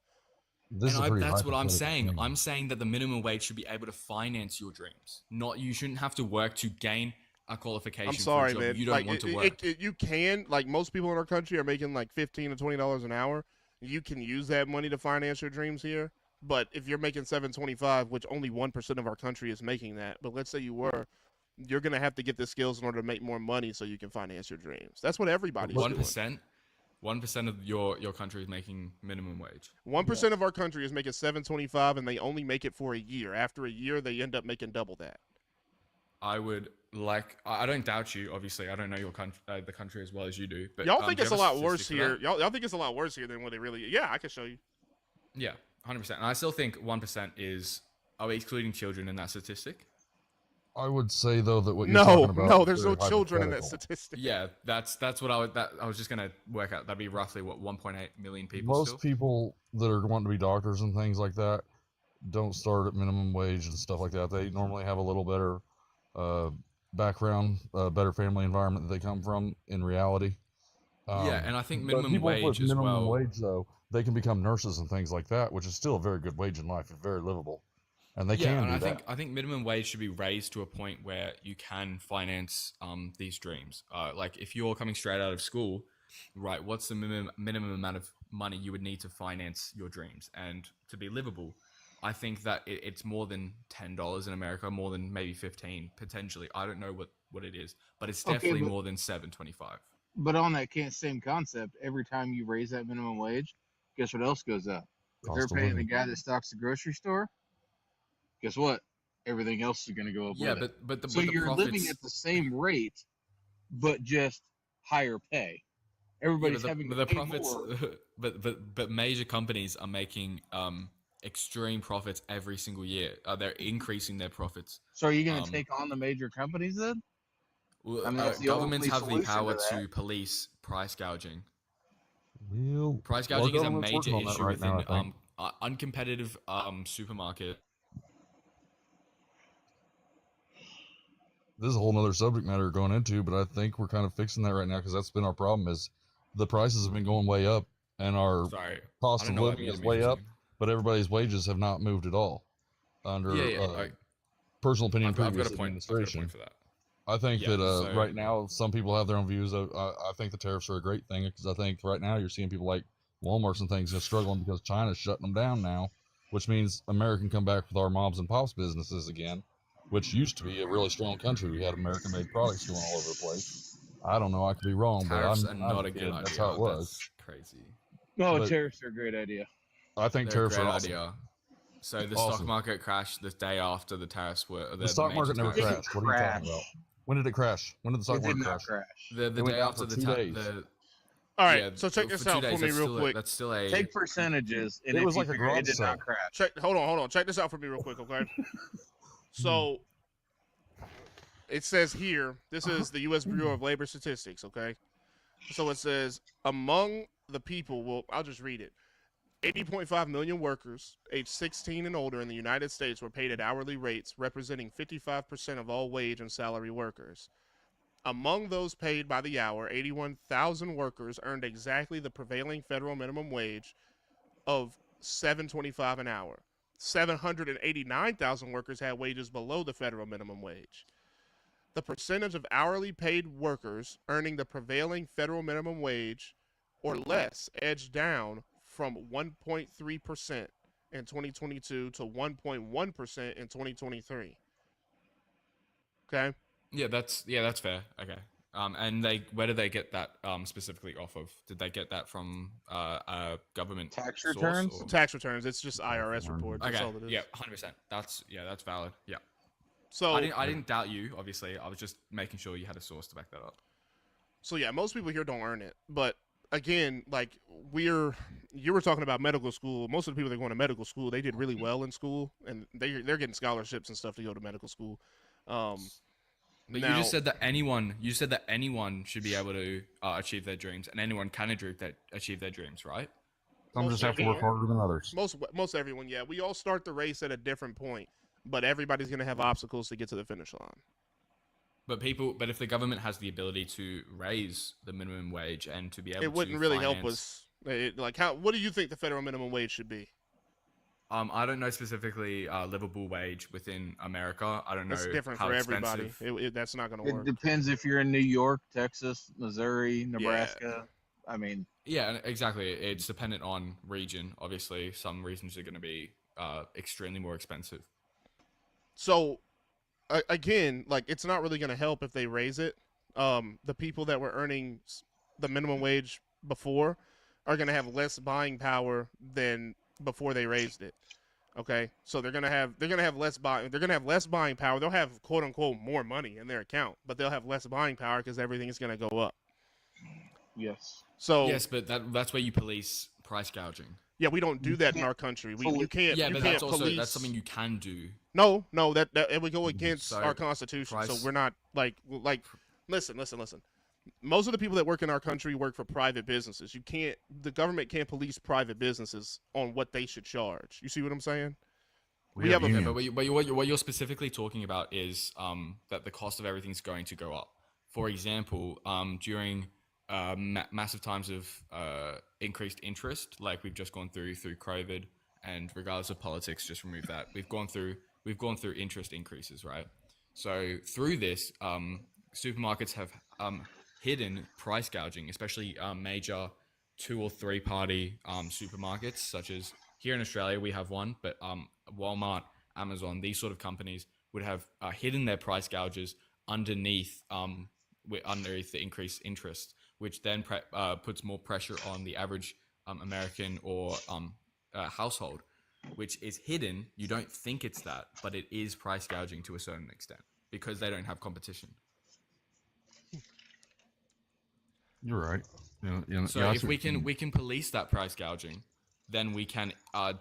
That's what I'm saying. I'm saying that the minimum wage should be able to finance your dreams. Not you shouldn't have to work to gain a qualification. I'm sorry, for a job man. You don't want to work. You can, like most people in our country are making like $15 to $20 an hour. You can use that money to finance your dreams here. But if you're making $7.25, which only 1% of our country is making that, but let's say you were, you're gonna have to get the skills in order to make more money so you can finance your dreams. That's what everybody's doing. 1% of your country is making minimum wage. 1% of our country is making $7.25, and they only make it for a year. After a year, they end up making double that. I don't doubt you. Obviously, I don't know your country, the country as well as you do. But y'all think do you it's a have lot statistic worse for here. that? Y'all think it's a lot worse here than what it really is. Yeah, I can show you. Yeah, 100%. And I still think 1% is. Are we excluding children in that statistic? I would say though that what you're talking about. No, there's no children in that statistic. Yeah, that's what I was just gonna work out. That'd be roughly what 1.8 million people. Most people that are wanting to be doctors and things like that don't start at minimum wage and stuff like that. They normally have a little better background, better family environment that they come from in reality. Yeah, and I think minimum wage with as minimum well. wage though, they can become nurses and things like that, which is still a very good wage in life and very livable. And they can do that. I think minimum wage should be raised to a point where you can finance these dreams. Like if you're coming straight out of school, right? What's the minimum amount of money you would need to finance your dreams and to be livable? I think that it's more than $10 in America, more than maybe 15 potentially. I don't know what it is, but it's definitely more than $7.25. But on that same concept, every time you raise that minimum wage, guess what else goes up? If they're paying the guy that stocks the grocery store, guess what? Everything else is going to go up. Yeah, with but you're living at the same rate, but just higher pay. Everybody's having to pay more. But major companies are making extreme profits every single year. They're increasing their profits. So are you going to take on the major companies then? Well, I mean, that's the governments only have the solution power to that. to police price gouging. Well, Price gouging is a government's major working on that issue right now, within I think. uncompetitive supermarket. This is a whole nother subject matter going into, but I think we're kind of fixing that right now because that's been our problem is the prices have been going way up and our cost of living is way up, but everybody's wages have not moved at all under personal opinion I've got previous a point. administration. I've got a point for that. I think that right now some people have their own views. I think the tariffs are a great thing because I think right now you're seeing people like Walmart's and things just struggling because China's shutting them down now, which means America can come back with our moms and pops businesses again, which used to be a really strong country. We had American-made products going all over the place. I don't know. I could be wrong, Tariffs but are not a good idea. That's how it was. That's crazy. No, But tariffs are a great idea. I think They're a tariffs great are awesome. idea. So the Awesome. stock market crashed the day after the tariffs were. The stock market never crashed. What are you talking about? When did it crash? When did the stock market crash? The It went day down after for the 2 days. All right, so check this for 2 out for days, me that's real still quick. That's still a. Take percentages, and It if was you like a figure it garage did sale. not crash. Hold on. Check this out for me real quick, okay? So it says here, this is the U.S. Bureau of Labor Statistics, okay? So it says among the people. Well, I'll just read it. 80.5 million workers aged 16 and older in the United States were paid at hourly rates, representing 55% of all wage and salary workers. Among those paid by the hour, 81,000 workers earned exactly the prevailing federal minimum wage of $7.25 an hour. 789,000 workers had wages below the federal minimum wage. The percentage of hourly paid workers earning the prevailing federal minimum wage or less edged down from 1.3% in 2022 to 1.1% in 2023. Okay? Yeah, that's fair. Okay. And where did they get that specifically off of? Did they get that from a government Tax source? returns? Or? Tax returns. It's just IRS reports. That's Okay. all it is. Yeah, 100%. That's valid. Yeah. So I didn't doubt you. Obviously, I was just making sure you had a source to back that up. So yeah, most people here don't earn it, but again, like you were talking about medical school. Most of the people that go into medical school, they did really well in school, and they're getting scholarships and stuff to go to medical school. But you just said that anyone should be able to achieve their dreams, and anyone can achieve their dreams, right? Some just have to work harder than others. Most everyone, yeah. We all start the race at a different point, but everybody's gonna have obstacles to get to the finish line. But if the government has the ability to raise the minimum wage and to be able to, it wouldn't really help us. What do you think the federal minimum wage should be? I don't know specifically livable wage within America. I don't know. That's different how for expensive. everybody. That's not going to work. It depends if you're in New York, Texas, Missouri, Nebraska. Yeah. I mean, yeah, exactly. It's dependent on region. Obviously, some regions are going to be extremely more expensive. So, again, like it's not really going to help if they raise it. The people that were earning the minimum wage before are going to have less buying power than before they raised it. Okay, so they're gonna have less buying power. They'll have quote unquote more money in their account, but they'll have less buying power because everything is gonna go up. Yes. So yes, but that's where you police price gouging. Yeah, we don't do that in our country. You can't. Yeah, you but can't that's also police. that's something you can do. No, that it would go against So, our constitution. So price- we're not like. Listen. Most of the people that work in our country work for private businesses. The government can't police private businesses on what they should charge. You see what I'm saying? We have Yeah, unions. but what you're specifically talking about is that the cost of everything's going to go up. For example, during massive times of increased interest, like we've just gone through COVID, and regardless of politics, just remove that. We've gone through interest increases, right? So through this, supermarkets have hidden price gouging, especially major 2 or 3 party supermarkets, such as here in Australia we have one, but Walmart, Amazon, these sort of companies would have hidden their price gouges underneath the increased interest, which then puts more pressure on the average American or household, which is hidden. You don't think it's that, but it is price gouging to a certain extent because they don't have competition. You're right. So if we can police that price gouging, then we can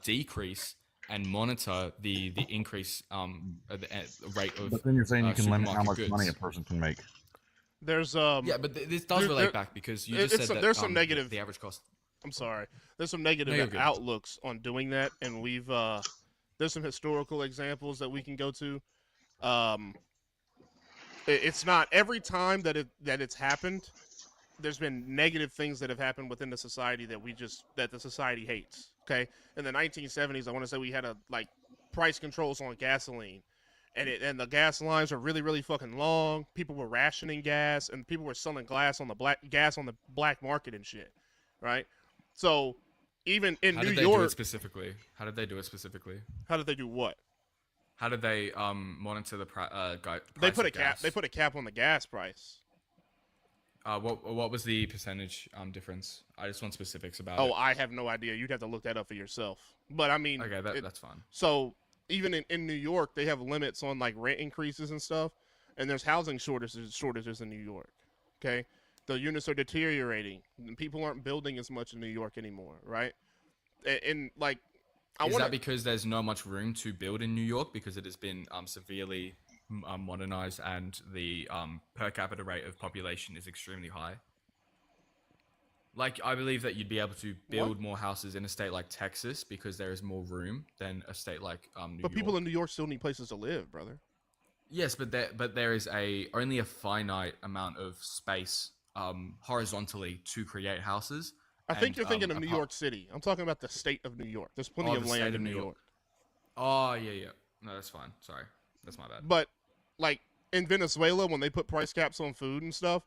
decrease and monitor the increase rate of. But then you're saying you can limit how supermarket much goods. money a person can make. There's Yeah, but this does relate back because you just said that there's some negative. the average cost. I'm sorry. There's some negative No, you're good. outlooks on doing that, and there's some historical examples that we can go to. It's not every time that it's happened. There's been negative things that have happened within the society that the society hates. Okay, in the 1970s, I want to say we had price controls on gasoline, and the gas lines were really really fucking long. People were rationing gas, and people were selling gas on the black market and shit, right? So even in New York, How did they do it specifically? How did they do it specifically? How did they do what? How did they monitor the price? They put a of cap. gas? They put a cap on the gas price. What was the percentage difference? I just want specifics about it. Oh, I have no idea. You'd have to look that up for yourself. But I mean, Okay, that's fine. So even in New York, they have limits on rent increases and stuff, and there's housing shortages in New York. Okay, the units are deteriorating. And people aren't building as much in New York anymore, right? And Is that because there's not much room to build in New York because it has been severely modernized and the per capita rate of population is extremely high? Like, I believe that you'd be able to build What? more houses in a state like Texas because there is more room than a state like New But people York. in New York still need places to live, brother. Yes, but there is only a finite amount of space horizontally to create houses. I think And you're thinking of New York City. I'm talking about the state of New York. There's plenty of the land state in of New York. Oh yeah. No, that's fine. Sorry, that's my bad. But like in Venezuela, when they put price caps on food and stuff,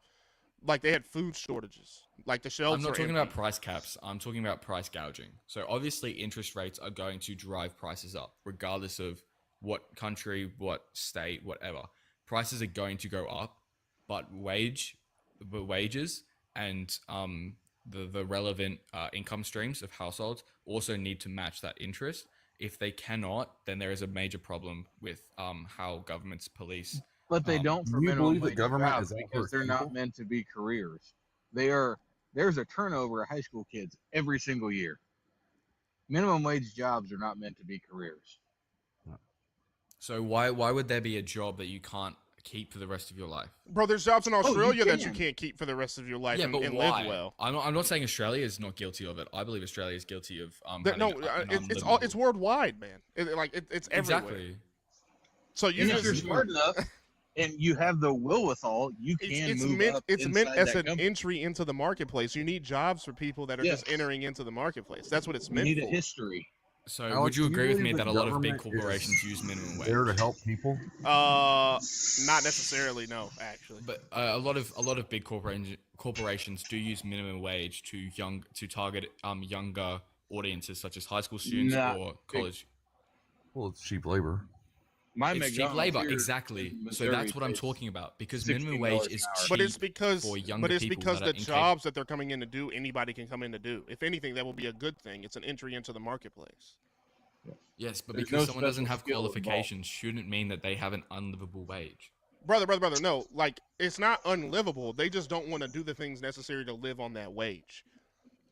like they had food shortages. Like the shelves. I'm not were talking empty. about price caps. I'm talking about price gouging. So obviously, interest rates are going to drive prices up, regardless of what country, what state, whatever. Prices are going to go up, but wages and the relevant income streams of households also need to match that interest. If they cannot, then there is a major problem with how governments police. But they don't for Do you minimum believe that wage government jobs is out because for they're people? not meant to be careers. There's a turnover of high school kids every single year. Minimum wage jobs are not meant to be careers. So why would there be a job that you can't keep for the rest of your life? Bro, there's jobs in you Australia that you can. can't keep for the rest of your life Yeah, and, but and why? live well. I'm not saying Australia is not guilty of it. I believe Australia is guilty of No, having an it's worldwide, man. It's everywhere. exactly. So you And if just you're smart enough and you have the wherewithal, you can it's move meant up it's meant inside as that an company. entry into the marketplace. You need jobs for people that are just entering into the marketplace. That's what it's You meant need for. a history. So Alex, would you do you agree with me believe that that a lot of big government corporations is use minimum wage? there to help people? Not necessarily, no, actually. But a lot of big corporations do use minimum wage to target younger audiences such as high school students Not or big. college. Well, it's cheap labor. My It's cheap McDonald's labor, here exactly. in So Missouri that's what I'm pays talking about because minimum $16 wage an is hour. cheap But it's because for younger the people that are incapable. jobs that they're coming in to do, anybody can come in to do. If anything, that will be a good thing. It's an entry into the marketplace. Yes, but There's because no someone doesn't special have skill involved. qualifications shouldn't mean that they have an unlivable wage. Brother, no. Like, it's not unlivable. They just don't want to do the things necessary to live on that wage.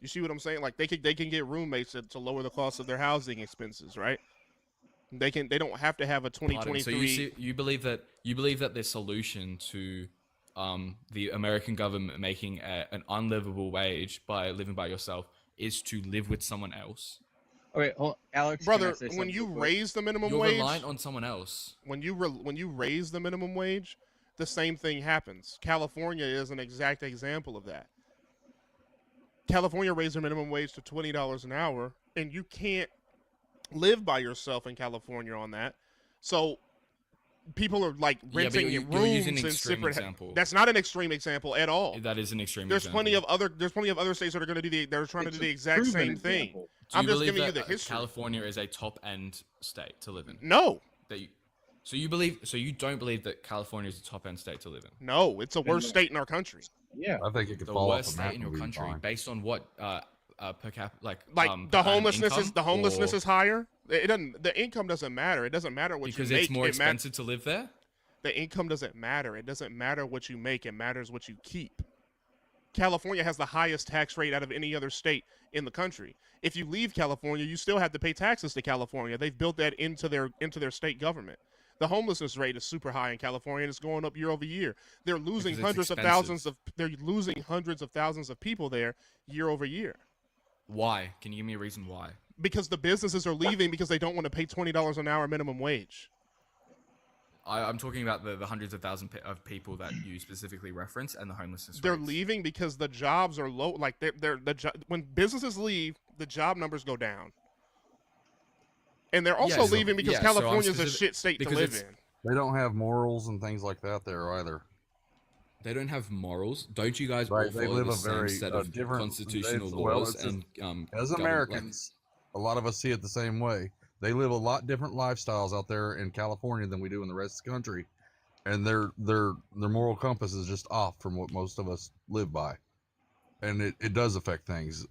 You see what I'm saying? Like, they can get roommates to lower the cost of their housing expenses, right? They don't have to have a Pardon, 2023. so you believe that the solution to the American government making an unlivable wage by living by yourself is to live with someone else? Okay, hold, Alex. Brother, can I say when something you real quick? raise the minimum You're wage, reliant on someone else. when you raise the minimum wage, the same thing happens. California is an exact example of that. California raised their minimum wage to $20 an hour, and you can't live by yourself in California on that. So people are like renting you're rooms using an in extreme separate. example. That's not an extreme example at all. That is an extreme There's example. plenty of other states that are going to do they're trying to do the exact proven same example. thing. Do I'm you just believe giving you that, the history. California is a top-end state to live in? No, So you don't believe that California is a top-end state to live in? no, it's the worst state in our country. Yeah, I think it could The fall off worst the map state in your and be country, fine. based on what per capita, The homelessness income, is higher. It doesn't. The income doesn't matter. It doesn't matter what because you make. it's more It expensive to live there. The income doesn't matter. It doesn't matter what you make. It matters what you keep. California has the highest tax rate out of any other state in the country. If you leave California, you still have to pay taxes to California. They've built that into their state government. The homelessness rate is super high in California, and it's going up year over year. They're losing Because it's they're losing hundreds of thousands of people there year over year. Why? Can you give me a reason why? Because the businesses are leaving because they don't want to pay $20 an hour minimum wage. I'm talking about the hundreds of thousands of people that you specifically reference and the homelessness They're rates. leaving because the jobs are low. Like when businesses leave, the job numbers go down. And they're also leaving because California is a shit state to live in. They don't have morals and things like that there either. They don't have morals. Don't you guys all Right, they follow live the a same very set of different. constitutional Well, laws it's and as govern- Americans, a lot of us see it the same way. They live a lot different lifestyles out there in California than we do in the rest of the country, and their moral compass is just off from what most of us live by, and it does affect things.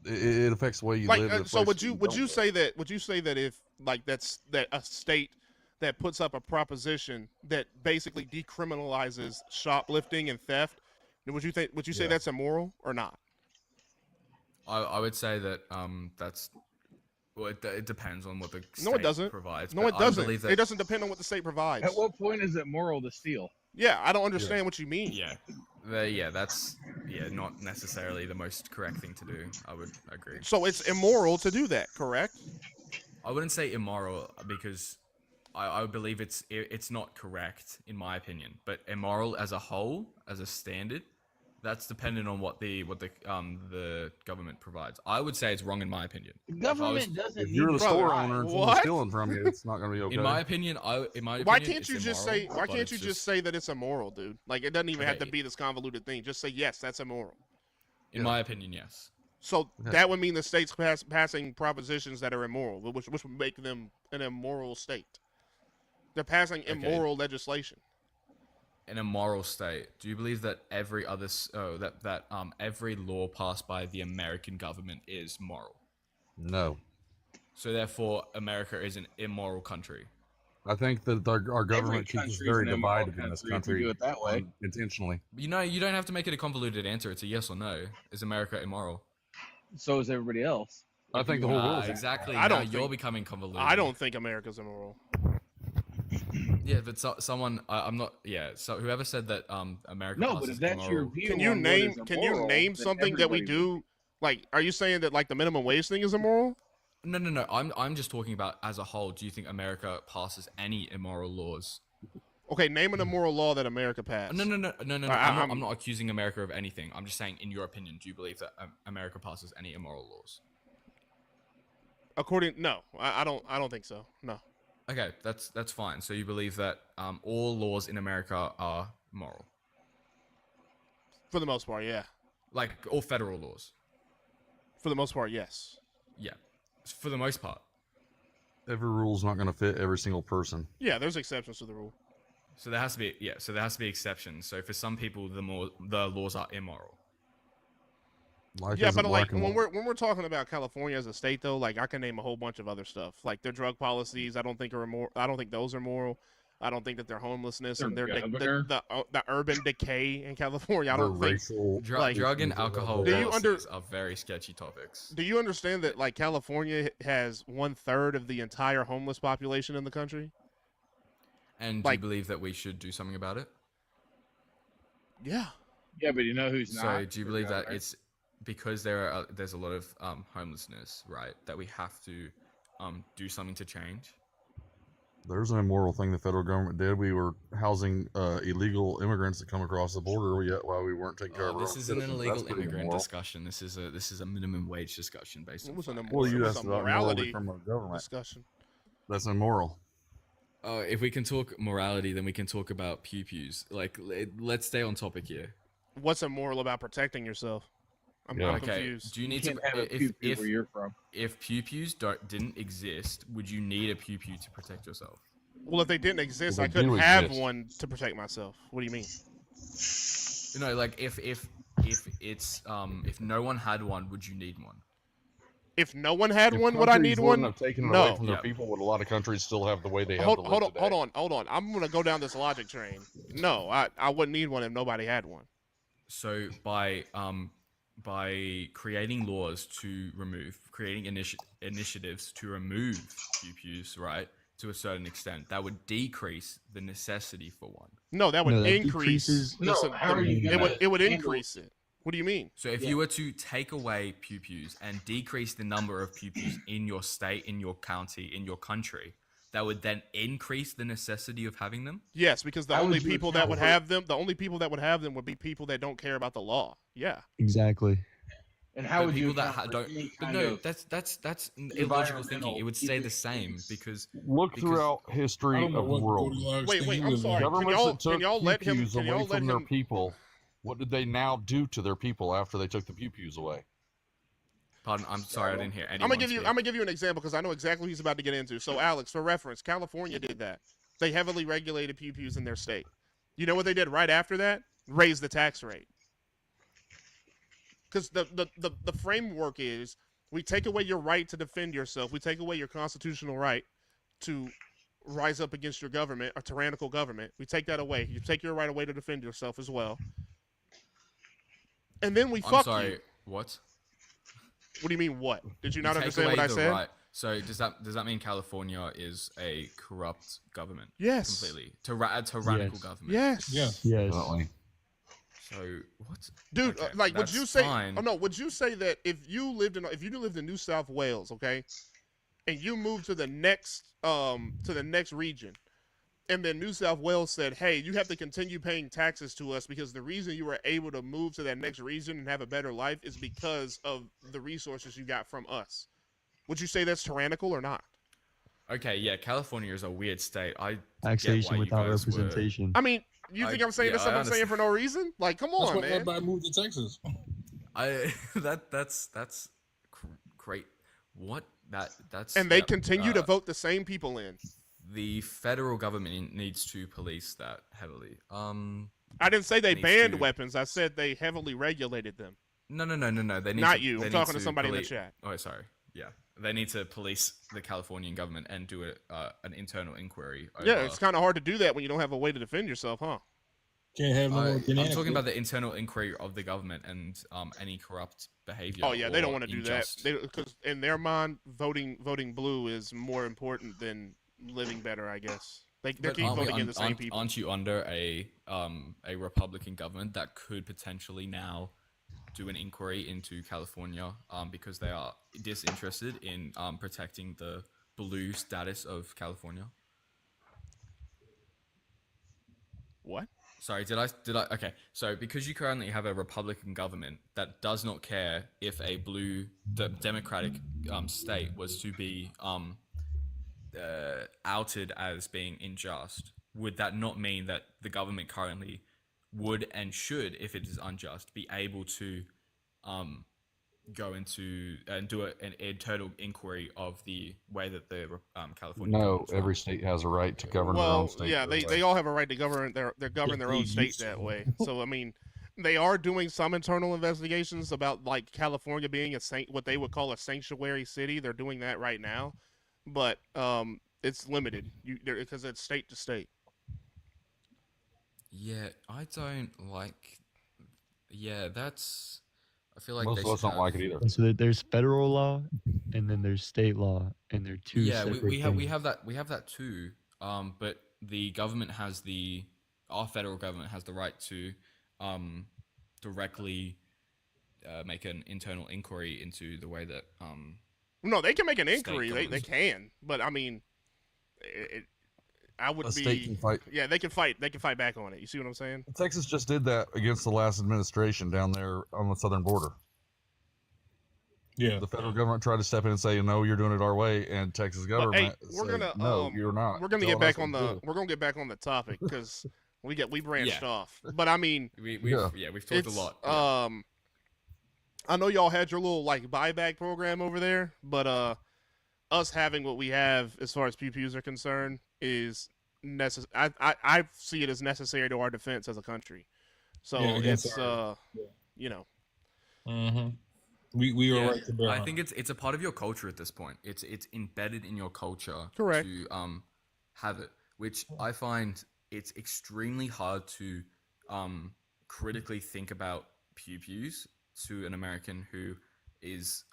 It affects the way you live. So would you say that if like that a state that puts up a proposition that basically decriminalizes shoplifting and theft, would you say that's immoral or not? I would say that that's well, it depends on what the state No, it doesn't. provides. No, but it I doesn't. believe that- It doesn't depend on what the state provides. At what point is it moral to steal? Yeah, I don't understand what you mean. Yeah, Yeah, that's not necessarily the most correct thing to do. I would agree. So it's immoral to do that, correct? I wouldn't say immoral because I would believe it's not correct in my opinion, but immoral as a whole, as a standard, that's dependent on what the government provides. I would say it's wrong in my opinion. The government doesn't If need you're the to store provide. owner and someone's What? stealing from you, it's not going to be okay. In my opinion, Why can't it's you just immoral, say? Why but can't it's you just say that it's immoral, dude? Like it doesn't even have to Okay. be this convoluted thing. Just say yes, that's immoral. In my opinion, yes. So that would mean the state's passing propositions that are immoral, which would make them an immoral state. They're passing immoral legislation. In a moral state, do you believe that every every law passed by the American government is moral? No. So therefore, America is an immoral country. I think that our government keeps us country's very an immoral divided in this country if you country do it that way. Intentionally. You know, you don't have to make it a convoluted answer. It's a yes or no. Is America immoral? So is everybody else. I think the whole world is exactly. I don't now you're think- becoming convoluted. I don't think America's immoral. Yeah, but someone I'm not. Yeah, so whoever said that America. No, but passes if that's your immoral- view, Can you on what name? is Can you immoral, name then something that we everybody do? Like, are you saying that like the minimum wage thing is immoral? No. I'm just talking about as a whole. Do you think America passes any immoral laws? Okay, name an immoral law that America passed. No. I- I'm not accusing America of anything. I'm just saying, in your opinion, do you believe that America passes any immoral laws? No, I don't think so. No. Okay, that's fine. So you believe that all laws in America are moral, For the most part, yeah. like all federal laws. For the most part, yes. Yeah, for the most part. Every rule's not going to fit every single person. Yeah, there's exceptions to the rule. So there has to be exceptions. So for some people, the laws are immoral. Life Yeah, isn't but like black and when we're talking about California as a state, though, like I can name a whole bunch of other stuff. Like their drug policies, I don't think are immoral. I don't think those are moral. I don't think that their homelessness and their the urban decay in California. I don't think racial drug and alcohol Do you policies are very sketchy topics. Do you understand that like California has 1/3 of the entire homeless population in the country? And do you believe that we should do something about it? Yeah. Yeah, but you know who's not? So do you believe that it's because there's a lot of homelessness, right? That we have to do something to change. There's an immoral thing the federal government did. We were housing illegal immigrants that come across the border yet while we weren't taking care of our This own is an citizens. illegal That's pretty immigrant immoral. discussion. This is a minimum wage discussion, basically. It was an Well, immoral, you it was asked a about morality morality from our government. discussion. That's immoral. If we can talk morality, then we can talk about pew-pews. Like, let's stay on topic here. What's immoral about protecting yourself? I'm confused. Do you need can't to have a pew-pew where you're from. If pew-pews didn't exist, would you need a pew-pew to protect yourself? Well, if they didn't exist, Well, I they couldn't do have exist. one to protect myself. What do you mean? You know, like if no one had one, would you need one? If no one had If one, would I countries need wouldn't one? have taken it no. away from their people, would a lot of countries still have the way they have Hold to live on, today? hold on. I'm gonna go down this logic train. No, I wouldn't need one if nobody had one. So by creating laws to creating initiatives to remove pew-pews, right, to a certain extent, that would decrease the necessity for one. No, that would No, that increase. decreases- No, how are you gonna it would handle- increase it. What do you mean? So if you were to take away pew-pews and decrease the number of pew-pews in your state, in your county, in your country, that would then increase the necessity of having them? Yes, because the How only would you people that account would for- have them, would be people that don't care about the law. Yeah. Exactly. And how But would you people that account for don't? any But kind no, of that's illogical thinking. It would stay the same because Look because- throughout history of the world. Wait, I'm sorry. Can Governments y'all that took can y'all let him pew-pews can away y'all let from their him people, what did they now do to their people after they took the pew-pews away? Pardon, I'm sorry, I didn't hear anyone. I'm gonna speak. give you an example because I know exactly what he's about to get into. So, Alex, for reference, California did that. They heavily regulated pew-pews in their state. You know what they did right after that? Raise the tax rate. Because the framework is we take away your right to defend yourself. We take away your constitutional right to rise up against your government, a tyrannical government. We take that away. You take your right away to defend yourself as well. And then we I'm fuck sorry. you. What? What do you mean? What? Did you You not take understand away what I the said? right- So does that mean California is a corrupt government? Yes. Completely. A tyrannical Yes. government. Yes. Yes. Definitely. So what? Dude, Okay, like, would that's you say? fine. Oh no, would you say that if you lived in New South Wales, okay, and you moved to the next region, and then New South Wales said, "Hey, you have to continue paying taxes to us because the reason you were able to move to that next region and have a better life is because of the resources you got from us." Would you say that's tyrannical or not? Okay, yeah, California is a weird state. I get why Taxation you without guys were. representation. I mean, you think I'm saying Yeah, this stuff I I'm saying understand. for no reason? Like, come That's on, why man. everybody moved to Texas. That's great. What that's And they yep, continue to vote the same people in. The federal government needs to police that heavily. I didn't say they needs banned to- weapons. I said they heavily regulated them. No. They need Not to, you. They I'm need talking to somebody in the police- chat. Oh, sorry. Yeah, they need to police the Californian government and do an internal inquiry. Yeah, over- it's kind of hard to do that when you don't have a way to defend yourself, huh? Can't have no more I'm banana talking clip. about the internal inquiry of the government and any corrupt behavior. Oh yeah, they don't or want to do unjust- that because in their mind, voting blue is more important than living better. I guess they But keep aren't we voting in the same people. Aren't you under a Republican government that could potentially now do an inquiry into California because they are disinterested in protecting the blue status of California? What? Sorry, did I? Okay, so because you currently have a Republican government that does not care if a blue Democratic state was to be outed as being unjust, would that not mean that the government currently would and should, if it is unjust, be able to go into and do an internal inquiry of the way that the California No, government's every run? state has a right to govern their Well, own state. yeah, they all have a right to govern their own state that way. So I mean, they are doing some internal investigations about like California being what they would call a sanctuary city. They're doing that right now, but it's limited because it's state to state. Yeah, I don't like. Yeah, that's. I feel like Most they of us should don't like it have- either. So there's federal law, and then there's state law, and they're two Yeah, separate we have things. we have that too. But the government has our federal government has the right to directly make an internal inquiry into the way that No, they can make an state inquiry. They governs. can, but I mean, I would A be. state can fight. Yeah, they can fight. They can fight back on it. You see what I'm saying? Texas just did that against the last administration down there on the southern border. Yeah, the federal government tried to step in and say, "No, you're doing it our way," and Texas But, government hey, we're said, gonna "No, you're not." We're gonna Tell get us back what on to the do." we're gonna get back on the topic because we branched Yeah. off. But I mean, we've Yeah. we've talked a it's, lot. Yeah. I know y'all had your little like buyback program over there, but us having what we have as far as pew pews are concerned is necessary. I see it as necessary to our defense as a country. So Yeah, against it's you know. Mm-hmm. We are Yeah, right to bear I arms. think it's a part of your culture at this point. It's embedded in your culture Correct. to have it, which I find it's extremely hard to critically think about pew pews to an American who is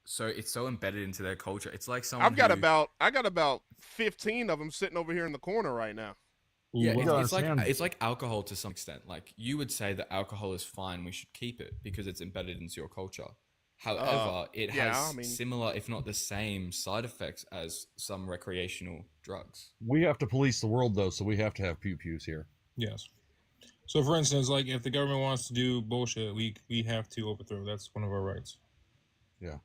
so it's so embedded into their culture. It's like someone I got who, about 15 of them sitting over here in the corner right now. yeah, You gotta it's like understand- it's like alcohol to some extent. Like you would say that alcohol is fine, we should keep it because it's embedded into your culture. However, it yeah, has I mean- similar, if not the same, side effects as some recreational drugs. We have to police the world, though, so we have to have pew pews here. Yes. So, for instance, like if the government wants to do bullshit, we have to overthrow. That's one of our rights. Yeah.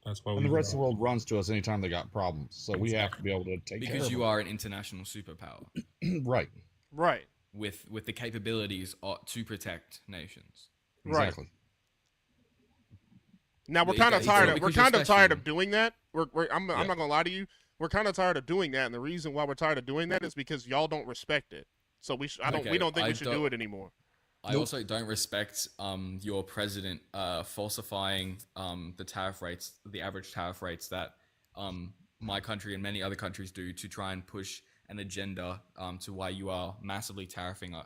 That's why And we. the rest of the world runs to us anytime they got problems, so we have to be able to take care Because of you are an international superpower them. Right. Right. with the capabilities to protect nations. Right. Exactly. Now we're Yeah, kind of you got- tired. because We're you're kind of tired special. of doing that. I'm Yeah. not gonna lie to you. We're kind of tired of doing that, and the reason why we're tired of doing that is because y'all don't respect it. So we Okay, don't think I we should don't- do it anymore. I also don't respect your president falsifying the tariff rates, the average tariff rates that my country and many other countries do to try and push an agenda to why you are massively tariffing,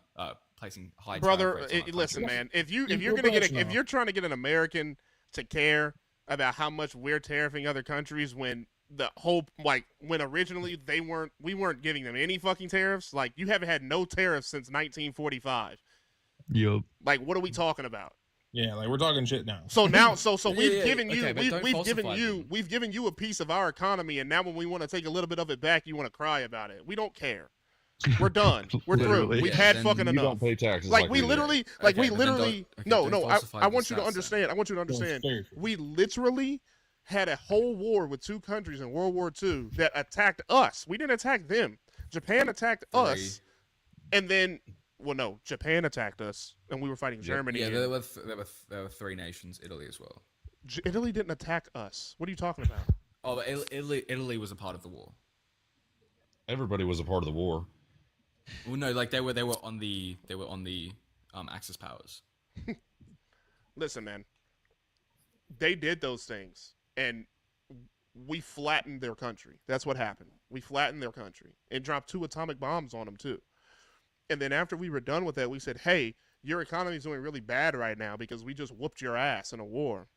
placing high Brother, tariff rates on our listen, country. man. If you're You're gonna get professional. if you're trying to get an American to care about how much we're tariffing other countries when the whole when originally we weren't giving them any fucking tariffs. Like you haven't had no tariffs since 1945. Yup. Like, what are we talking about? Yeah, like we're talking shit now. So now, so Yeah, we've yeah, given you, okay, but don't we've given falsify you, them. we've given you a piece of our economy, and now when we want to take a little bit of it back, you want to cry about it. We don't care. We're done. We're through. Literally. We've Yeah, had then fucking You enough. don't pay taxes Like like we we do. literally, Okay, but then no, don't no. falsify I the want you to stats understand. I want you to understand. We literally had a whole war with two countries in World War II that attacked us. We didn't attack them. Japan attacked us, and then, well, no, Japan attacked us, and we were fighting Germany. Yeah, and there were 3 nations, Italy as well. Italy didn't attack us. What are you talking about? Oh, but Italy was a part of the war. Everybody was a part of the war. Well, no, like they were on the Axis powers. Listen, man. They did those things, and we flattened their country. That's what happened. We flattened their country and dropped 2 atomic bombs on them too. And then after we were done with that, we said, "Hey, your economy is doing really bad right now because we just whooped your ass in a war.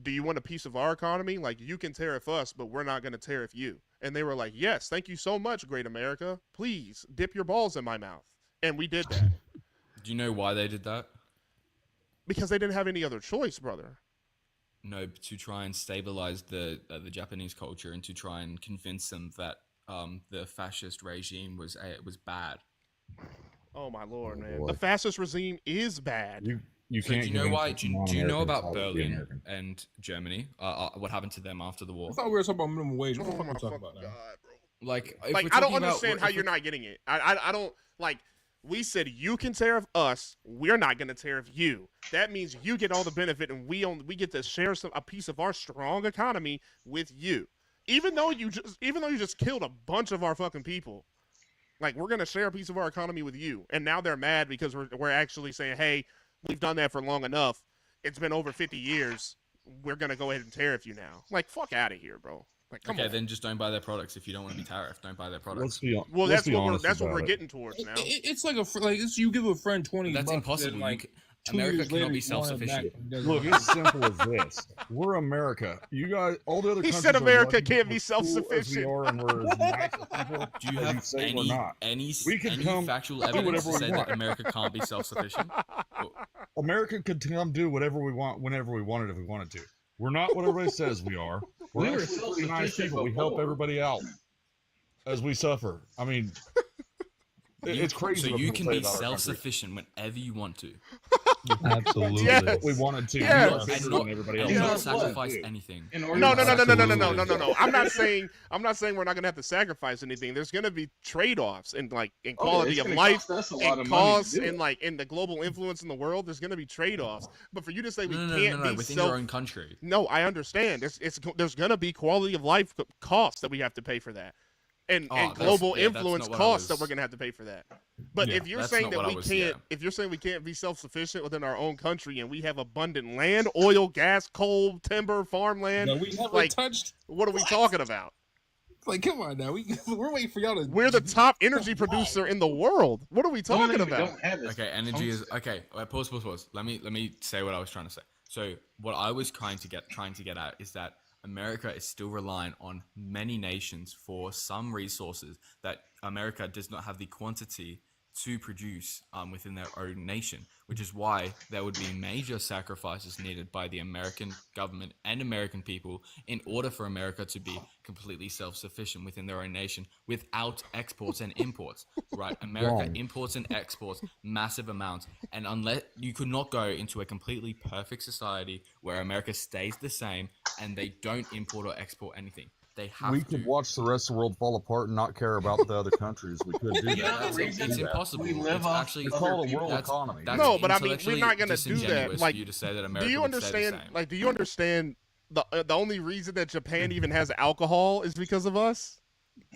Do you want a piece of our economy? Like, you can tariff us, but we're not going to tariff you." And they were like, "Yes, thank you so much, great America. Please dip your balls in my mouth." And we did that. Do you know why they did that? Because they didn't have any other choice, brother. No, to try and stabilize the Japanese culture and to try and convince them that the fascist regime was bad. Oh my lord, man! The fascist regime is bad. You So can't. do you know why? convince Do you know non-Americans about how to be Berlin American. and Germany? What happened to them after the war? I thought we were talking about minimum wage. What the fuck are we talking about now? Like, if Like, we're I don't talking about- understand how if you're we're- not getting it. I don't, like, we said you can tariff us, we're not going to tariff you. That means you get all the benefit, and we get to share a piece of our strong economy with you. Even though you just killed a bunch of our fucking people, like, we're going to share a piece of our economy with you. And now they're mad because we're actually saying, "Hey, we've done that for long enough. It's been over 50 years. We're going to go ahead and tariff you now." Like, fuck out of here, bro. Like, come Okay, on. then just don't buy their products. If you don't want to be tariffed, don't buy their products. Let's be Well, let's that's be what honest we're about it. getting towards now. It's like it's you give a friend 20 That's bucks impossible. and, like, 2 America years cannot later, be you want it back self-sufficient. and doesn't Look, work. it's simple as this. We're America. You guys, all the other He countries said are America lucky can't we're be as cool as we self-sufficient. are and we're as nice as people Do you as have say we're any not. We could come factual do evidence whatever to we say want. that America can't be self-sufficient? America could come do whatever we want whenever we wanted if we wanted to. We're not what everybody says we are. We're We were actually pretty nice self-sufficient people. We help before. everybody out as we suffer. I mean, it's crazy. So what you people can say be about our country. self-sufficient whenever you want to. Absolutely. Yes. We wanted to. Yes. We are bigger And not, than everybody and else. not Yes. sacrifice anything. No. I'm not saying we're not gonna have to sacrifice anything. There's gonna be trade-offs in quality it's of gonna life cost us a lot and of money to costs do and it. in the global influence in the world. There's gonna be trade-offs. But for you to say we No, can't be within your own country. No, I understand. There's gonna be quality of life costs that we have to pay for that. And global influence costs that we're gonna have to pay for that. But if you're That's saying not that what I we was- can't, yeah. if you're saying we can't be self-sufficient within our own country and we have abundant land, oil, gas, coal, timber, farmland, No, we haven't like, touched. what are we talking about? Like, come on now. We're waiting for y'all to. We're the top energy producer in the world. What are we talking about? Okay, energy is okay. Pause. Let me say what I was trying to say. So what I was trying to get at is that America is still reliant on many nations for some resources that America does not have the quantity to produce within their own nation, which is why there would be major sacrifices needed by the American government and American people in order for America to be completely self-sufficient within their own nation without exports and imports, right? America Wrong. imports and exports massive amounts, and unless you could not go into a completely perfect society where America stays the same and they don't import or export anything. They have We to. could watch the rest of the world fall apart and not care about the other countries. We could do that. It's impossible. It's actually called a world that's- economy. that's No, but I mean, we're intellectually not gonna do that. disingenuous Like, for you to say that do America you would stay the understand? same. Like, do you understand the only reason that Japan even has alcohol is because of us?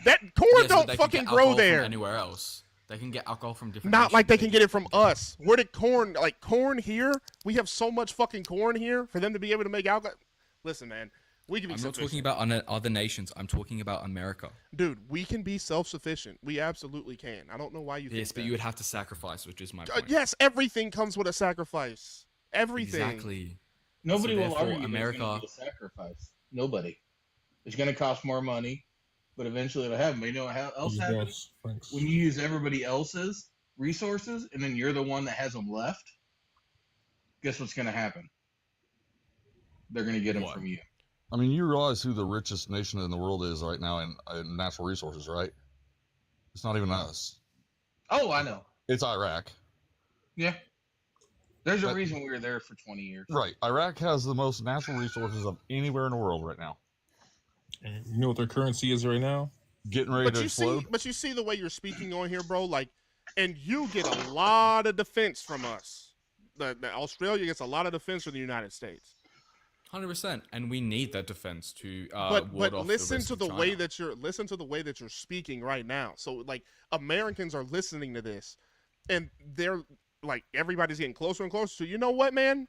That corn Yes, but don't they can fucking get grow alcohol from there. anywhere else. They can get alcohol from different. Not like nations. they can get it from us. Where did corn, like corn here? We have so much fucking corn here for them to be able to make alcohol. Listen, man, we can be I'm not sufficient. talking about other nations. I'm talking about America. Dude, we can be self-sufficient. We absolutely can. I don't know why you think Yes, but that. you would have to sacrifice, which is my point. Yes, everything comes with a sacrifice. Everything. Exactly. Nobody So will therefore, argue America. there's going to be a sacrifice. Nobody. It's going to cost more money, but eventually it'll happen. But you know what else happens? Thanks. When you use everybody else's, resources, and then you're the one that has them left, guess what's going to happen? They're going to get them What? from you. I mean, you realize who the richest nation in the world is right now in natural resources, right? It's not even us. Oh, I know. It's Iraq. Yeah. There's a reason we were there for 20 years. Right. Iraq has the most natural resources of anywhere in the world right now. And you know what their currency is right now? Getting ready to explode. But you see the way you're speaking on here, bro. Like, and you get a lot of defense from us. The Australia gets a lot of defense from the United States. 100%, and we need that defense to but ward off listen the rest to of the China. way that you're speaking right now. So like Americans are listening to this, and they're like everybody's getting closer and closer. So you know what, man?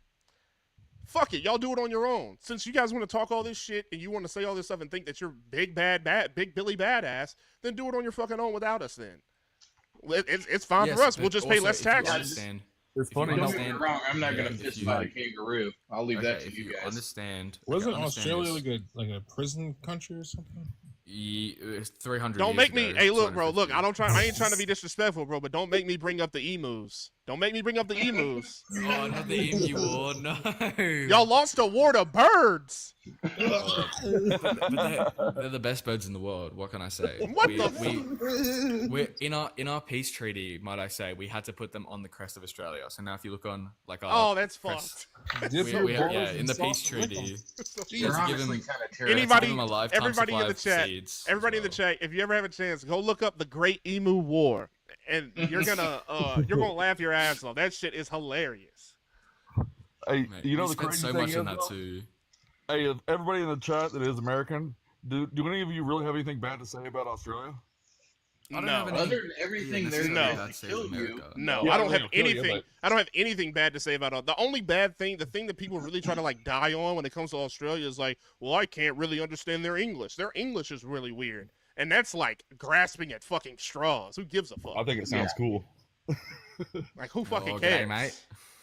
Fuck it, y'all do it on your own. Since you guys want to talk all this shit and you want to say all this stuff and think that you're big Billy badass, then do it on your fucking own without us. Then it's fine Yes, for us. but We'll just pay also, less if you taxes. understand- It's if you funny. Don't get me understand- wrong. I'm not yeah, going to if piss you- by a kangaroo. I'll leave that to if you guys. Understand. Wasn't okay, understand Australia this. like a prison country or something? 300 Don't years make ago, me. Hey, look, bro. Look, 250. I ain't trying to be disrespectful, bro. But don't make me bring up the emus. Don't make me bring up the emus. Oh, not the emu war, no. Y'all lost a war to birds. But they're the best birds in the world. What can I say? What we in our peace treaty, might I say, we had to put them on the crest of Australia. So now, if you look on like our that's crest, fucked. in the peace treaty, You're to give honestly them, kind of terrible. Anybody, give them a lifetime everybody in supply the of chat, seeds everybody in the chat. If you ever have a chance, go look up the Great Emu War, and you're gonna laugh your ass off. That shit is hilarious. Hey, Mate, you know we the spent crazy so thing much is, on that though? too. Hey, everybody in the chat that is American, do any of you really have anything bad to say about Australia? I don't No. have any, Other than everything there No. to kill you. No, Yeah, I don't they'll have kill you, anything. but- I don't have anything bad to say about it. The only bad thing, the thing that people really try to like die on when it comes to Australia is like, well, I can't really understand their English. Their English is really weird, and that's like grasping at fucking straws. Who gives a fuck? I think it sounds cool. Like who fucking okay, cares?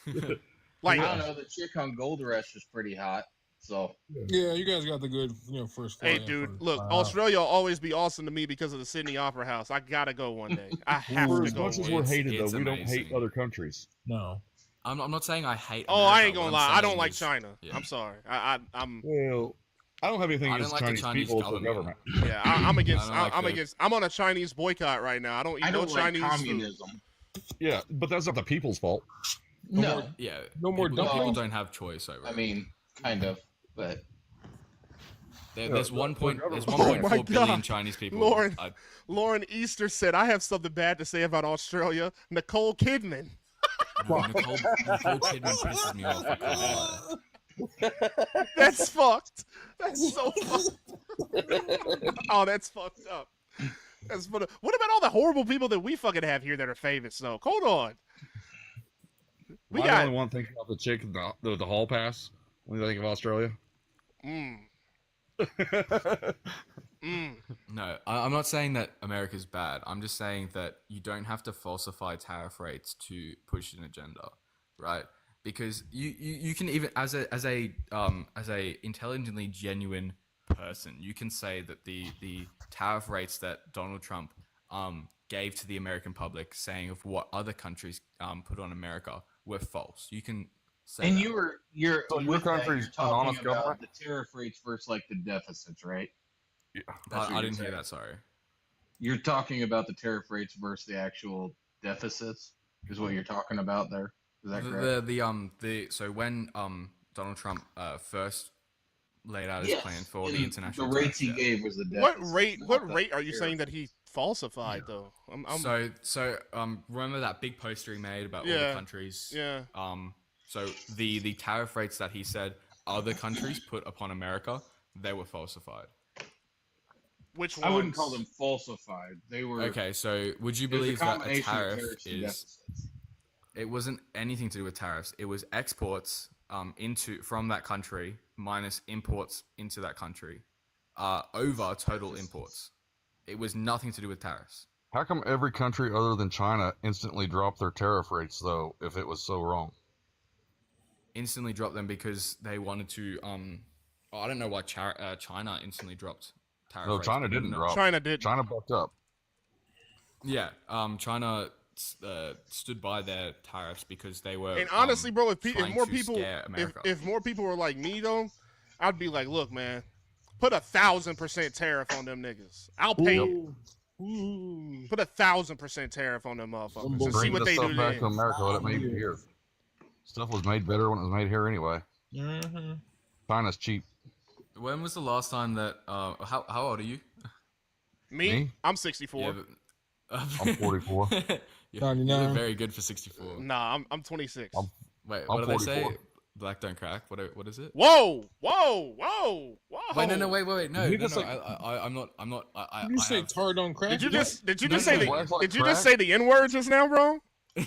mate. Like, I don't know. The chick on Gold Rush is pretty hot. So Yeah, you guys got the good, first flight. hey, dude, look, Australia will always be awesome to me because of the Sydney Opera House. I gotta go one day. I have For to as go. much as one we're day. hated, though, it's we don't hate amazing. other countries. No. I'm not saying I hate. Oh, I America. ain't gonna What I'm lie. I don't saying like is- China. yeah. I'm sorry. I'm Well, I don't have anything I don't against like the Chinese Chinese people. It's the government. government. yeah. I'm against. I don't like I'm the- against. I'm on a Chinese boycott right now. I don't eat I don't no like Chinese food. communism. Yeah, but that's not the people's fault. No, Yeah. No more people, dumping? people don't have choice over. I it. mean, kind of, but There's Yeah, 1.4 my billion God. Chinese people. Lauren Easter said, "I have something bad to say about Australia." Nicole Kidman. Nicole Kidman pisses me off. I can't lie. That's fucked. That's so fucked. Oh, that's fucked up. That's what about all the horrible people that we fucking have here that are famous though? Hold on. We I got only want to think about the chick with the hall pass when you think of Australia. No, I'm not saying that America's bad. I'm just saying that you don't have to falsify tariff rates to push an agenda, right? Because you can even as a intelligently genuine person, you can say that the tariff rates that Donald Trump gave to the American public, saying of what other countries put on America, were false. You can say and that. you're So your with that, country's you're an talking honest about government? the tariff rates versus like the deficits, right? Yeah. That's what I you're didn't hear saying. that. Sorry. You're talking about the tariff rates versus the actual deficits, is what you're talking about there. Is that correct? So when Donald Trump first laid out his Yes, plan for and the international the rates he tariffs, gave was the what deficit. rate? not What the rate are you tariff. saying that he falsified though? So remember that big poster he made about all Yeah, the countries? yeah. So the tariff rates that he said other countries put upon America, they were falsified. Which I wouldn't ones? call them falsified. They were Okay, so would you it was a believe that a combination of tariff tariffs and is? deficits. It wasn't anything to do with tariffs. It was exports from that country minus imports into that country over total imports. It was nothing to do with tariffs. How come every country other than China instantly dropped their tariff rates, though, if it was so wrong? Instantly dropped them because they wanted to. I don't know why China instantly dropped tariff No, rates. China but didn't no- drop. China did. China bucked up. Yeah, China stood by their tariffs because they were. And honestly, bro, if trying more to people, scare America. if more people were like me though, I'd be like, look, man, put 1,000% tariff on them niggas. I'll pay it. Put 1,000% tariff on them motherfuckers and see Bring what the they stuff do back then. to America. Let it made here. Stuff was made better when it was made here anyway. Mm-hmm. China's cheap. When was the last time that? How old are you? Me? I'm 64. Yeah, I'm 44. You 99. look very good for 64. Nah, I'm 26. Wait, I'm what do they 44. say? Black don't crack. What is it? Whoa, whoa, whoa, whoa. Wait, no, wait, no, You no, just no. like- I'm not. I You say have- tar don't crack? Did you just No, say no, the Blacks like did you just crack? say the N word just now, bro? I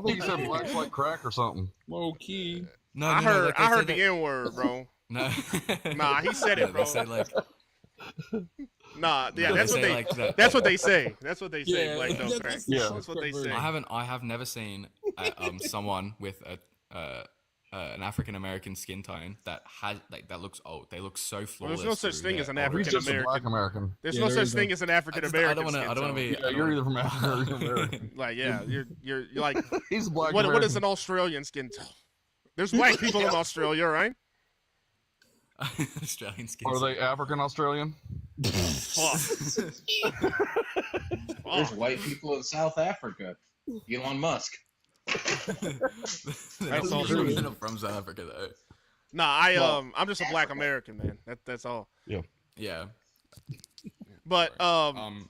think you said blacks like crack or something. Low key. No, I no, heard like they I say heard that- the N word, bro. No. Nah, he said No, it, bro. They say like. Nah, yeah, No, that's they what say they like that. that's what they say. That's what they say. Yeah, Black don't that's crack. the That's what they shortcut say. I have never seen someone with an African American skin tone that looks old. They look so Well, flawless. there's no such through thing as their an aura. He's African just a black American. American. There's Yeah, no there such is thing as an African American. I don't want to be. Yeah, you're either from Africa or you're American. Like, yeah, you're like He's a black what American. is an Australian skin tone? There's black people in Australia, right? Australian skin. Are they African Australian? Fuck. There's white people in South Africa. Elon Musk. That's all true. They're not from South Africa though. Nah, I'm just a black American, man. That's all. Yeah. But no,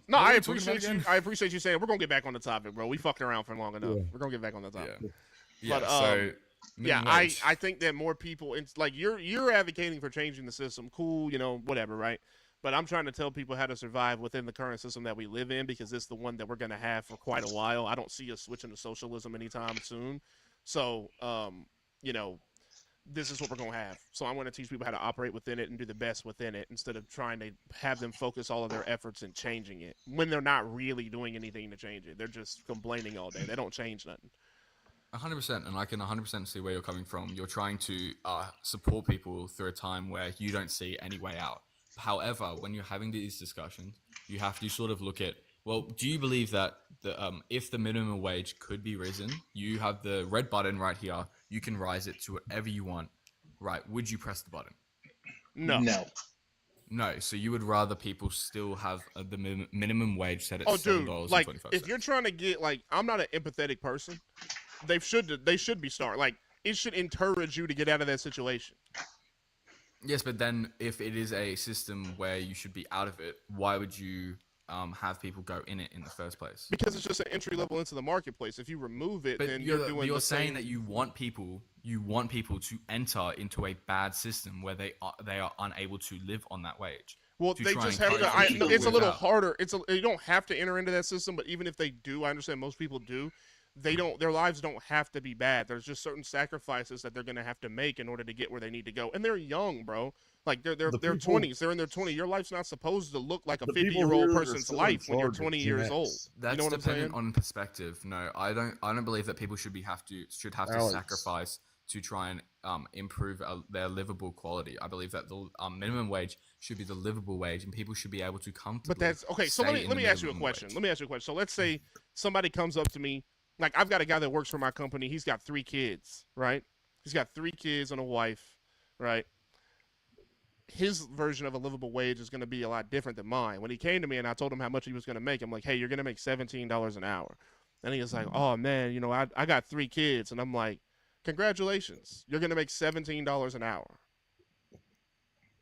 what I are we talking appreciate about you. again? I appreciate you saying we're gonna get back on the topic, bro. We fucked around for long enough. We're gonna get back on the topic. Yeah. But So. yeah, minimum I wage. think that more people, it's like you're advocating for changing the system. Cool, whatever, right? But I'm trying to tell people how to survive within the current system that we live in because it's the one that we're gonna have for quite a while. I don't see us switching to socialism anytime soon. So, this is what we're gonna have. So I'm gonna teach people how to operate within it and do the best within it instead of trying to have them focus all of their efforts in changing it when they're not really doing anything to change it. They're just complaining all day. They don't change nothing. 100%, and I can 100% see where you're coming from. You're trying to support people through a time where you don't see any way out. However, when you're having these discussions, you have to sort of look at, well, do you believe that if the minimum wage could be risen, you have the red button right here, you can rise it to whatever you want, right? Would you press the button? No. No, so you would rather people still have the minimum wage set at Oh, dude, $7.25. like if you're trying to get I'm not an empathetic person. They should be start like it should encourage you to get out of that situation. Yes, but then if it is a system where you should be out of it, why would you have people go in it in the first place? Because it's just an entry level into the marketplace. If you remove it, But then you're, you're doing. you're the saying same... that you want people to enter into a bad system where they are unable to live on that wage. Well, to they try just and have encourage to. people It's a little without- harder. You don't have to enter into that system, but even if they do, I understand most people do. They don't. Their lives don't have to be bad. There's just certain sacrifices that they're gonna have to make in order to get where they need to go. And they're young, bro. Like they're The they're people- 20s. They're in their 20s. Your life's not supposed to look like a The people 50-year-old here are person's still in life when you're charge of 20 years Gen old. X. That's You know what I'm dependent saying? on perspective. No, I don't believe that people should have to Alex. sacrifice to try and improve their livable quality. I believe that the minimum wage should be the livable wage, and people should be able to comfortably. But that's okay. So stay let in me the ask you a minimum question. wage. Let me ask you a question. So let's say somebody comes up to me, like I've got a guy that works for my company. He's got 3 kids, right? He's got 3 kids and a wife, right? His version of a livable wage is going to be a lot different than mine. When he came to me and I told him how much he was going to make, I'm like, hey, you're going to make $17 an hour. And he was like, oh man, I got 3 kids, and I'm like, congratulations, you're going to make $17 an hour.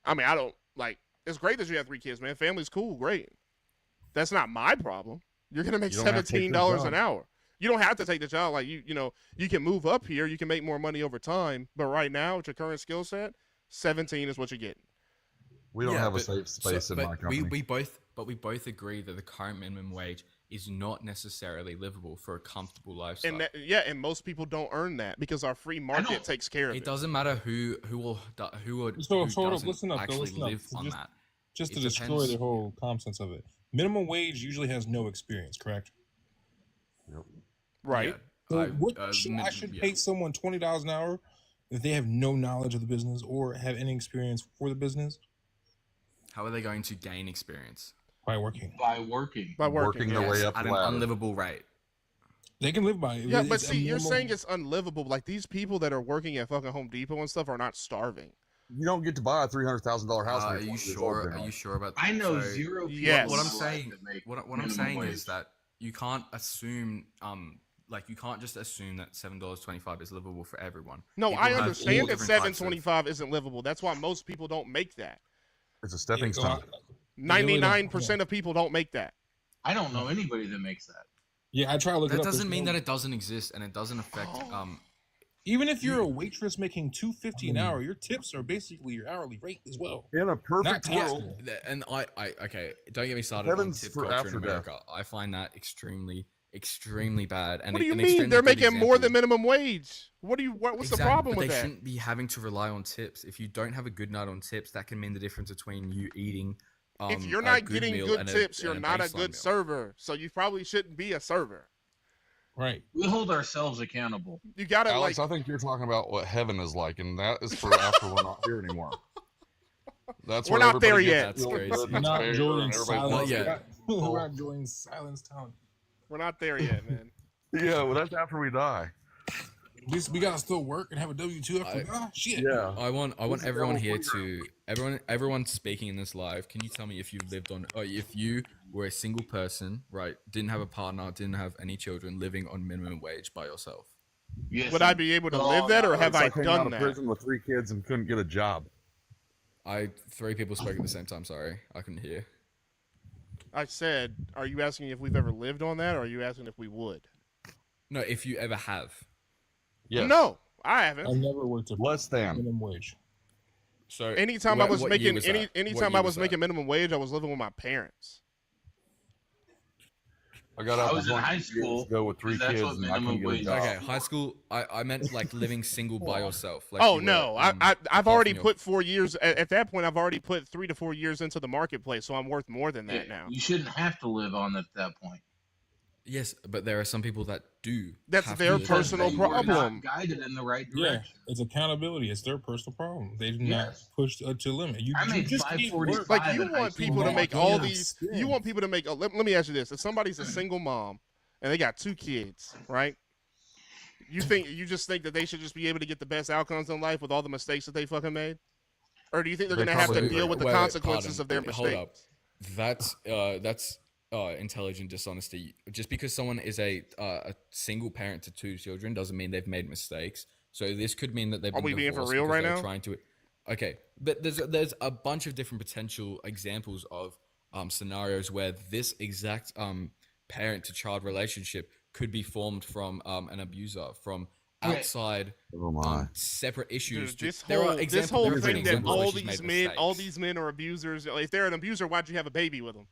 I mean, I don't like. It's great that you have 3 kids, man. Family's cool, great. That's not my problem. You're gonna make You don't have to take the $17 an job. hour. You don't have to take the job. Like you can move up here. You can make more money over time. But right now, with your current skill set, 17 is what you're getting. We don't Yeah, have a but- safe space in but my company. we both agree that the current minimum wage is not necessarily livable for a comfortable lifestyle. And most people don't earn that because our free market takes care of it. It doesn't matter who So who hold up, doesn't listen up, though, actually listen up. live So on just- that. Just It to destroy depends- the whole common sense of it. Minimum wage usually has no experience, correct? Right. So I- what uh, should, I should yeah. pay someone $20 an hour if they have no knowledge of the business or have any experience for the business How are they going to gain experience? by working? By working. By working their way up at the an ladder. unlivable rate. They can live by it. Yeah, but It's a see, you're minimum- saying it's unlivable. Like these people that are working at fucking Home Depot and stuff are not starving. You don't get to buy a $300,000 house. Are you sure? Are you sure about that? I know So, zero people. Yes. What I'm in my life saying, that make what I'm minimum saying wage. is that you can't assume, like you can't just assume that $7.25 is livable for everyone. No, People I have all understand that different types of- 725 isn't livable. That's why most people don't make that. It's a stepping Yeah, stone. 99% of people don't make that. I don't know anybody that makes that. Yeah, I try to look it That up. doesn't There's mean no- that it doesn't exist and it doesn't affect. Even if you're a waitress making $2.50 an hour, your tips are basically your hourly rate as well. In a perfect Not taxed. world, And okay, don't get me started Heavens on tip for culture in after death. America. I find that extremely bad. And What do you an mean? extremely They're good making more example- than minimum wage. What's the problem but with they that? shouldn't be having to rely on tips. If you don't have a good night on tips, that can mean the difference between you eating. If you're a not good getting meal good and tips, you're and not a baseline good meal. server. So you probably shouldn't be a server. Right. We hold ourselves accountable. You gotta Alex, like. I think you're talking about what heaven is like, and that is for after we're not here anymore. That's We're where not there everybody yet. gets really That's good We're and not fair, and enjoying everybody silence. wants to yeah. We're not enjoying silence town. We're not there yet, man. Yeah, well, that's after we die. At least we gotta still work and have a W-2 after. Shit. Yeah. I want This is everyone double here free to everyone speaking in this live. Can you tell me if you've lived on, or if you were a single person, right? Didn't have a partner, didn't have any children, living on minimum wage by yourself. Yes, Would I be able to live that, or have I Alex, came out done of that? prison with 3 kids and couldn't get a job. Three people spoke at the same time. Sorry, I couldn't hear. I said, are you asking if we've ever lived on that, or are you asking if we would? No, if you ever have. Yes. No, I haven't. I never worked a Less than minimum wage. So Anytime I was what year making was that? What anytime year I was that? making minimum wage, I was living with my parents. I got I out was the in joint high years school, ago with 3 that's kids, what and I couldn't minimum get a wage job. Okay, high school. I meant like living single by yourself. Like Oh you were, no, I've apart already from your- put 4 years. At that point, I've already put 3 to 4 years into the marketplace, so I'm worth more than that now. You shouldn't have to live on at that point. Yes, but there are some people that do. That's have their to live personal on They were not problem. guided in the right Yeah, direction. it's accountability. It's their personal problem. They do not Yes. push to limit. You, I you made just need 545 work. Like you in high want school. people to No, make I all don't these. You understand. want people to make. Let me ask you this: if somebody's a single mom and they got 2 kids, right? You just think that they should just be able to get the best outcomes in life with all the mistakes that they fucking made, or do you think they're They going to have to probably deal do. with the Wait, consequences pardon. of their Hold mistakes? up. That's intelligent dishonesty. Just because someone is a single parent to 2 children doesn't mean they've made mistakes. So this could mean that they've Are been we being for divorced real because right they're now? trying to. Okay, but there's a bunch of different potential examples of scenarios where this exact parent to child relationship could be formed from an abuser, from Okay. outside Oh my. separate issues. Dude, There are this examples, whole there have been thing that examples where all she's these made men, all mistakes. these men are abusers. If they're an abuser, why'd you have a baby with them?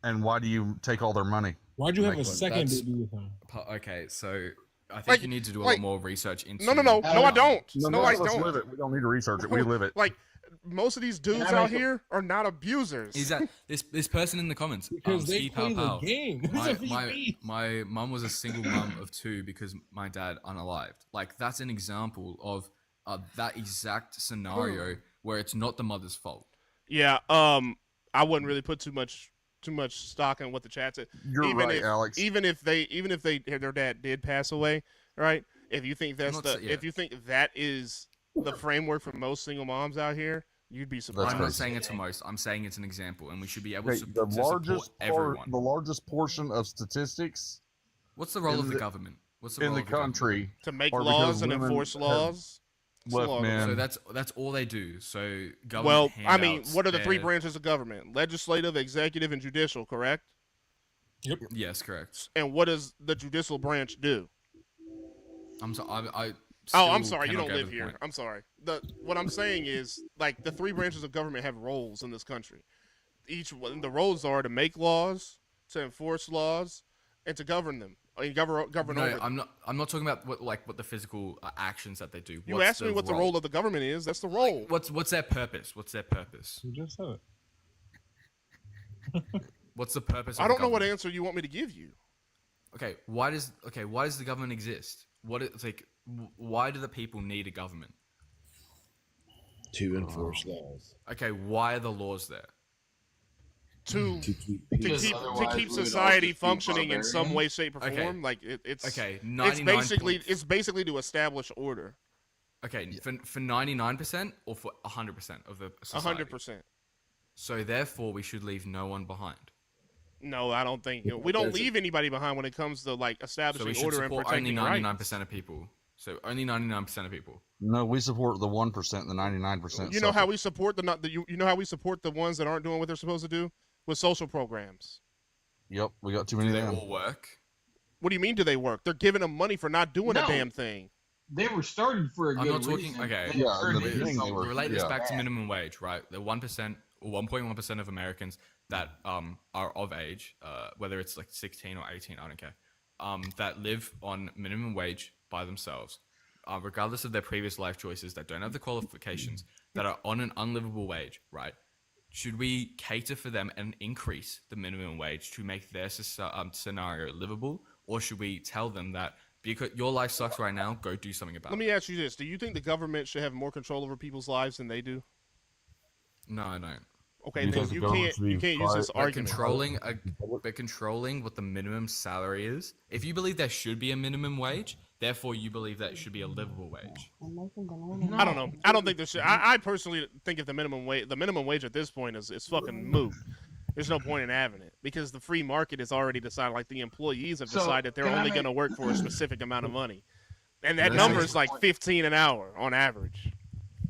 And why do you take all their money? Why'd you have a Like, second that's- baby with him? Okay, so I think Like- you need to do a like- lot more research into. No, no, I don't. No, I let's don't. live it. We don't need to research it. We live it. Like most of these dudes Can I out make a- here are not abusers. Is that this person in the comments? Because they Ski play Pow the Pow. game. It's My, a my, VP. my mum was a single mum of 2 because my dad unalived. Like that's an example of that exact scenario where it's not the mother's fault. Yeah, I wouldn't really put too much stock in what the chat said. You're even right, if, Alex. Even if their dad did pass away, right? If you think that's not the sa- yeah. if you think that is the framework for most single moms out here, you'd be surprised. I'm not crazy. saying it's for most. I'm saying it's an example, and we should be able Okay, to, the to support largest everyone. the largest portion of statistics What's the role in of the the- government? What's the in role the of the government? country To make are laws because and women enforce have laws. left Slow. men. So that's all they do. So government. Well, I mean, handouts, what are the 3 they're- branches of government? Legislative, executive, and judicial, correct? Yes, correct. And what does the judicial branch do? I'm so I Oh, I'm still sorry, you cannot don't go to live the here. point. I'm sorry. What I'm saying is, like, the 3 branches of government have roles in this country. Each one, the roles are to make laws, to enforce laws, and to govern them. And govern over No, them. I'm not talking about what the physical actions that they do. You What's asked me what the role of the government is. That's the role. What's their purpose? What's their purpose? You just said it. What's the purpose? Of I the don't know what government? answer you want me to give you. Okay, why does the government exist? Why do the people need a government? To enforce laws. Okay, why are the laws there? to Because keep otherwise we would all society just be functioning in some way, barbarians. shape, or Okay. form. Like it's Okay, it's 99 basically to establish order. Okay, for 99% or for 100% of the society? 100%. So therefore, we should leave no one behind. No, I don't think we don't leave anybody behind when it comes to like So we establishing should order and support only protecting 99% rights. of people. So only 99% of people. No, we support the 1% and the 99%. You know how we support you know how we support the ones that aren't doing what they're supposed to do with social programs. Yep, we got too many. Do they of them. all work? What do you mean? Do they work? They're giving them money for not doing a No. damn thing. They were started for a I'm good not talking. reason. Okay, They Yeah, turned in the into beginning they something were- relate this yeah. back to minimum wage, right? The 1% or 1.1% of Americans that are of age, whether it's like 16 or 18, I don't care, that live on minimum wage by themselves, regardless of their previous life choices, that don't have the qualifications, that are on an unlivable wage, right? Should we cater for them and increase the minimum wage to make their scenario livable, or should we tell them that because your life sucks right now, go do something about Let it? me ask you this: do you think the government should have more control over people's lives than they do? No, I don't. Okay, You then think the you government can't should be you can't use this But argument. controlling what the minimum salary is. If you believe there should be a minimum wage, therefore you believe that it should be a livable wage. I don't know. I don't think there should. I personally think if the minimum wage at this point is fucking moot. There's no point in having it because the free market has already decided. Like the employees have So, decided they're can I only make- going to work for a specific amount of money, and that Can I number make is a like point? 15 an hour on average.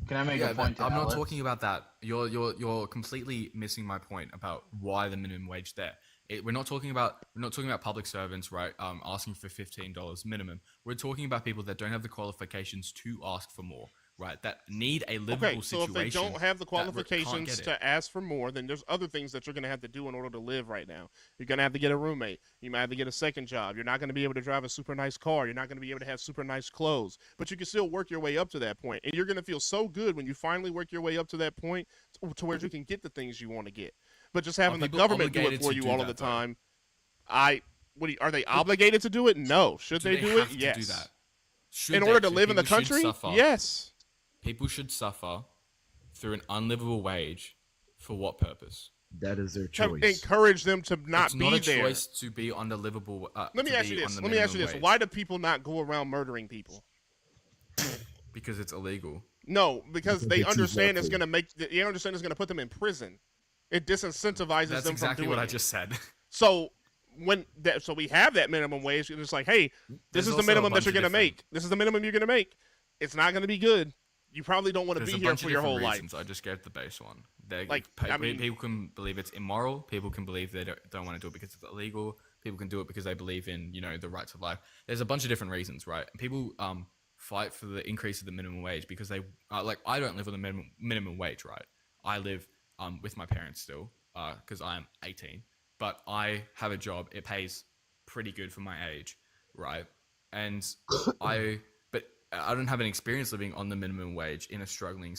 Can I make Yeah, a point to I'm not Alex? talking about that. You're completely missing my point about why the minimum wage there. We're not talking about public servants, right? Asking for $15 minimum. We're talking about people that don't have the qualifications to ask for more, right? That need a livable Okay, so situation. if they don't have the that can't qualifications get it. to ask for more, then there's other things that you're going to have to do in order to live right now. You're going to have to get a roommate. You might have to get a second job. You're not going to be able to drive a super nice car. You're not going to be able to have super nice clothes. But you can still work your way up to that point. And you're going to feel so good when you finally work your way up to that point to where you can get the things you want to get. But just having the people government do it obligated for to you do all of the that, though? time, are they obligated to do it? No. Should they do it? have Yes. to do that? Should In they? order to Should live in the people should country? suffer? Yes. People should suffer through an unlivable wage for what purpose? That is their To choice. encourage them to not It's be not a there. choice to be on the livable. Let me to ask be you on this. the Let me ask you minimum this. wage. Why do people not go around murdering people? Because it's illegal. No, because they they're too understand it's wealthy. going to they understand it's going to put them in prison. It disincentivizes That's them exactly from doing what I it. just said. So so we have that minimum wage, and it's like, hey, this There's is the also a minimum that bunch you're of going to different- make. This is the minimum you're going to make. It's not going to be good. You probably don't want to There's be a here bunch for of your different whole reasons. life. I just gave the base one. People can believe it's immoral. People can believe they don't want to do it because it's illegal. People can do it because they believe in the rights of life. There's a bunch of different reasons, right? And people fight for the increase of the minimum wage because they I don't live on the minimum wage, right? I live with my parents still because I am 18, but I have a job. It pays pretty good for my age, right? And but I don't have an experience living on the minimum wage in a struggling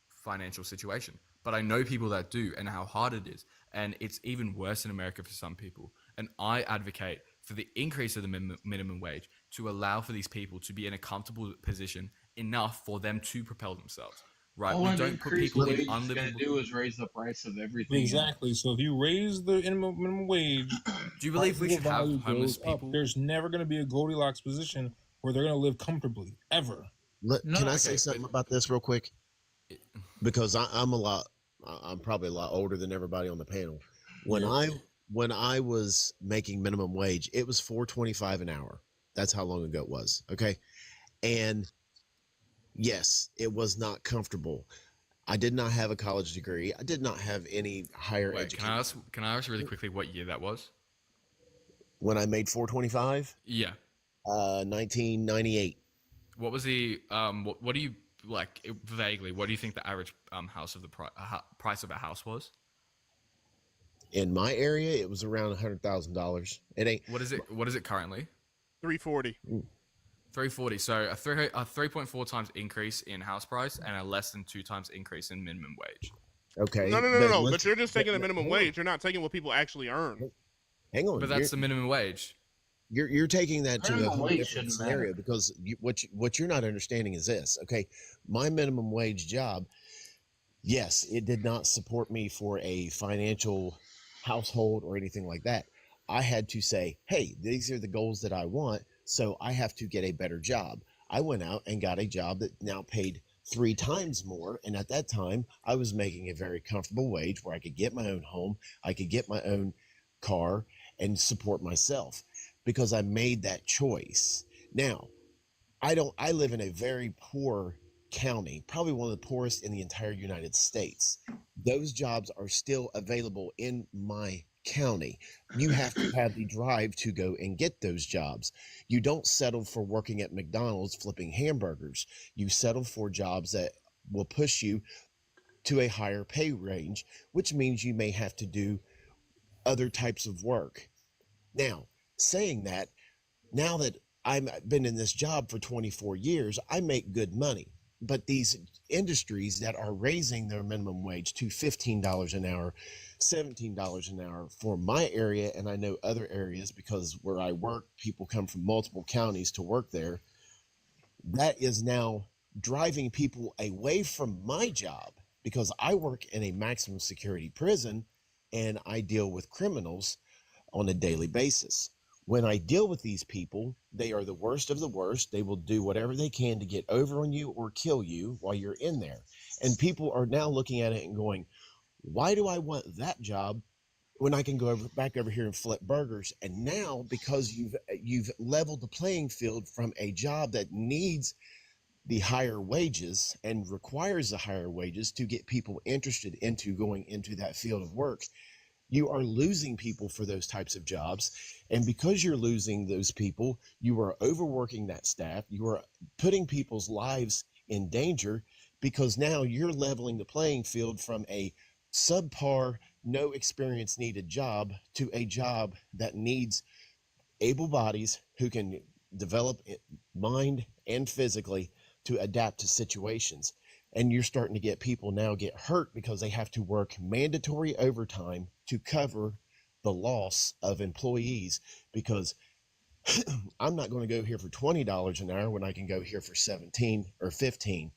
financial situation. But I know people that do and how hard it is. And it's even worse in America for some people. And I advocate for the increase of the minimum wage to allow for these people to be in a comfortable position enough for them to propel themselves. Right? All We an don't put increased people wage in is going unlivable. to do is raise the price of everything. Exactly. So if you raise the minimum wage, Do you believe we price should have value homeless goes up. people? There's never going to be a Goldilocks position where they're going to live comfortably ever. Can I say something about this real quick? Because I'm probably a lot older than everybody on the panel. When I was making minimum wage, it was $4.25 an hour. That's how long ago it was. Okay, and yes, it was not comfortable. I did not have a college degree. I did not have any higher Wait, education. can I ask really quickly what year that was? When I made $4.25, Yeah. 1998. What was the what do you like vaguely? What do you think the average house of the price of a house was? In my area, it was around $100,000. It ain't. What is it currently? 340. 340. So a 3.4 times increase in house price and a less than 2 times increase in minimum wage. Okay. No. But you're just taking the minimum wage. You're not taking what people actually earn. Hang on. But that's the minimum wage. You're taking that to a Minimum whole wage different shouldn't scenario matter. because what you're not understanding is this. Okay, my minimum wage job, yes, it did not support me for a financial household or anything like that. I had to say, hey, these are the goals that I want, so I have to get a better job. I went out and got a job that now paid 3 times more. And at that time, I was making a very comfortable wage where I could get my own home, I could get my own car and support myself because I made that choice. Now, I live in a very poor county, probably one of the poorest in the entire United States. Those jobs are still available in my county. You have to have the drive to go and get those jobs. You don't settle for working at McDonald's flipping hamburgers. You settle for jobs that will push you to a higher pay range, which means you may have to do other types of work. Now, saying that, now that I've been in this job for 24 years, I make good money. But these industries that are raising their minimum wage to $15 an hour, $17 an hour for my area, and I know other areas because where I work, people come from multiple counties to work there. That is now driving people away from my job because I work in a maximum security prison and I deal with criminals on a daily basis. When I deal with these people, they are the worst of the worst. They will do whatever they can to get over on you or kill you while you're in there. And people are now looking at it and going, why do I want that job when I can go back over here and flip burgers? And now, because you've leveled the playing field from a job that needs the higher wages and requires the higher wages to get people interested into going into that field of work, you are losing people for those types of jobs. And because you're losing those people, you are overworking that staff. You are putting people's lives in danger because now you're leveling the playing field from a subpar, no experience needed job to a job that needs able bodies who can develop mind and physically to adapt to situations. And you're starting to get people now get hurt because they have to work mandatory overtime to cover the loss of employees because I'm not going to go here for $20 an hour when I can go here for 17 or 15.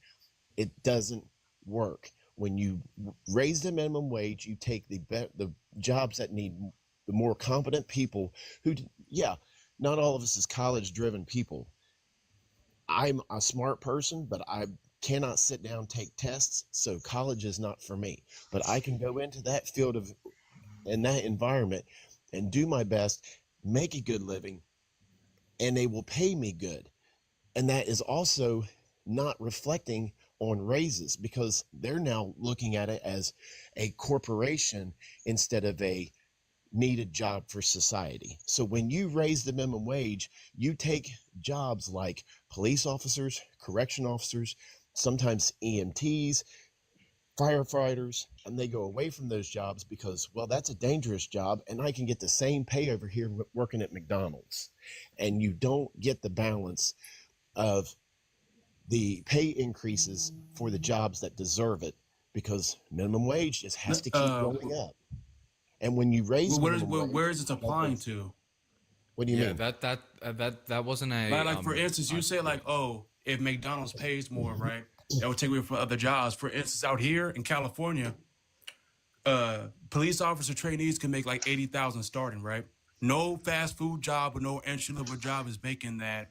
It doesn't work. When you raise the minimum wage, you take the jobs that need the more competent people who, yeah, not all of us is college driven people. I'm a smart person, but I cannot sit down, take tests. So college is not for me, but I can go into that field of, in that environment and do my best, make a good living, and they will pay me good. And that is also not reflecting on raises because they're now looking at it as a corporation instead of a needed job for society. So when you raise the minimum wage, you take jobs like police officers, correction officers, sometimes EMTs, firefighters, and they go away from those jobs because, well, that's a dangerous job and I can get the same pay over here working at McDonald's. And you don't get the balance of the pay increases for the jobs that deserve it because minimum wage just has to keep going up. And when you raise where is it applying to? What do you mean? That wasn't a like for instance, you say like, oh, if McDonald's pays more, right, that would take away from other jobs. For instance, out here in California, police officer trainees can make like $80,000 starting, right? No fast food job or no entry level job is making that.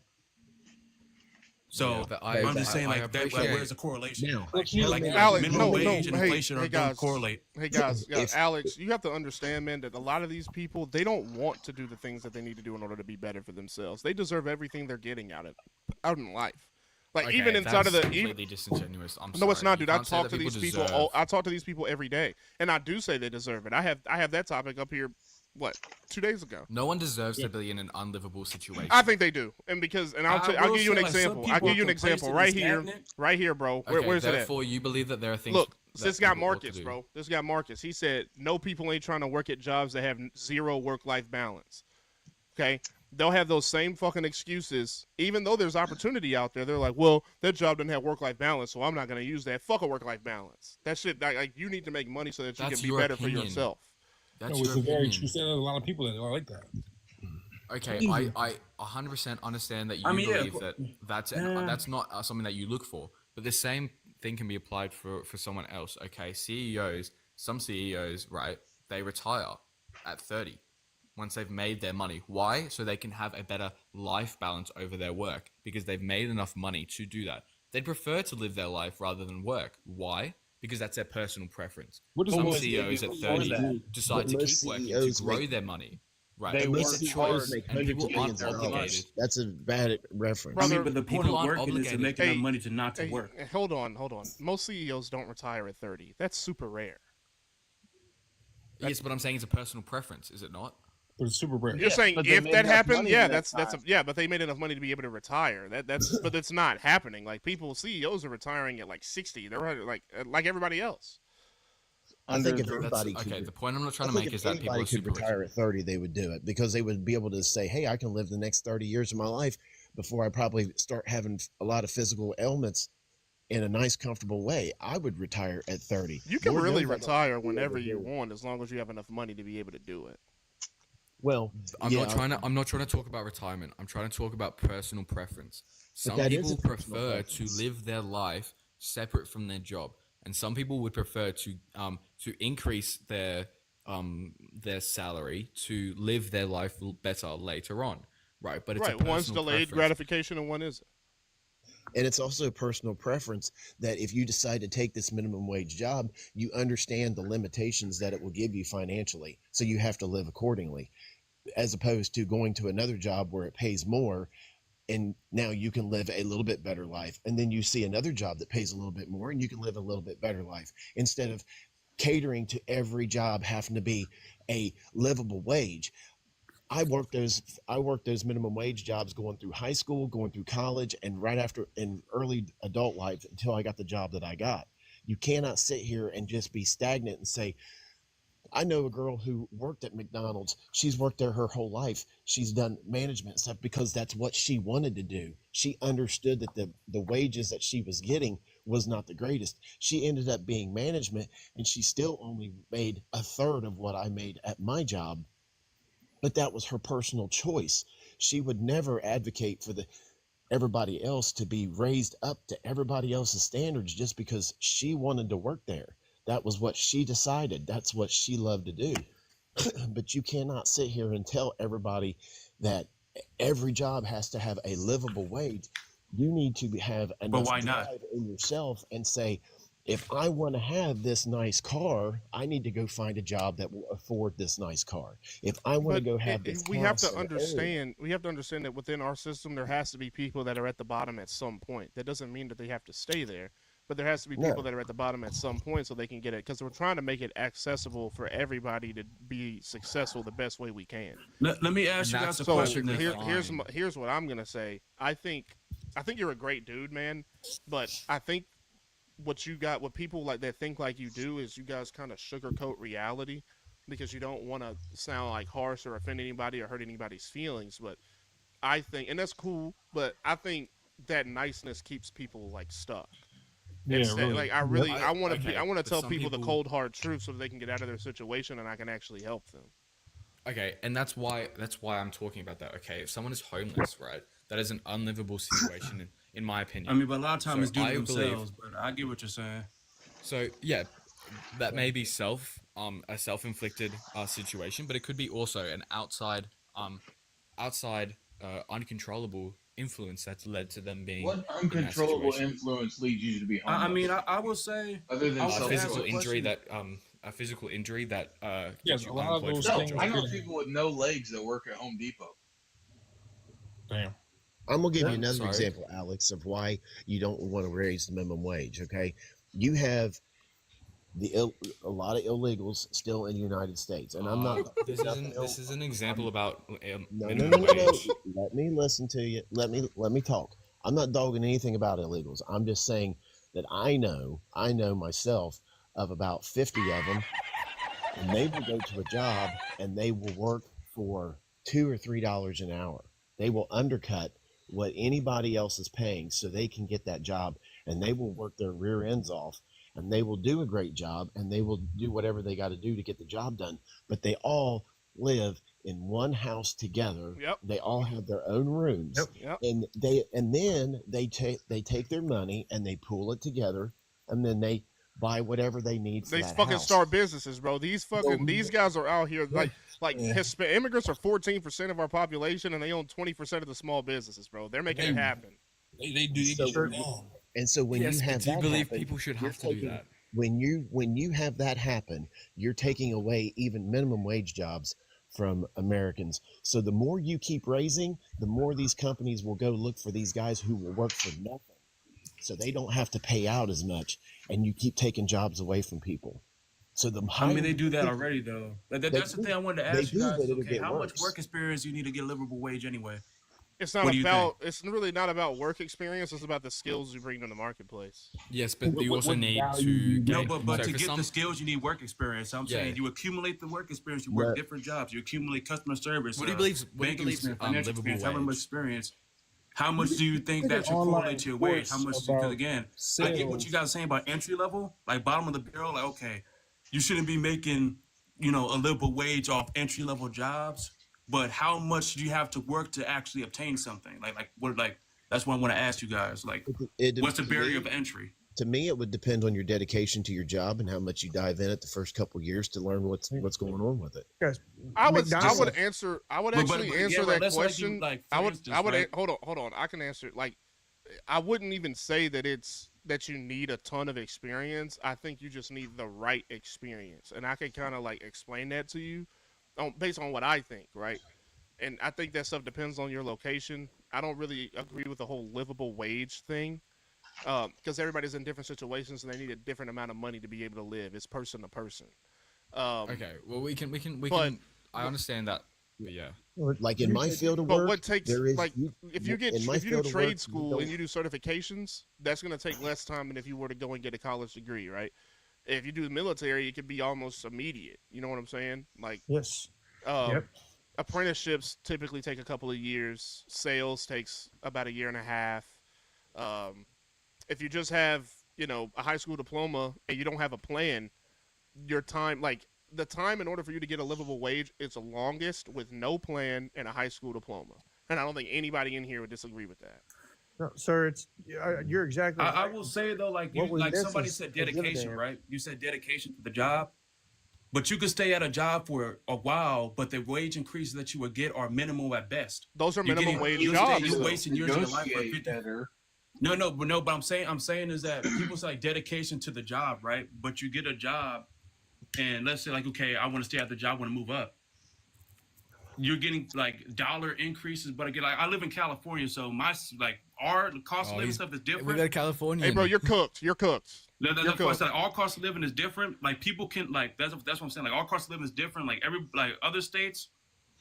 So I'm just saying, like, where's the correlation? Now, like Alex, minimum wage and hey, inflation hey don't guys, correlate. Hey guys, Alex, you have to understand, man, that a lot of these people, they don't want to do the things that they need to do in order to be better for themselves. They deserve everything they're getting out in life. Like Okay, even inside of the completely disingenuous. I'm no, it's sorry. not, You dude. I can't say talk that to these people. deserve- I talk to these people every day, and I do say they deserve it. I have that topic up here. What, 2 days ago? No one deserves to be in an unlivable situation. I think they do, and I'll give you an example. I'll give you an example right here, bro. Okay, Where's it at? therefore, you believe that there are things. Look, that this guy people ought to Marcus, do. bro. This guy Marcus. He said no people ain't trying to work at jobs that have zero work-life balance. Okay, they'll have those same fucking excuses, even though there's opportunity out there. They're like, well, that job doesn't have work-life balance, so I'm not gonna use that. Fuck a work-life balance. That shit, like you need to make money so that you That's can be your better for opinion. yourself. That's No, your it's a very opinion. true statement. There's a lot of people that are like that. Okay, I 100% understand that you believe that's not something that you look for, but the same thing can be applied for someone else. Okay, CEOs, some CEOs, right? They retire. at 30 once they've made their money. Why? So they can have a better life balance over their work because they've made enough money to do that. They'd prefer to live their life rather than work. Why? Because that's their personal preference. What does Some most CEOs at 30 decide But to most keep working to CEOs grow make their money. Right. They most It's a work CEOs choice, hard. make and hundreds people of aren't millions of obligated. dollars. That's a bad reference. Brother, but the point People of aren't working is to obligated. make Hey, enough money to not to hey, work. hold on. Most CEOs don't retire at 30. That's super rare. Yes, but I'm saying it's a personal preference, is it not? But it's super rare. You're saying but they if made that enough happened, money yeah, in that that's time. yeah, but they made enough money to be able to retire. That's but it's not happening. Like CEOs are retiring at like 60. They're like everybody else. I think if That's anybody okay. could, The point I'm not trying I to think make if is that people anybody are could super rich. retire at 30, they would do it because they would be able to say, "Hey, I can live the next 30 years of my life before I probably start having a lot of physical ailments in a nice, comfortable way." I would retire at 30. You can Lord really knows I don't retire think I'll whenever ever you do. want, as long as you have enough money to be able to do it. Well, I'm yeah, not trying to talk about retirement. I'm trying to talk about personal preference. but Some that is a people personal prefer to preference. live their life separate from their job, and some people would prefer to increase their salary to live their life better later on. Right, but it's a Right, one's personal delayed preference. gratification and one isn't. And it's also a personal preference that if you decide to take this minimum wage job, you understand the limitations that it will give you financially. So you have to live accordingly, as opposed to going to another job where it pays more and now you can live a little bit better life. And then you see another job that pays a little bit more and you can live a little bit better life instead of catering to every job having to be a livable wage. I worked those minimum wage jobs going through high school, going through college, and right after in early adult life until I got the job that I got. You cannot sit here and just be stagnant and say, I know a girl who worked at McDonald's. She's worked there her whole life. She's done management stuff because that's what she wanted to do. She understood that the wages that she was getting was not the greatest. She ended up being management and she still only made a third of what I made at my job. But that was her personal choice. She would never advocate for everybody else to be raised up to everybody else's standards just because she wanted to work there. That was what she decided. That's what she loved to do. But you cannot sit here and tell everybody that every job has to have a livable wage. You need to have enough why not? drive in yourself and say, if I want to have this nice car, I need to go find a job that will afford this nice car. If I want to go have this we have house to in an area- understand. We have to understand that within our system, there has to be people that are at the bottom at some point. That doesn't mean that they have to stay there, but there has to be No. people that are at the bottom at some point so they can get it. Because we're trying to make it accessible for everybody to be successful the best way we can. Let me ask you guys a So question. here's what I'm gonna say. I think you're a great dude, man, but I think what people like that think like you do is you guys kind of sugarcoat reality because you don't want to sound like harsh or offend anybody or hurt anybody's feelings. But I think, and that's cool, but I think that niceness keeps people like stuck. Yeah, Instead, really. like I want to Okay, I want to but tell some people the people- cold hard truth so that they can get out of their situation and I can actually help them. Okay, and that's why I'm talking about that. Okay, if someone is homeless, right, that is an unlivable situation in my opinion. I mean, but a lot of times it's due to I themselves. But I get what you're saying. So yeah, that may be a self-inflicted situation, but it could be also an outside uncontrollable influence that's led to them being What in that uncontrollable situation. influence leads you to be homeless? I mean, I will say other than A self physical injury that Yes, gets a you lot of unemployed those from things your I job. know people with no legs that work at Home Depot. Damn. I'm gonna give you Yeah, another sorry. example, Alex, of why you don't want to raise the minimum wage. Okay, you have a lot of illegals still in the United States, and I'm not. This is an example about No, minimum wage. Let me listen to you. Let me talk. I'm not dogging anything about illegals. I'm just saying that I know myself of about 50 of them, and they will go to a job and they will work for $2 or $3 an hour. They will undercut what anybody else is paying so they can get that job, and they will work their rear ends off, and they will do a great job, and they will do whatever they got to do to get the job done. But they all live in one house together. Yep. They all have their own rooms. Yep. And then they take their money and they pool it together, and then they buy whatever they need for They that fucking house. start businesses, bro. These guys are out here like immigrants are 14% of our population, and they own 20% of the small businesses, bro. They're making it happen. They do So, wrong. and so when Yes, you but have do you that believe happen, people should you're have to do taking- that? When you have that happen, you're taking away even minimum wage jobs from Americans. So the more you keep raising, the more these companies will go look for these guys who will work for nothing. So they don't have to pay out as much, and you keep taking jobs away from people. So the I higher mean, they do that you- already, though. They That's the do. thing I wanted to They ask you do, guys. but Is, it'll okay, get how much worse. work experience do you need to get a livable wage anyway? It's not What do you about. think? It's really not about work experience. It's about the skills you bring to the marketplace. Yes, but you also need to No, get. but so to for get some, the skills, you need work experience. I'm Yeah. saying you accumulate the work experience. You work But- different jobs. You accumulate customer service. What do you believe? What do you banking believe? experience, financial Livable experience, however much wage. experience. How much do you think that should correlate to your wage? How much? Because again, I get what you guys are saying about entry level, like bottom of the barrel. Like, okay, you shouldn't be making, a livable wage off entry level jobs. But how much do you have to work to actually obtain something? That's what I want to ask you guys. Like, what's the barrier of entry? To me, it would depend on your dedication to your job and how much you dive in it the first couple of years to learn what's going on with it. Guys, I would McDonald's- answer. I would But- actually but, answer yeah, that let's like you, question. like, for I would. instance, I would. right? Hold on. I can answer. Like, I wouldn't even say that you need a ton of experience. I think you just need the right experience, and I can kind of like explain that to you, based on what I think, right? And I think that stuff depends on your location. I don't really agree with the whole livable wage thing, because everybody's in different situations and they need a different amount of money to be able to live. It's person to person. Okay, well we can. I understand that, but yeah. Like in my field of But work, what takes there is like if you in my if you do field of work, trade school don't- and you do certifications, that's going to take less time than if you were to go and get a college degree, right? If you do the military, it could be almost immediate. You know what I'm saying? Like Yes. um, apprenticeships typically take a couple of years. Sales takes about a year and a half. If you just have a high school diploma and you don't have a plan, your time the time in order for you to get a livable wage is the longest with no plan and a high school diploma. And I don't think anybody in here would disagree with that. No, sir, you're exactly. I will say though, like What we miss somebody is said, exhibit dedication, there. right? You said dedication to the job, but you could stay at a job for a while, but the wage increases that you would get are minimal at best. Those are You're minimum getting- wage you're jobs. You're wasting years of your life for Negotiate 50. better. No, but I'm saying is that people say like dedication to the job, right? But you get a job, and let's say like, okay, I want to stay at the job, I want to move up. You're getting like dollar increases, but again, like I live in California, so our cost of living stuff is different. We got California. Hey, bro, you're cooked. You're cooked. That's You're what I cooked. said. All cost of living is different. Like people can that's what I'm saying. Like all cost of living is different. Like other states,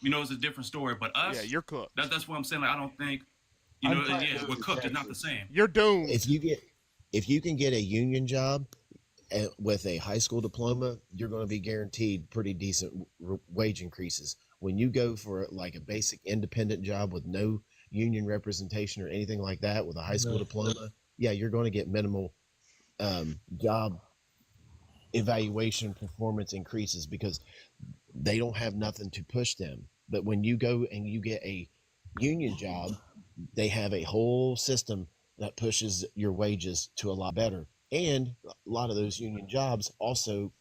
it's a different story. But us, Yeah, you're cooked. That's what I'm saying. Like I don't think, we're cooked. It's not the same. You're doomed. If you can get a union job with a high school diploma, you're going to be guaranteed pretty decent wage increases. When you go for like a basic independent job with no union representation or anything like that with a high school diploma, yeah, you're going to get minimal job evaluation performance increases because they don't have nothing to push them. But when you go and you get a union job, they have a whole system that pushes your wages to a lot better. And a lot of those union jobs also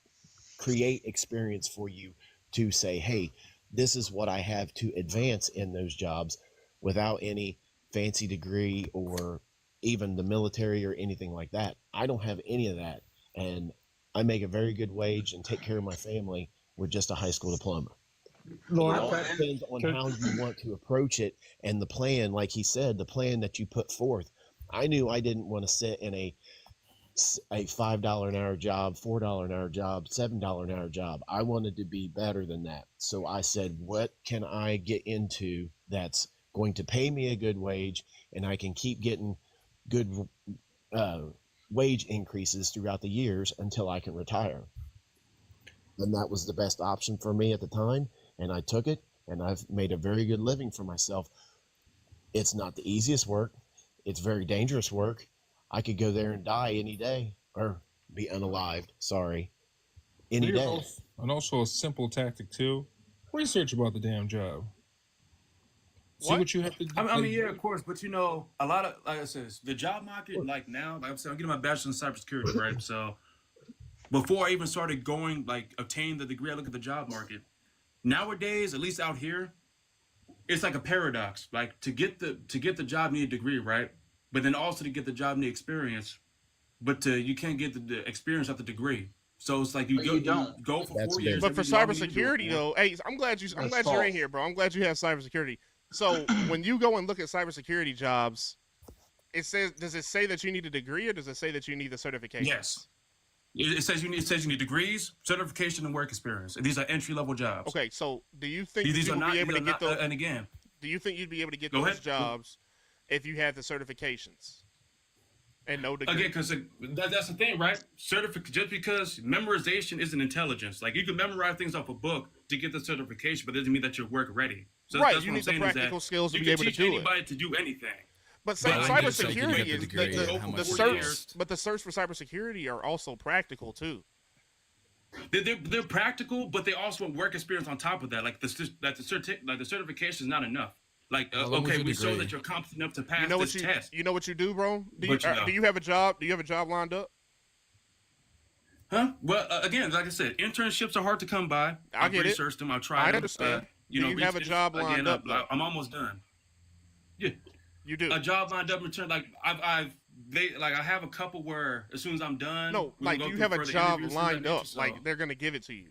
create experience for you to say, hey, this is what I have to advance in those jobs without any fancy degree or even the military or anything like that. I don't have any of that. And I make a very good wage and take care of my family with just a high school diploma. Lord, It all depends on how you want to approach it and the plan, like he said, the plan that you put forth. I knew I didn't want to sit in a $5 an hour job, $4 an hour job, $7 an hour job. I wanted to be better than that. So I said, what can I get into that's going to pay me a good wage and I can keep getting good wage increases throughout the years until I can retire. And that was the best option for me at the time. And I took it and I've made a very good living for myself. It's not the easiest work. It's very dangerous work. I could go there and die any day or be unalived. Sorry. Any day. And also a simple tactic too. Research about the damn job. See what you have to do. I mean, yeah, of course, but a lot of, like I said, the job market, like now, like I'm saying, I'm getting my bachelor's in cybersecurity, right? So before I even started going, like, obtain the degree, I look at the job market. Nowadays, at least out here, it's like a paradox. Like, to get the job, you need a degree, right? But then also to get the job, you need experience. But you can't get the experience at the degree. So it's like you go for 4 years. But for cybersecurity, though, hey, I'm glad you're false. in here, bro. I'm glad you have cybersecurity. So when you go and look at cybersecurity jobs, does it say that you need a degree, or does it say that you need the certification? Yes. It says you need degrees, certification, and work experience. These are entry-level jobs. Okay, so do you think these you are would not, be able to get those? And again, do you think you'd be able to get Go those ahead. jobs if you had the certifications and no degree? again, because that's the thing, right? Just because memorization isn't intelligence. Like, you can memorize things off a book to get the certification, but it doesn't mean that you're work ready. So Right, that's you what I'm need the saying is practical that skills to you be can able to teach do it. anybody to do anything. But But cybersecurity you is can get the the search, years. but the search for cybersecurity are also practical too. They're practical, but they also want work experience on top of that. Like the certification is not enough. Like, How long was okay, your we show degree? that you're competent enough to pass You know what this you test. you know what you do, bro? Do But you have a job? Do you have a job lined up? Huh? Well, again, like I said, internships are hard to come by. I I've get it. researched them. I've tried I them. understand. You Do know, you have a job lined again, up, though? I'm almost done. Yeah, you do. A job lined up in turn. Like I have a couple where as soon as I'm done. No, we like go you through have a further job interviews, lined up. so- Like they're gonna give it to you.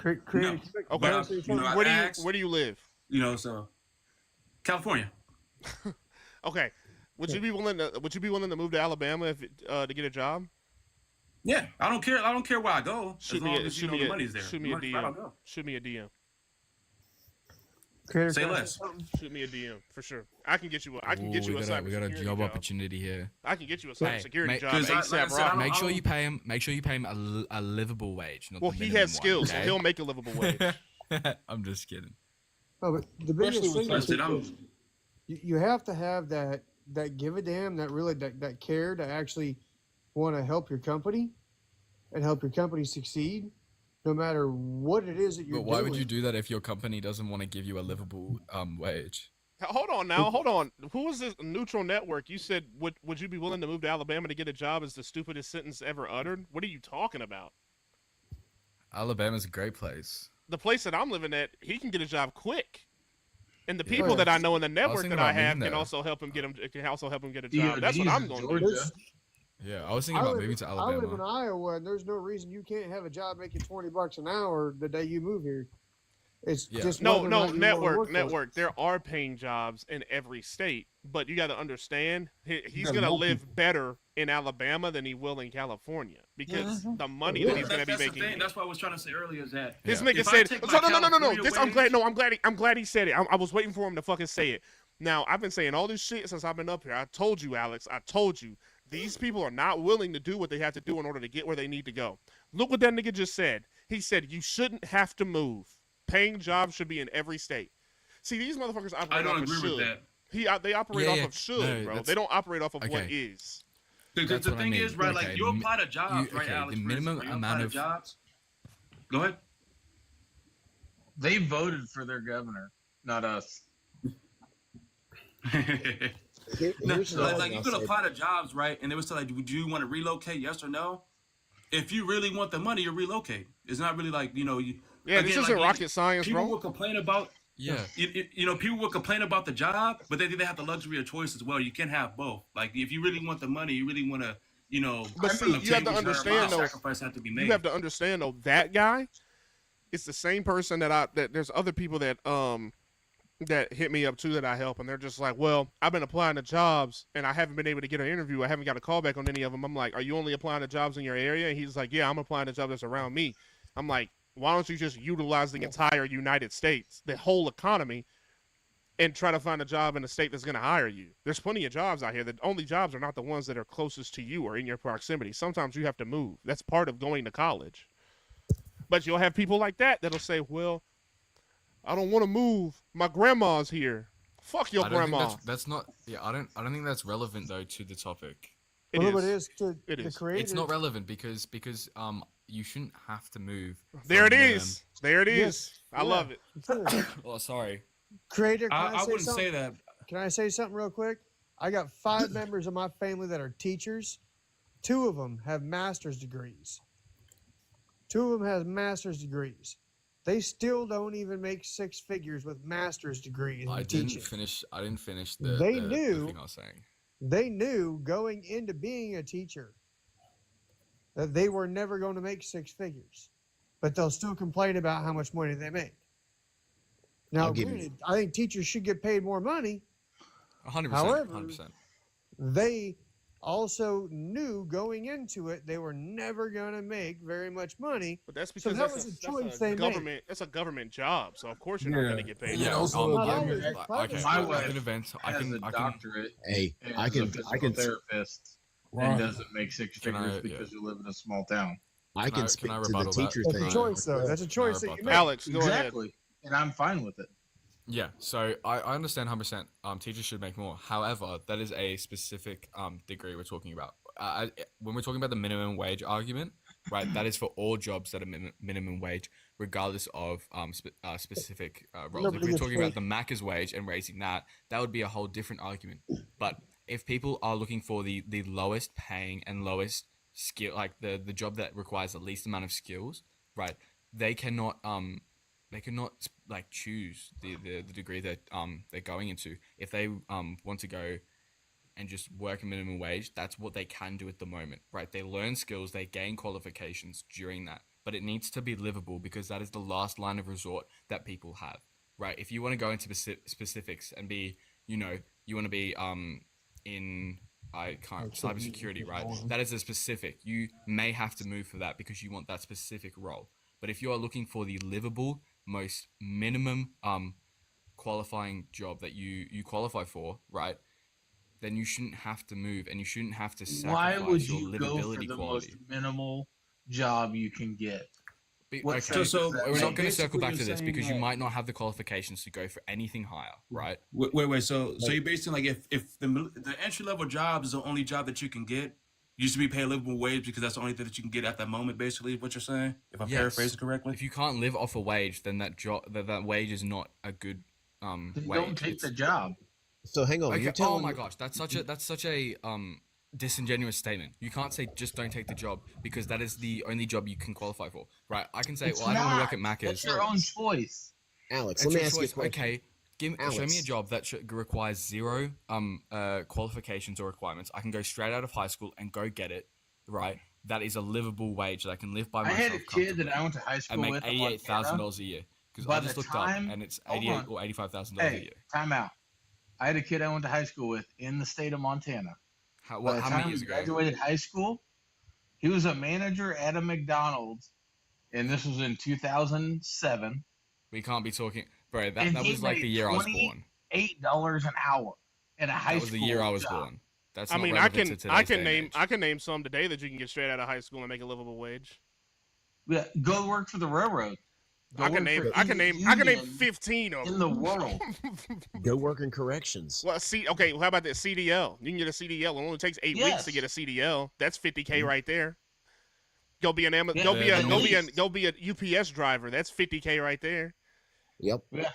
No. Okay. But, you know, I asked, Where do you live? You know, so California. Okay. Would you be willing to move to Alabama if to get a job? Yeah, I don't care. I don't care where I go. Shoot as me long a as shoot you know me the a money's there. shoot me a Money, I don't DM. know. Shoot me a DM. Creator, Say can I less. something? Shoot me a DM for sure. I can get you. I can Ooh, get you we a got a cybersecurity job opportunity here. I can get you a Hey, cybersecurity make- job 'cause I- ASAP. like I said, I don't- Make sure you pay him. Make sure you pay him a livable wage. Not Well, the he minimum has skills, so one, he'll make a livable wage. I'm just kidding. No, but the biggest Especially with thing Tesla. is you have to have that give a damn, that care to actually want to help your company and help your company succeed, no matter what it is that you're But why doing. would you do that if your company doesn't want to give you a livable wage? Hold on now. Hold on. Who is this neutral network? You said would you be willing to move to Alabama to get a job? Is the stupidest sentence ever uttered? What are you talking about? Alabama's a great place. The place that I'm living at, he can get a job quick. And the Yeah. people that I know in the I was network thinking that I about moving have can there. also help him get a Yeah, job. That's what he's I'm in going to Georgia. do. Yeah, I was thinking about moving to I live in Alabama. Iowa, and there's no reason you can't have a job making $20 an hour the day you move here. It's Yeah. just No, whether or no, not you wanna work for it. network. There are paying jobs in every state, but you got to understand he's gotta going to know live better in Alabama than he will in California because the money that he's going to be That's the making. thing. That's what I was trying to say earlier is that This if nigga I said, take no, my no. California This, I'm glad he said it. I was waiting for him to fucking say it. Now, I've been saying all this shit since I've been up here. I told you, Alex. I told you. These people are not willing to do what they have to do in order to get where they need to go. Look what that nigga just said. He said you shouldn't have to move. Paying jobs should be in every state. See, these motherfuckers operate I don't off of agree with should. that. They operate Yeah, off yeah. of should, No, bro. that's- They don't operate off of what okay. is. Because That's the what I thing mean. is, right? Okay, Like you apply to jobs, right, okay, Alex? the for minimum instance, when you amount apply to of jobs. Go ahead. They voted for their governor, not us. No, Here's like, another like thing you I'll could say. apply to jobs, right? And they would say, like, would you want to relocate? Yes or no? If you really want the money, you relocate. It's not really like you. Yeah, this isn't rocket science, people bro. will complain about. Yeah. You know, people will complain about the job, but they have the luxury of choice as well. You can have both. Like, if you really want the money, you really want to, But see, you have to understand though. sacrifice have to be made. You have to understand though. That guy, it's the same person that there's other people that hit me up too that I help, and they're just like, well, I've been applying to jobs and I haven't been able to get an interview. I haven't got a call back on any of them. I'm like, are you only applying to jobs in your area? And he's like, yeah, I'm applying to jobs that's around me. I'm like, why don't you just utilize the entire United States, the whole economy, and try to find a job in a state that's going to hire you? There's plenty of jobs out here. The only jobs are not the ones that are closest to you or in your proximity. Sometimes you have to move. That's part of going to college. But you'll have people like that that'll say, well, I don't want to move. My grandma's here. Fuck your I don't grandma. think that's not. Yeah, I don't think that's relevant though to the topic. It Well, is. it is to It the is. creator. It's not relevant because you shouldn't have to move. There it from is. There it is. Yes. I Yeah. love it. Oh, sorry. Creator, can I, I say wouldn't something? say that. Can I say something real quick? I got 5 members of my family that are teachers. 2 of them have master's degrees. 2 of them have master's degrees. They still don't even make 6 figures with master's degrees in teaching. I didn't finish the They the knew thing I was saying. they knew going into being a teacher that they were never going to make 6 figures, but they'll still complain about how much money they make. Now, granted, I think teachers should get paid more money. 100%. However, 100%. they also knew going into it they were never going to make very much money. But that's because that was a choice they made. That's a government job, so of course you're not going to get paid. Yeah. Okay. My I wife can event. has a doctorate. Hey, and I is a can physical therapist Right. and doesn't make 6 Can figures I- because you live in a small town. I can speak to the teacher That's thing. a choice, though. That's a choice that you make. Alex, go ahead. Exactly, and I'm fine with it. Yeah, so I understand 100%. Teachers should make more. However, that is a specific degree we're talking about. When we're talking about the minimum wage argument, right? That is for all jobs that are minimum wage, regardless of specific roles. If we're talking about the Macca's wage and raising that, that would be a whole different argument. But if people are looking for the lowest paying and lowest skill, like the job that requires the least amount of skills, right? They cannot like choose the degree that they're going into. If they want to go and just work a minimum wage, that's what they can do at the moment, right? They learn skills, they gain qualifications during that, but it needs to be livable because that is the last line of resort that people have, right? If you want to go into specifics and be, you want to be in cybersecurity, right? That is a specific. You may have to move for that because you want that specific role. But if you are looking for the livable, most minimum qualifying job that you qualify for, right? Then you shouldn't have to move and you shouldn't have to Why sacrifice would your you go for livability the quality. most minimal job you can get? What Okay, sense so does that we're make? not going to circle back to you're this saying because you that- might not have the qualifications to go for anything higher, right? Wait. So you're basically like if the entry level job is the only job that you can get, you should be paid a livable wage because that's the only thing that you can get at that moment. Basically, what you're saying, if I'm Yes. paraphrasing correctly. If you can't live off a wage, then that job that wage is not a good Then wage. don't take the job. So hang on, Okay, you're oh telling my gosh, that's such a disingenuous statement. You can't say just don't take the job because that is the only job you can qualify for, right? I can say, It's well, I don't want to work at not. Macca's. That's your own choice. Alex, It's let me your ask you a choice. question. Okay, show me a Alex. job that requires zero qualifications or requirements. I can go straight out of high school and go get it, right? That is a livable wage that I can live by I myself. had a kid that I went to high school and make with in $88,000 a year because By I just the looked time- up and it's hold 88 on. or $85,000 a Hey, year. time out. I had a kid I went to high school with in the state of Montana. How By the many time years he ago? graduated high school, he was a manager at a McDonald's, and this was in 2007. We can't be talking, bro. That And that he was like the made year I was born. $28 an hour at a high That was school the year I was job. born. That's I not mean, I relevant can to I today's can day and name age. I can name some today that you can get straight out of high school and make a livable wage. Yeah, go work for the railroad. Go I can work name for I can any name I can name union 15 of them in the world. Go work in corrections. Well, okay. How about that CDL? You can get a CDL. It only takes 8 weeks to Yes. get a CDL. That's $50K right there. Go be an Amazon. Yeah, Go be a at least. go be a UPS driver. That's $50K right there. Yep. Yeah.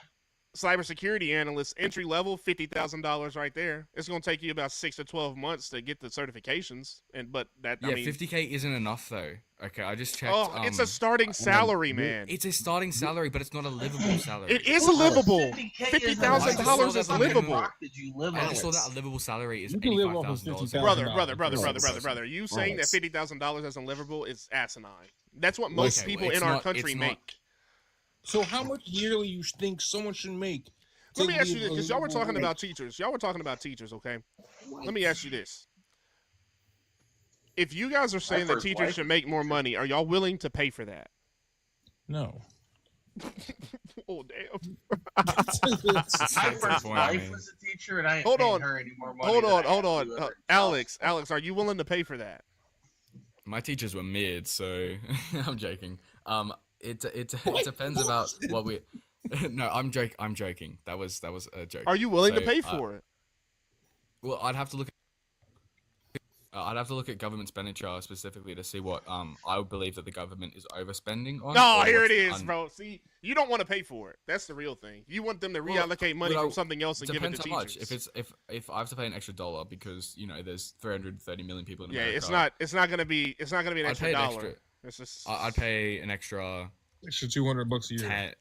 Cybersecurity analyst, entry level, $50,000 right there. It's gonna take you about 6 to 12 months to get the certifications, but that Yeah, I mean, 50K isn't enough though. Okay, I just checked. oh, it's a starting salary, man. It's a starting salary, but it's not a livable salary. It is livable. $50,000 $50,000 is livable. Did you live I on just it? saw that a livable salary is You can live off of $85,000. Brother. You saying that $50,000 isn't livable is asinine. That's what most Okay, people it's in our not- country it's make. not- So how much yearly you think someone should make? Let to me ask you live this, a because y'all were livable talking wage? about teachers. Y'all were talking about teachers, okay? Let me ask you this. If you guys are saying that first teachers wife should make more money, are y'all willing to pay for that? No. Oh, damn. My first point, wife man. was a teacher, and I ain't Hold paying on. her any more money. Hold than on, I hold have on. to other jobs. Alex, are you willing to pay for that? My teachers were mid, so I'm joking. It depends about what we. No, I'm joking. That was a joke. Are you willing to So, pay for it? Well, I'd have to look. I'd have to look at government expenditure specifically to see what I would believe that the government is overspending on. No, or here it what's is, bro. See, you don't want to pay for it. That's the real thing. You want them to reallocate money from something else and give it to depends teachers. how much. If I have to pay an extra $1 because there's 330 million people in Yeah, America. it's not gonna be an extra dollar. It's just I'd pay an extra $200 a year.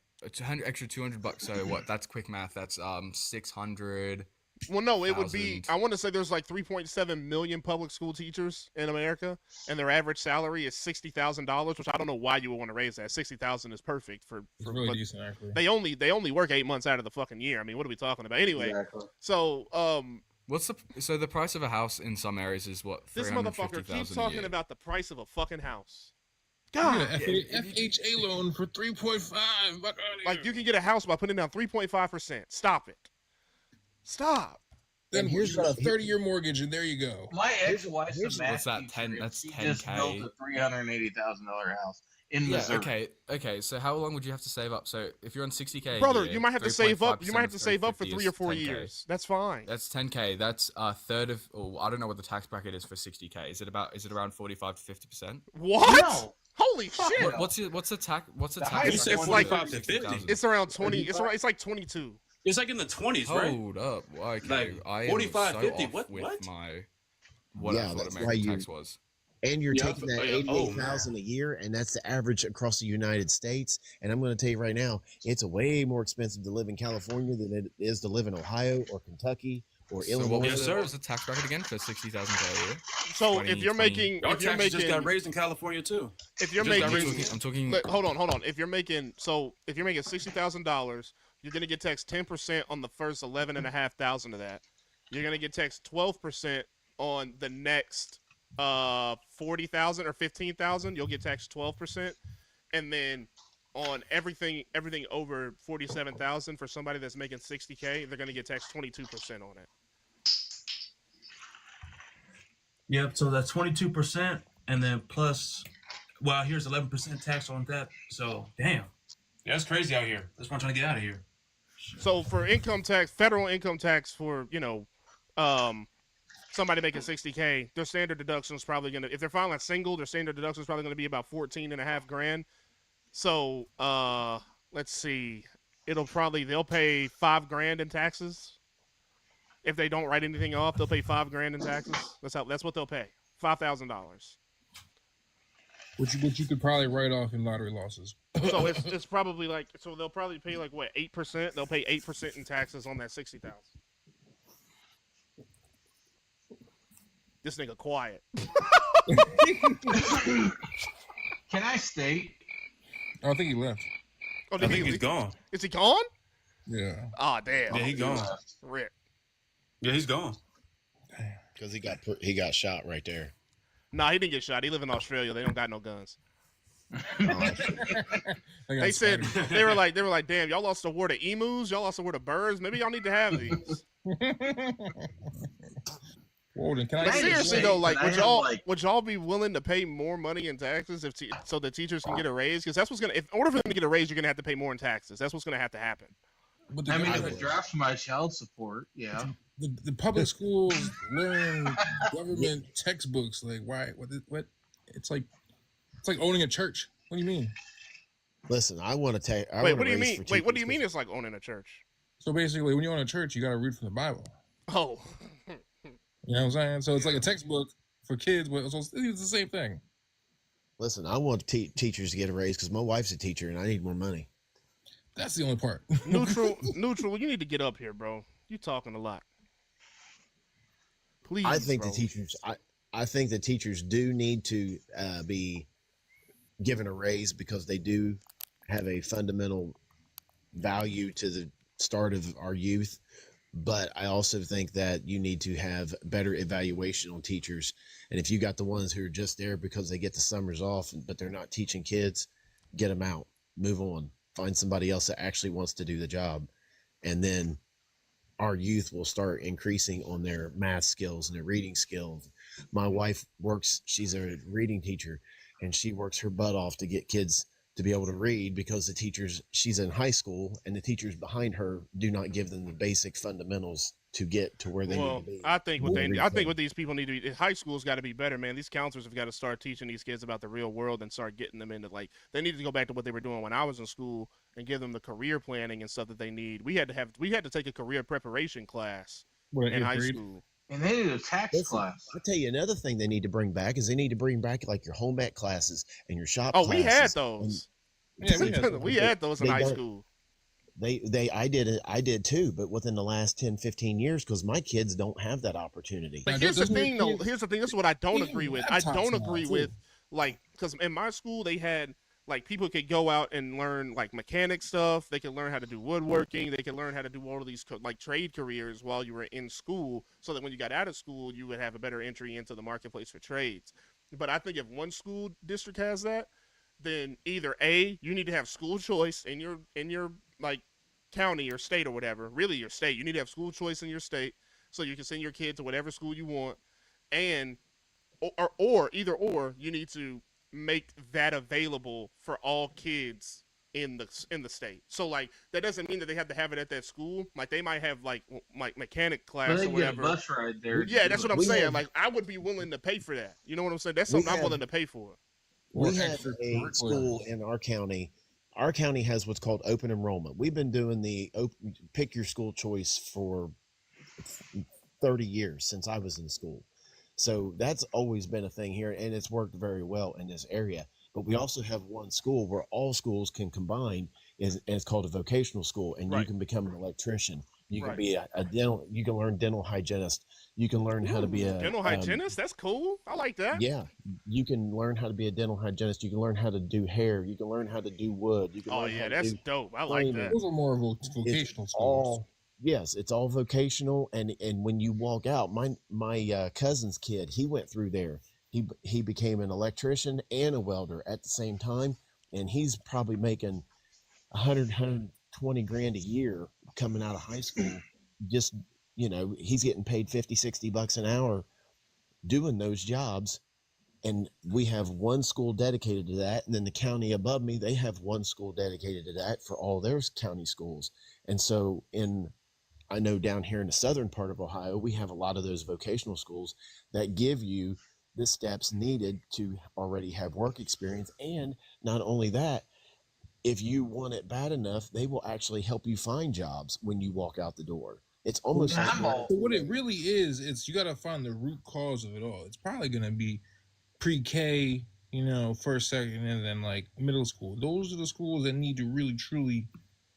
200 bucks. So what? That's quick math. That's 600. Well, no, it would be. I want to say there's like 3.7 million public school teachers in America, and their average salary is $60,000, which I don't know why you would want to raise that. 60,000 is perfect for really decent, actually. They only work 8 months out of the fucking year. I mean, what are we talking about? Anyway, so so the price of a house in some areas is what? This motherfucker keeps talking about the price of a fucking house. God, FHA loan for 3.5. Like you can get a house by putting down 3.5%. Stop it. Stop. Then here's a 30-year mortgage, and there you go. My ex-wife's a math what's that? teacher, 10. That's she 10K. just built a $380,000 house in Missouri. Okay. So how long would you have to save up? So if you're on 60K, Brother, a year, you might have to save up. You might have to save up for 350 3 or 4 is 10K. years. That's fine. That's 10K. That's a third of. Or I don't know what the tax bracket is for 60K. Is it around 45 to 50%? What? No. Holy shit! What's the tax? What's the tax? highest bracket? is 45 to 50. It's around 20. It's like 22. It's like in the 20s, right? Hold up. Okay. Like I 45, am so 50. off What? with What? my Yeah, what that's why American you- tax was. And you're Yeah, taking that oh, 88,000 a year, and that's the average across the United States. And I'm going to tell you right now, it's way more expensive to live in California than it is to live in Ohio or Kentucky or So Illinois. what was the tax bracket again for 60,000 a year? So if you're making, Our taxes just got raised in California too. if you're Just got making, raised. I'm talking. hold on. If you're making $60,000, you're gonna get taxed 10% on the first 11,500 of that. You're gonna get taxed 12% on the next 40,000 or 15,000. You'll get taxed 12%, and then on everything over 47,000 for somebody that's making 60K, they're gonna get taxed 22% on it. Yep. So that's 22%, and then plus, well, here's 11% tax on that. So damn, yeah, that's crazy out here. That's why I'm trying to get out of here. So for income tax, federal income tax for somebody making 60K, their standard deduction is probably gonna, if they're filing a single, their standard deduction is probably gonna be about 14.5 grand. So let's see, they'll pay $5 grand in taxes. If they don't write anything off, they'll pay $5 grand in taxes. That's what they'll pay, $5,000. Which you could probably write off in lottery losses. So it's probably like, so they'll probably pay like what, 8%? They'll pay 8% in taxes on that 60,000. This nigga quiet. Can I state? I think he left. Oh, I think he's gone. Is he gone? Yeah. Oh damn. Yeah, he gone. Rip. Yeah, he's gone. Because he got shot right there. Nah, he didn't get shot. He live in Australia. They don't got no guns. They said they were like, damn, y'all lost the war to emus, y'all lost the war to birds. Maybe y'all need to have these. Walden, can I Like, seriously though, like, Can I have, would y'all be willing to pay more money in taxes so the teachers can get a raise? Because that's what's gonna. In order for them to get a raise, you're gonna have to pay more in taxes. That's what's gonna have to happen. I mean, if it drops my child support, yeah. The public schools learn government textbooks. Like, why? What? It's like owning a church. What do you mean? Listen, I want to take. Wait, what do you mean? Wait, what do you mean? It's like owning a church. So basically, when you own a church, you got to read from the Bible. Oh. You know what I'm saying? So it's like a textbook for kids, but it's the same thing. Listen, I want teachers to get a raise because my wife's a teacher and I need more money. That's the only part. Neutral. You need to get up here, bro. You talking a lot. Please. I think bro. the teachers. I think the teachers do need to be given a raise because they do have a fundamental value to the start of our youth. But I also think that you need to have better evaluation on teachers. And if you got the ones who are just there because they get the summers off, but they're not teaching kids, get them out, move on, find somebody else that actually wants to do the job. And then our youth will start increasing on their math skills and their reading skills. My wife she's a reading teacher, and she works her butt off to get kids to be able to read because the teachers, she's in high school and the teachers behind her do not give them the basic fundamentals to get to where they need to be. I think what these people need to be, high school's got to be better, man. These counselors have got to start teaching these kids about the real world and start getting them into, like, they need to go back to what they were doing when I was in school and give them the career planning and stuff that they need. We had to take a career preparation class in high school. And they need a tax class. I'll tell you another thing they need to bring back is they need to bring back like your home ec classes and your shop classes. We had those. We had those in high school. I did too, but within the last 10, 15 years, because my kids don't have that opportunity. But here's the thing, though. Here's the thing. This is what I don't agree with. I don't agree with, like, because in my school they had, like, people could go out and learn, like, mechanic stuff. They could learn how to do woodworking. They could learn how to do all of these, like, trade careers while you were in school, so that when you got out of school, you would have a better entry into the marketplace for trades. But I think if one school district has that, then either A, you need to have school choice in your like county or state or whatever. Really, your state. You need to have school choice in your state so you can send your kid to whatever school you want, and or you need to make that available for all kids in the state. So, like, that doesn't mean that they have to have it at that school. Like, they might have like mechanic class or whatever. Get a bus ride there. Yeah, that's what I'm saying. Like, I would be willing to pay for that. You know what I'm saying? That's something I'm willing to pay for. We have a school in our county. Our county has what's called open enrollment. We've been doing the pick your school choice for 30 years since I was in school. So that's always been a thing here, and it's worked very well in this area. But we also have one school where all schools can combine, and it's called a vocational school, and you can become an electrician. You can be a dental. You can learn dental hygienist. You can learn how to be a dental hygienist. That's cool. I like that. Yeah, you can learn how to be a dental hygienist. You can learn how to do hair. You can learn how to do wood. You can that's dope. I like that. Those are more vocational schools. Yes, it's all vocational, and when you walk out, my cousin's kid, he went through there. He became an electrician and a welder at the same time, and he's probably making 120 grand a year coming out of high school. Just, he's getting paid $50-$60 an hour doing those jobs. And we have one school dedicated to that. And then the county above me, they have one school dedicated to that for all their county schools. And so I know down here in the southern part of Ohio, we have a lot of those vocational schools that give you the steps needed to already have work experience. And not only that, if you want it bad enough, they will actually help you find jobs when you walk out the door. It's almost like so what it really is, it's you got to find the root cause of it all. It's probably going to be pre-K, first, second, and then like middle school. Those are the schools that need to really, truly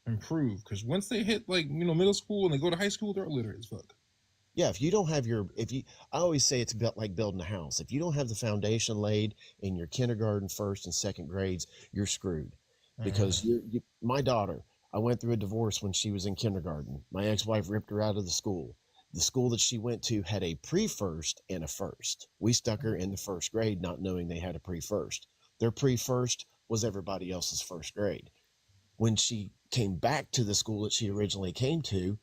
improve. Because once they hit like, middle school and they go to high school, they're illiterate as fuck. Yeah, if you don't have I always say it's like building a house. If you don't have the foundation laid in your kindergarten, first and second grades, you're screwed. Because my daughter, I went through a divorce when she was in kindergarten. My ex-wife ripped her out of the school. The school that she went to had a pre-first and a first. We stuck her in the first grade, not knowing they had a pre-first. Their pre-first was everybody else's first grade. When she came back to the school that she originally came to,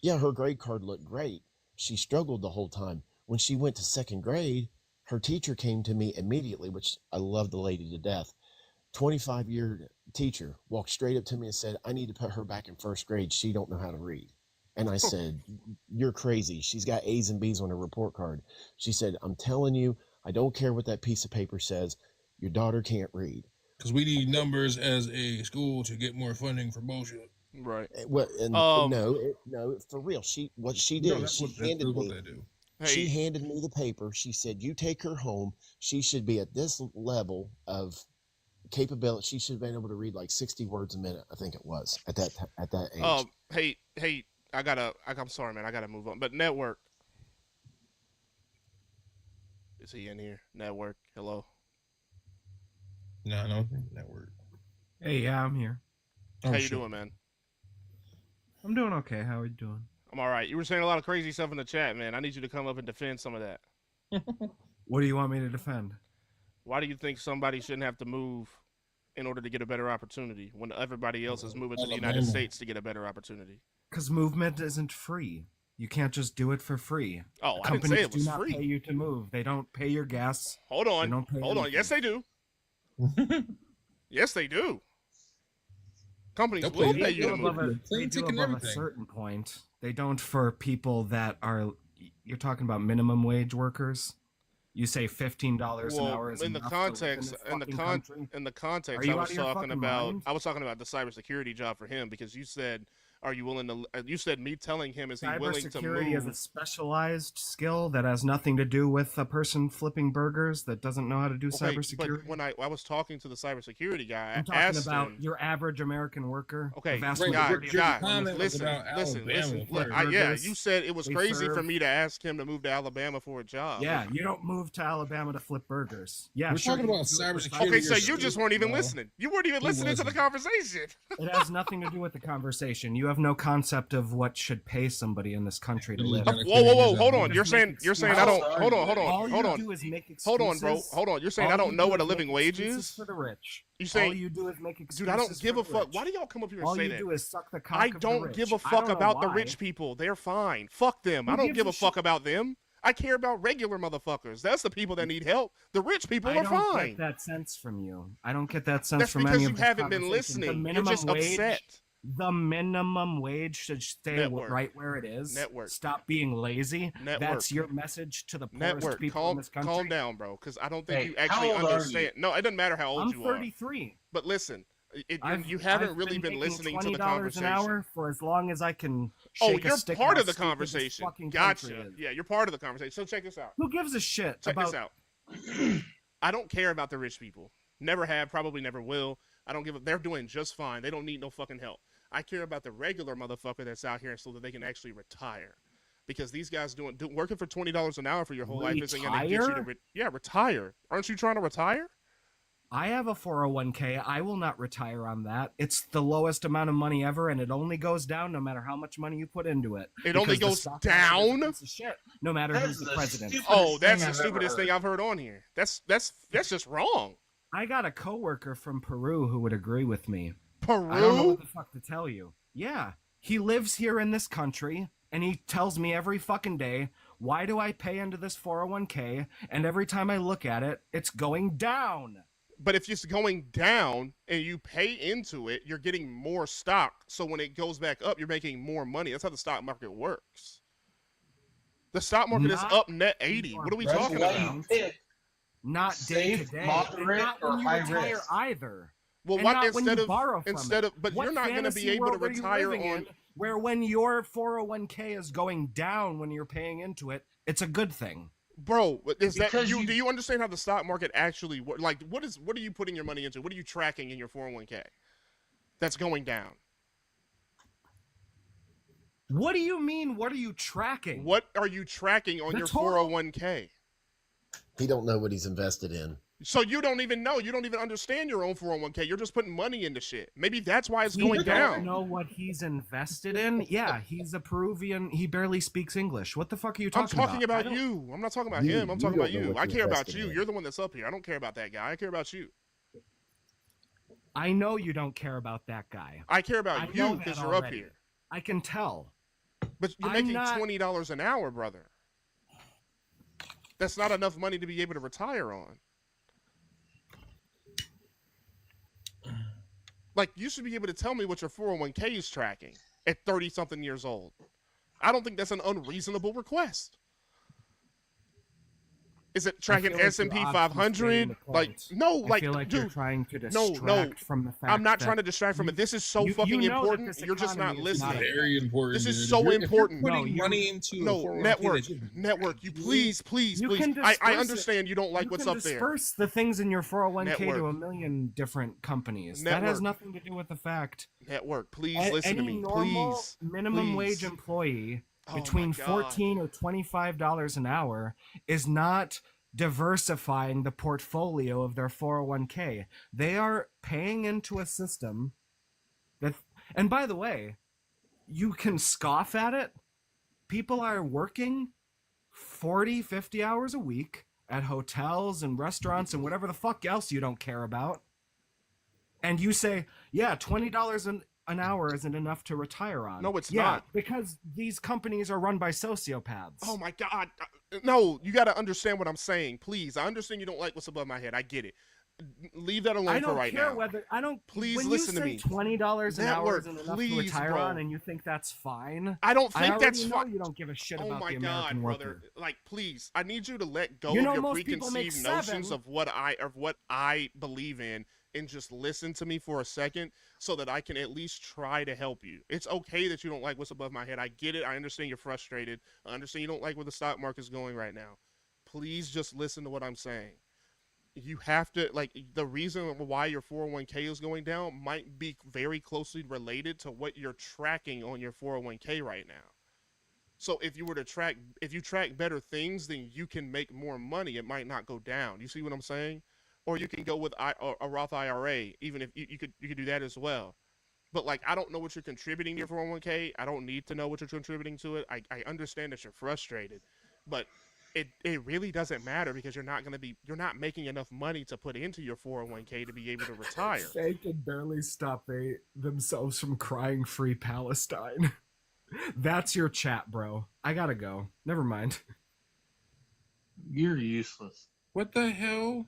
yeah, her grade card looked great. She struggled the whole time. When she went to second grade, her teacher came to me immediately, which I love the lady to death. 25-year teacher walked straight up to me and said, I need to put her back in first grade. She don't know how to read. And I said, you're crazy. She's got A's and B's on her report card. She said, I'm telling you, I don't care what that piece of paper says. Your daughter can't read. Because we need numbers as a school to get more funding for bullshit. Right. No, for real. She handed She handed me the paper. She said, you take her home. She should be at this level of capability. She should have been able to read like 60 words a minute, I think it was at that age. Hey, I'm sorry, man, I gotta move on. But network, is he in here? Network, hello. No, network. Hey, yeah, I'm here. How you doing, man? I'm doing okay. How are you doing? I'm all right. You were saying a lot of crazy stuff in the chat, man. I need you to come up and defend some of that. What do you want me to defend? Why do you think somebody shouldn't have to move in order to get a better opportunity when everybody else is moving to the United States to get a better opportunity? Because movement isn't free. You can't just do it for free. Oh, I didn't say it was free. Companies do not free. pay you to move. They don't pay your gas. Hold on. They don't pay Hold on. anything. Yes, they do. Yes, they do. Companies They'll will play pay you you to above move. Plane They do ticket and above a everything. certain point. They don't for people that are. You're talking about minimum wage workers. You say $15 an hour is In the enough to live in context, this fucking country? in the Are context, you out of your fucking mind? I was talking about the cybersecurity job for him because you said, "Are you willing to?" You said me telling him, "Is he willing to Cybersecurity is a move?" specialized skill that has nothing to do with a person flipping burgers that doesn't know how to do Okay, cybersecurity. but when I was talking to the cybersecurity guy, I'm I talking asked about him. your average American worker. Okay, the vast Right, but majority your of comment was about listen. Alabama Look, first. yeah, you said it was They crazy for serve- me to ask him to move to Alabama for a job. Yeah, you don't move to Alabama to flip burgers. Yeah, We're sure, talking you about do it for cybersecurity. Okay, so or you just state weren't even law. listening. You weren't even He listening to the wasn't. conversation. It has nothing to do with the conversation. You have no concept of what should pay somebody in this country to You live. gotta Whoa, whoa, whoa! Just Hold on. make You're saying I don't. Hold on, hold All on, you hold on. do is make Hold on, bro. excuses. Hold on. You're saying All I don't you know do what a is make living wage excuses is? for the rich. You All saying, you do is make excuses. dude, I don't give for a the fuck. rich. Why do y'all come up here and All say you that? do is suck the cock I of the don't rich. give a I fuck don't know about the why. rich people. They're fine. Fuck them. Who I don't gives give a a fuck about them. I care about regular motherfuckers. That's the people that need help. The rich people I are don't fine. get that sense from you. I don't get that sense That's from because any you of this haven't been conversation. The listening. You're minimum just wage, upset. The minimum wage should stay Network. right where it is. Network. Stop being lazy. Network. That's your message to the poorest Network. people in this country. Calm down, bro. Because I don't think Hey, you how actually old are you? understand. No, it doesn't matter how old I'm you are. 33. But listen, you I've haven't really been been making listening to the $20 conversation. an hour for as long as I can. Oh, Shake a you're stick part how of the stupid this conversation. fucking country Gotcha. is. Yeah, you're part of the conversation. So check this out. Who gives a shit Check about? this out. I don't care about the rich people. Never have, probably never will. I don't give a. They're doing just fine. They don't need no fucking help. I care about the regular motherfucker that's out here so that they can actually retire. Because these guys working for $20 an hour for your whole life isn't going to get you to retire. Aren't you trying to retire? I have a 401k. I will not retire on that. It's the lowest amount of money ever, and it only goes down no matter how much money you put into it. It only Because the goes stock market is a down? piece of shit, no matter That's who's the the president. stupidest Oh, that's thing the I've ever stupidest thing heard. I've heard on here. That's just wrong. I got a coworker from Peru who would agree with me. Peru? I don't know what the fuck to tell you. Yeah, he lives here in this country, and he tells me every fucking day, why do I pay into this 401k? And every time I look at it, it's going down. But if it's going down and you pay into it, you're getting more stock. So when it goes back up, you're making more money. That's how the stock market works. The stock market is up net 80. What are we That's talking why about? you pick Not day to safe, day, and moderate, not or when you high retire risk. either. Well, And what not when instead you of borrow from instead it. of but What you're not going to be fantasy able to world are you retire living on in where when your 401k is going down when you're paying into it, it's a good thing. Bro, is that Because do you understand how the stock market actually like what are you putting your money into? What are you tracking in your 401k that's going down? What do you mean? What are you tracking? What are you tracking on The your total- 401k? He don't know what he's invested in. So you don't even know. You don't even understand your own 401k. You're just putting money into shit. Maybe that's why it's He going don't down. know what he's invested in. Yeah, he's a Peruvian. He barely speaks English. What the fuck are you I'm talking talking about? about you. I'm not talking about You- him. I'm you talking don't about know you. what I you're care about invested you. in. You're the one that's up here. I don't care about that guy. I care about you. I know you don't care about that guy. I care about I know you that because you're up already. here. I can tell. But you're I'm making not- $20 an hour, brother. That's not enough money to be able to retire on. Like, you should be able to tell me what your 401k is tracking at 30-something years old. I don't think that's an unreasonable request. Is it tracking feel like S&P you're 500? obfuscating the Like, point. no, I like, feel like dude, you're trying to no, distract from the fact I'm not that trying to distract from it. This is so you fucking know that important. this You're just not economy is not listening. Very important. This is dude. so If you're important. putting No, money into a No, 401k network, that you- network. You please, please, You please. can I disperse it. understand you don't like you what's can up there. disperse the things in your 401k to Network. a million different companies. That Network. has nothing to do with the fact. Network, please A- listen to any me, normal please. minimum please. wage employee Oh between my God. $14 or $25 an hour is not diversifying the portfolio of their 401k. They are paying into a system that, and by the way, you can scoff at it. People are working 40, 50 hours a week at hotels and restaurants and whatever the fuck else you don't care about. And you say, yeah, $20 an hour isn't enough to retire on. No, it's yeah, not. because these companies are run by sociopaths. Oh my God. No, you got to understand what I'm saying, please. I understand you don't like what's above my head. I get it. leave that alone I for don't right care now. whether I don't. Please when listen you to say me. $20 an hour Network, isn't enough to please, retire bro. on, and you think that's fine, I don't I think that's already know fine. you don't give a shit Oh about my the God, American brother! worker. Like, please, I need you to let go You of know your most people make preconceived notions 7. of what I believe in, and just listen to me for a second, so that I can at least try to help you. It's okay that you don't like what's above my head. I get it. I understand you're frustrated. I understand you don't like where the stock market's going right now. Please just listen to what I'm saying. You have to, like, the reason why your 401k is going down might be very closely related to what you're tracking on your 401k right now. So if you track better things, then you can make more money. It might not go down. You see what I'm saying? Or you can go with a Roth IRA, even if you could do that as well. But, like, I don't know what you're contributing to your 401k. I don't need to know what you're contributing to it. I understand that you're frustrated, but it really doesn't matter, because you're not making enough money to put into your 401k to be able to retire. They can barely stop themselves from crying free Palestine. That's your chat, bro. I gotta go. Never mind. You're useless. What the hell?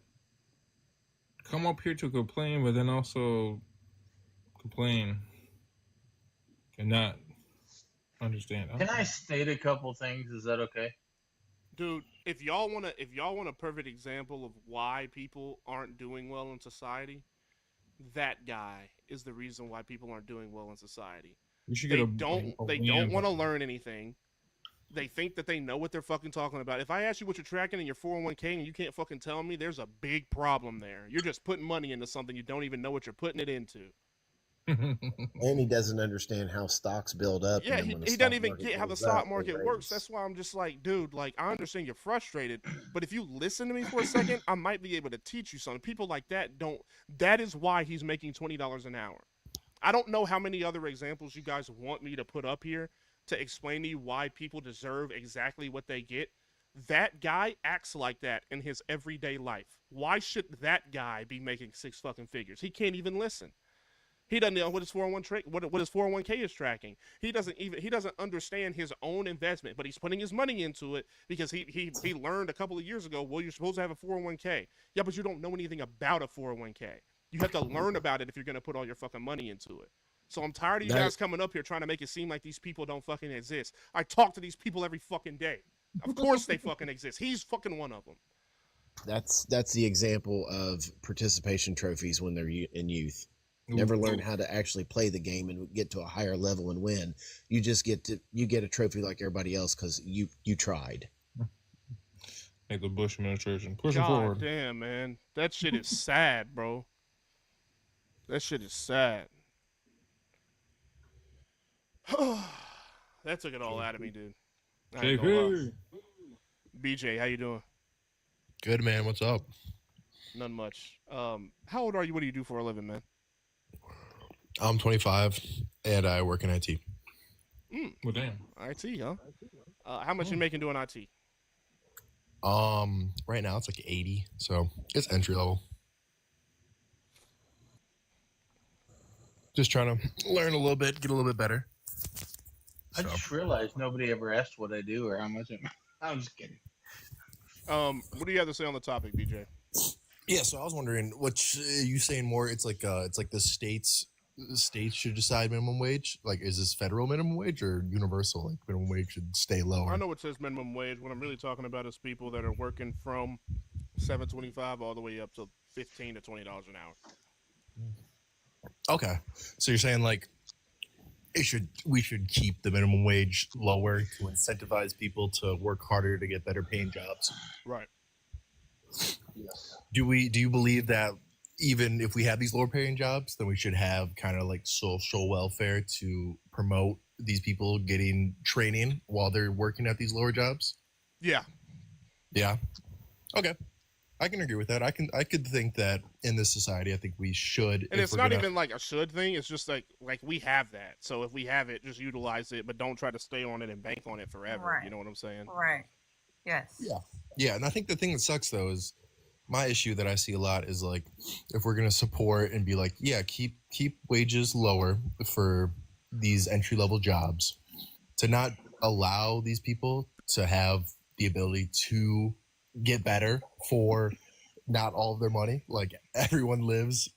Come up here to complain, but then also complain and not understand. Can I state a couple things? Is that okay? Dude, if y'all want a perfect example of why people aren't doing well in society, that guy is the reason why people aren't doing well in society. You should They get don't want to learn anything. They think that they know what they're fucking talking about. If I ask you what you're tracking in your 401k and you can't fucking tell me, there's a big problem there. You're just putting money into something you don't even know what you're putting it into. And he doesn't understand how stocks build up. Yeah, he doesn't even get how the stock market works. That's why I'm just like, dude, like, I understand you're frustrated, but if you listen to me for a second, I might be able to teach you something. People like that don't. That is why he's making $20 an hour. I don't know how many other examples you guys want me to put up here to explain to you why people deserve exactly what they get. That guy acts like that in his everyday life. Why should that guy be making 6 fucking figures? He can't even listen. He doesn't know what his 401k is tracking. He doesn't understand his own investment, but he's putting his money into it because he learned a couple of years ago, well, you're supposed to have a 401k. Yeah, but you don't know anything about a 401k. You have to learn about it if you're going to put all your fucking money into it. So I'm tired of you guys coming up here trying to make it seem like these people don't fucking exist. I talk to these people every fucking day. Of course they fucking exist. He's fucking one of them. That's the example of participation trophies when they're in youth. Never learn how to actually play the game and get to a higher level and win. You just get a trophy like everybody else because you tried. Like the Bush administration pushing God forward. Damn, man, that shit is sad, bro. That shit is sad. That took it all out of me, dude. BJ, how you doing? Good, man. What's up? None much. How old are you? What do you do for a living, man? I'm 25 and I work in IT. Well, damn. IT, huh? How much you making doing IT? Right now it's like 80, so it's entry level. Just trying to learn a little bit, get a little bit better. I just realized nobody ever asked what I do or how much I'm just kidding. What do you have to say on the topic, BJ? Yeah, so I was wondering, what you saying more? It's like the states should decide minimum wage. Like, is this federal minimum wage or universal? Like, minimum wage should stay lower. I know it says minimum wage. What I'm really talking about is people that are working from $7.25 all the way up to $15 to $20 an hour. Okay, so you're saying like we should keep the minimum wage lower to incentivize people to work harder to get better paying jobs. Right. Yes. Do you believe that even if we have these lower paying jobs, then we should have kind of like social welfare to promote these people getting training while they're working at these lower jobs? Yeah. Yeah. Okay. I can agree with that. I could think that in this society, I think we should. And it's not even like a should thing. It's just like we have that. So if we have it, just utilize it, but don't try to stay on it and bank on it forever. Right. You know what I'm saying? Right. Yes. Yeah. Yeah. And I think the thing that sucks though is my issue that I see a lot is like, if we're going to support and be like, yeah, keep wages lower for these entry level jobs, to not allow these people to have the ability to get better for not all of their money. Like everyone lives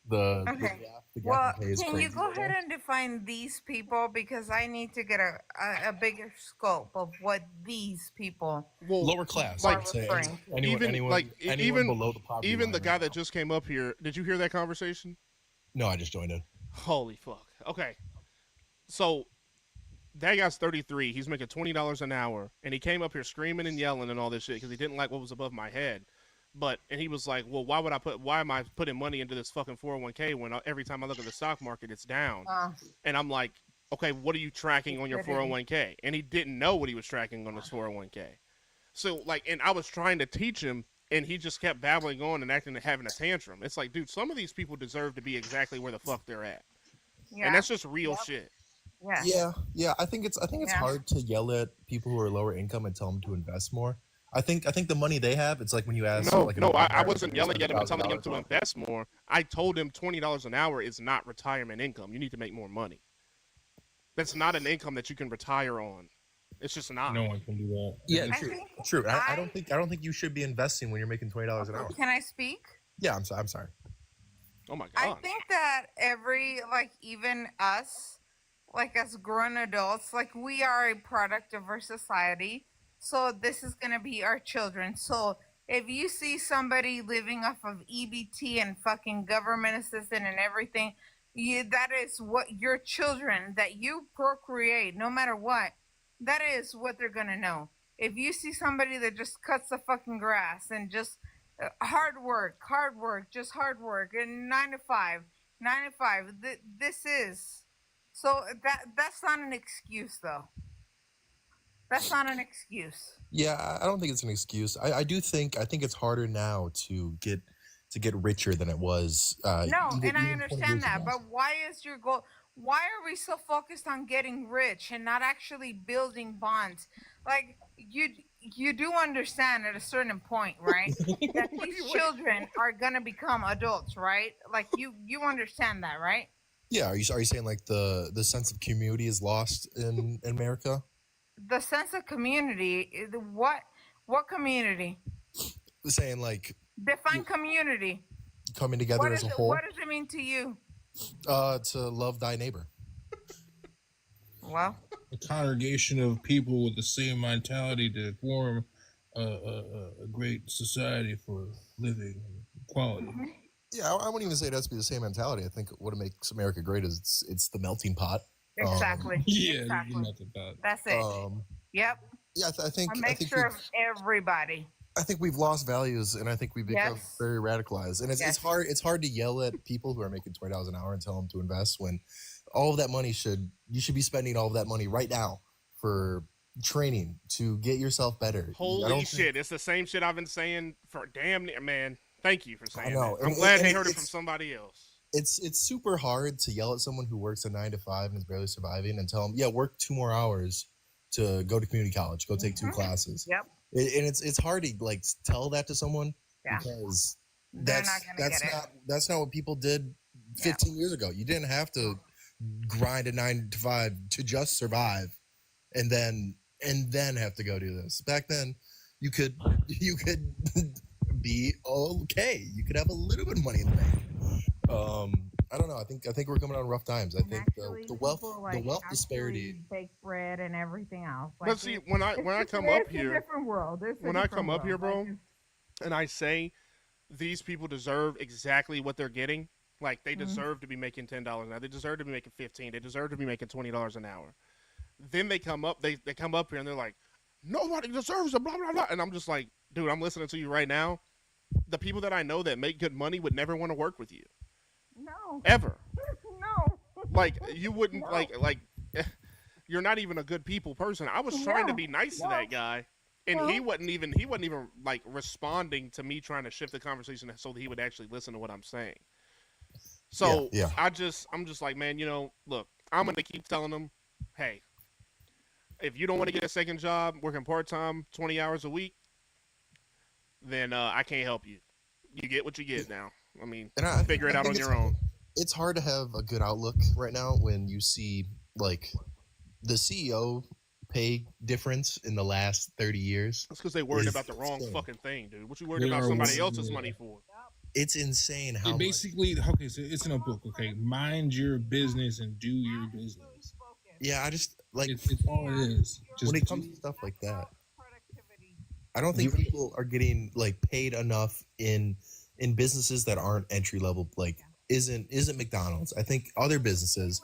the Okay. the gap Well, in pay is can you crazy go right now. ahead and define these people because I need to get a bigger scope of what these people Lower class, are I would say referring to. anyone below the poverty even line the right guy now. that just came up here. Did you hear that conversation? No, I just joined in. Holy fuck. Okay, so that guy's 33. He's making $20 an hour, and he came up here screaming and yelling and all this shit because he didn't like what was above my head. And he was like, "Well, why am I putting money into this fucking 401k when every time I look at the stock market, it's down?" And I'm like, "Okay, what are you tracking on your 401k?" And he didn't know what he was tracking on his 401k. So and I was trying to teach him, and he just kept babbling on and acting and having a tantrum. It's like, dude, some of these people deserve to be exactly where the fuck they're at, and that's just real shit. Yeah. I think it's hard to yell at people who are lower income and tell them to invest more. I think the money they have. It's like when you ask. I wasn't yelling at him and telling him to invest more. I told him $20 an hour is not retirement income. You need to make more money. That's not an income that you can retire on. It's just not. No one can do that. Yeah, true. I don't think you should be investing when you're making $20 an hour. Can I speak? Yeah, I'm sorry. Oh my I god. think that even us, as grown adults, we are a product of our society. So this is going to be our children. So if you see somebody living off of EBT and fucking government assistance and everything, that is what your children that you procreate, no matter what, that is what they're going to know. If you see somebody that just cuts the fucking grass and just hard work, just hard work, and 9 to 5, this is. So that's not an excuse, though. That's not an excuse. Yeah, I don't think it's an excuse. I think it's harder now to get richer than it was. No, and I understand that, but why is your goal? Why are we so focused on getting rich and not actually building bonds? You do understand at a certain point, right? That these children are gonna become adults, right? You understand that, right? Yeah, are you saying like the sense of community is lost in America? The sense of community, what community? Saying Define community. Coming together as a whole. What does it mean to you? To love thy neighbor. Well, a congregation of people with the same mentality to form a great society for living and equality. Mm-hmm. Yeah, I wouldn't even say it has to be the same mentality. I think what makes America great is it's the melting pot. Exactly. Exactly. That's it. Yep. Yeah, I think a mixture of everybody. I think we've lost values, and I think we've become very radicalized. And it's hard. It's hard to yell at people who are making $20 an hour and tell them to invest when all of that money you should be spending all of that money right now for training to get yourself better. Holy shit! It's the same shit I've been saying for damn near, man. Thank you for saying that. I'm And glad they heard it from somebody else. It's super hard to yell at someone who works a 9 to 5 and is barely surviving and tell them, yeah, work 2 more hours to go to community college, go take 2 classes. Yep. And it's hard to tell that to someone because that's not what people did 15 years ago. You didn't have to grind a 9 to 5 to just survive and then have to go do this. Back then, you could be okay. You could have a little bit of money in the bank. I don't know. I think we're coming on rough times. I think the wealth disparity, bake bread and everything else. But see, when I come up here, it's a different world. When I come up here, bro, and I say these people deserve exactly what they're getting, like they deserve to be making $10 an hour. They deserve to be making $15. They deserve to be making $20 an hour. Then they come up, they come up here and they're like, nobody deserves it, blah blah blah. And I'm just like, dude, I'm listening to you right now. The people that I know that make good money would never want to work with you. No. Ever. No. Like you wouldn't like you're not even a good people person. I was trying to be nice to that guy, and he wasn't even like responding to me trying to shift the conversation so that he would actually listen to what I'm saying. So I'm just like, man, look, I'm gonna keep telling them, hey, if you don't want to get a second job working part-time 20 hours a week, then I can't help you. You get what you get now. I mean, figure it out on your own. It's hard to have a good outlook right now when you see like the CEO pay difference in the last 30 years. That's because they worried about the wrong fucking thing, dude. What you worried They about are somebody worried, else's yeah. money for? It's insane how It much. basically, okay, so it's in a book, okay? Mind your business and do your business. Yeah, I just like it's all it is. Just when it comes to stuff like that, I don't think people are getting like paid enough in businesses that aren't entry level. Like isn't McDonald's. I think other businesses.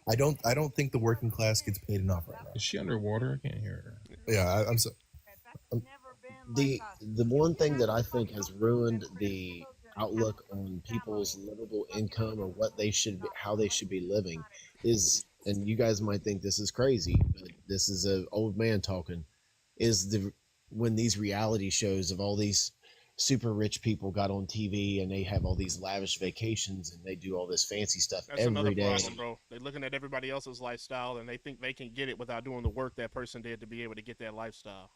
I don't think the working class gets paid enough right now. Is she underwater? I can't hear her. Yeah, I'm so. The one thing that I think has ruined the outlook on people's livable income or what they should be, how they should be living is, and you guys might think this is crazy, but this is an old man talking, is when these reality shows of all these super rich people got on TV and they have all these lavish vacations and they do all this fancy stuff That's every another day. problem, bro. They're looking at everybody else's lifestyle and they think they can get it without doing the work that person did to be able to get that lifestyle.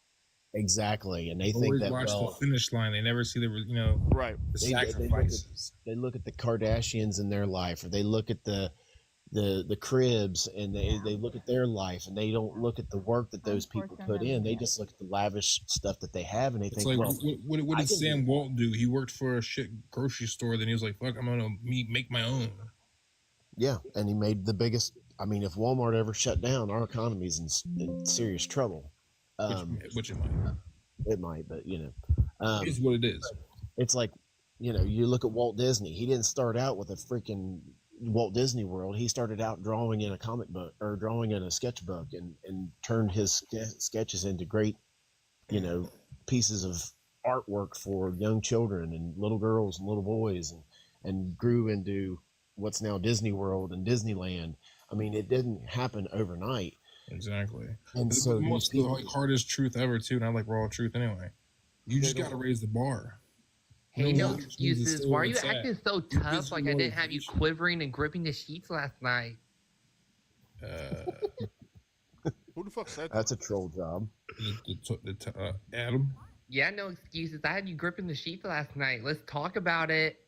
Exactly, and they Always think that watch the finish line. They never see the right the they sacrifices. they look at the Kardashians in their life, or they look at the Cribs, and they look at their life, and they don't look at the work that those people put in. They just look at the lavish stuff that they have, and they It's think, like, well, what I did can do Sam Walt do? He worked for a shit grocery store. Then he was like, "Fuck, I'm gonna make my own." yeah, and he made the biggest. I mean, if Walmart ever shut down, our economy is in serious trouble. Which it might. It might, but It's what it is. It's like, you look at Walt Disney. He didn't start out with a freaking Walt Disney World. He started out drawing in a comic book or drawing in a sketchbook, and turned his sketches into great, pieces of artwork for young children and little girls and little boys, and grew into what's now Disney World and Disneyland. I mean, it didn't happen overnight. Exactly. And It's so the most these people- like hardest truth ever too, and I like raw truth anyway. You just got to raise the bar. Hey, no one needs to excuses. stay Why are where you it's at. acting so Your tough? physical Like I didn't have you motivation. quivering and gripping the sheets last night. Who the fuck said that? That's a troll job. Adam. Yeah, no excuses. I had you gripping the sheets last night. Let's talk about it.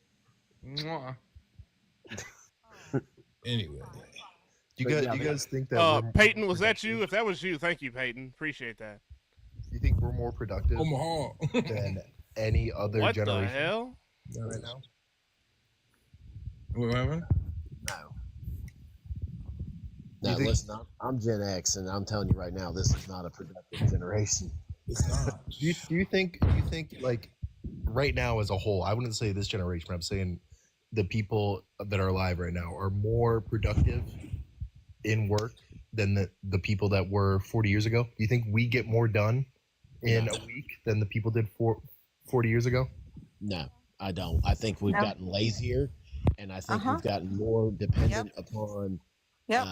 Mwah. Anyway, You guys think that we're Peyton, was that you? If that was you, thank you, Peyton. Appreciate that. you think we're more productive Omaha. than any other What generation the hell? right now? What happened? No, You think- listen, I'm Gen X, and I'm telling you right now, this is not a productive generation. It's not. Do you think like right now as a whole, I wouldn't say this generation, but I'm saying the people that are alive right now are more productive in work than the people that were 40 years ago? Do you think we get more done in a week than the people did 40 years ago? No, I don't. I think we've No. gotten lazier, and I think Uh-huh. we've gotten more dependent upon Yep.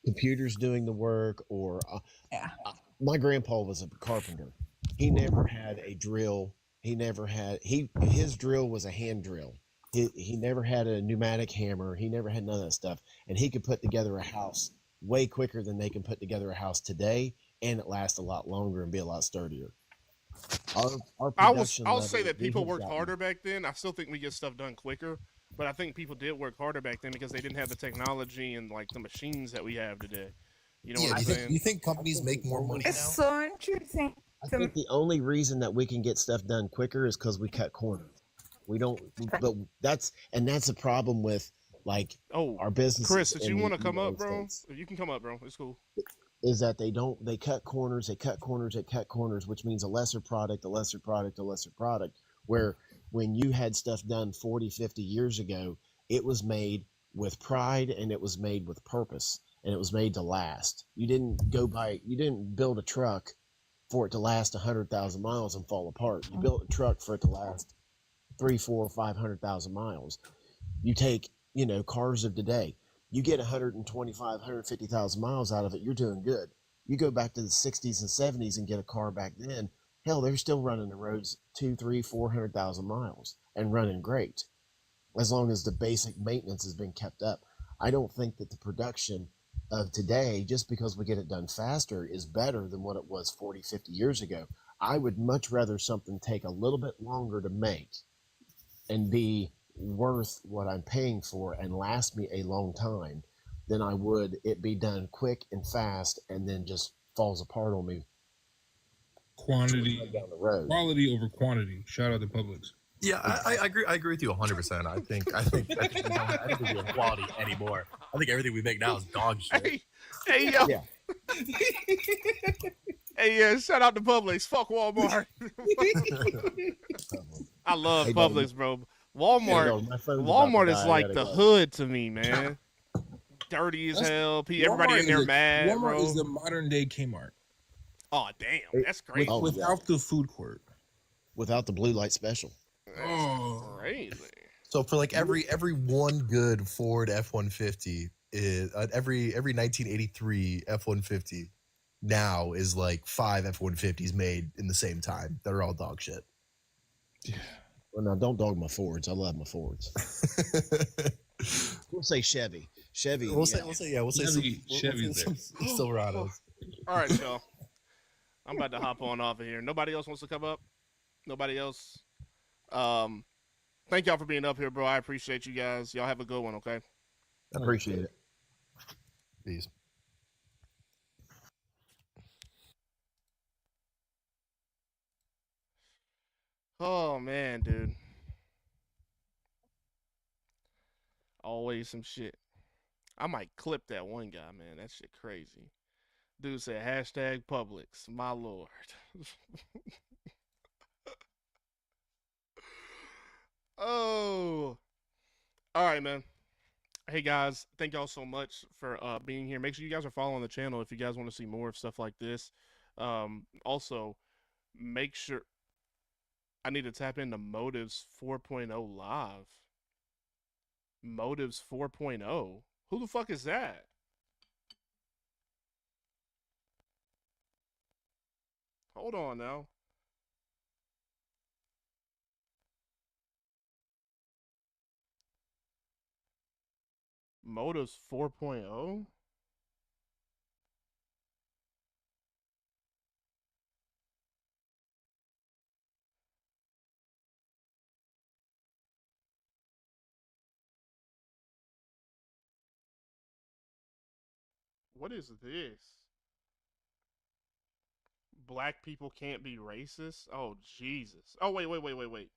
computers doing the work. Or Yeah. my grandpa was a carpenter. He never had a drill. He never had his drill was a hand drill. He never had a pneumatic hammer. He never had none of that stuff, and he could put together a house way quicker than they can put together a house today, and it lasts a lot longer and be a lot sturdier. Our I'll production say level, that we people have worked gotten- harder back then. I still think we get stuff done quicker, but I think people did work harder back then because they didn't have the technology and like the machines that we have today. You know what I'm saying? You think companies make more money now? It's so interesting. I think the only reason that we can get stuff done quicker is because we cut corners. We don't, but that's a problem with like our business. Chris, did you want to come up, bro? You can come up, bro. It's cool. Is that they cut corners, which means a lesser product, where when you had stuff done 40, 50 years ago, it was made with pride and it was made with purpose and it was made to last. You didn't build a truck for it to last 100,000 miles and fall apart. You built a truck for it to last 3, 4, 500,000 miles. You take, cars of today, you get 125, 150,000 miles out of it, you're doing good. You go back to the 60s and 70s and get a car back then, hell, they're still running the roads 2, 3, 400,000 miles and running great, as long as the basic maintenance has been kept up. I don't think that the production of today, just because we get it done faster, is better than what it was 40, 50 years ago. I would much rather something take a little bit longer to make and be worth what I'm paying for and last me a long time than I would it be done quick and fast and then just falls apart on me. Quantity, down the road. quality over quantity. Shout out to Publix. Yeah, I agree. I agree with you 100%. I think we don't have quality anymore. I think everything we make now is dog shit. Hey yo. Yeah. Hey, yeah, shout out to Publix. Fuck Walmart. I love Hey, Publix, dog. bro. Walmart, Hey, dog, my phone's about to Walmart is die. I like gotta the go. hood to me, man. Dirty as That's- hell. Everybody Walmart in there is mad, Walmart bro. is the modern day Kmart. Oh damn, that's crazy. Without the food court. Without the blue light special. That's crazy. So for like every one good Ford F-150 is every 1983 F-150 now is like 5 F-150s made in the same time that are all dog shit. Well, now don't dog my Fords. I love my Fords. We'll say Chevy. Chevy. We'll say Chevy's there. Silverados. All right, y'all. I'm about to hop on off of here. Nobody else wants to come up? Nobody else? Thank y'all for being up here, bro. I appreciate you guys. Y'all have a good one, okay? I appreciate it. Peace. Oh man, dude. Always some shit. I might clip that one guy, man. That shit crazy. Dude said hashtag Publix. My lord. Oh. All right, man. Hey guys, thank y'all so much for being here. Make sure you guys are following the channel if you guys want to see more of stuff like this. Also, make sure I need to tap into Motives 4.0 live. Motives 4.0. Who the fuck is that? Hold on now. Motives 4.0? What is this? Black people can't be racist? Oh, Jesus. Oh, wait.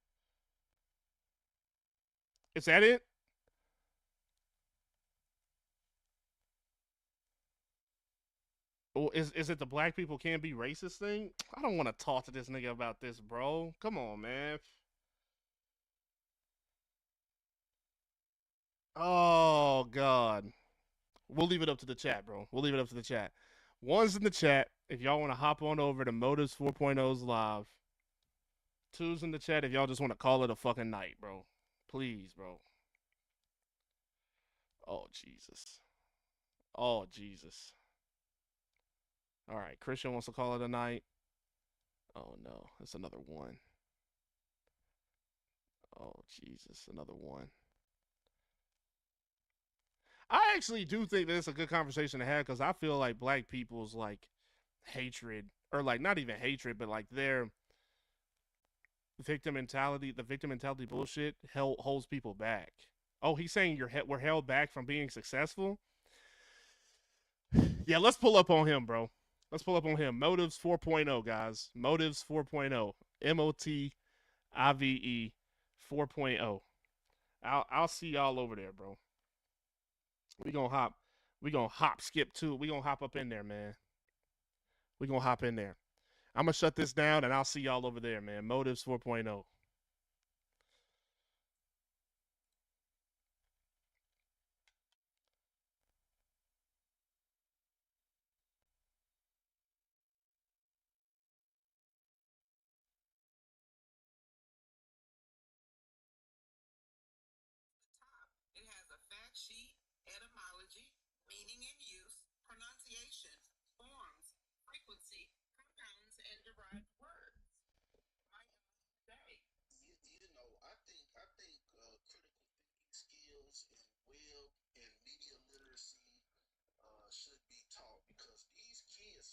Is that it? Oh, is it the black people can't be racist thing? I don't want to talk to this nigga about this, bro. Come on, man. Oh, God. We'll leave it up to the chat, bro. We'll leave it up to the chat. One's in the chat. If y'all want to hop on over to Motives 4.0's live. Two's in the chat if y'all just want to call it a fucking night, bro. Please, bro. Oh, Jesus. Oh, Jesus. All right, Christian wants to call it a night. Oh, no. That's another one. Oh, Jesus. Another one. I actually do think that it's a good conversation to have because I feel like black people's, like, hatred, or, like, not even hatred, but, like, their victim mentality, the victim mentality bullshit holds people back. Oh, he's saying we're held back from being successful? Yeah, let's pull up on him, bro. Let's pull up on him. Motives 4.0, guys. Motives 4.0. MOTIVE 4.0. I'll see y'all over there, bro. We gonna hop, skip too. We gonna hop up in there, man. We gonna hop in there. I'm gonna shut this down and I'll see y'all over there, man. Motives 4.0. It has a fact sheet, etymology, meaning and use, pronunciation,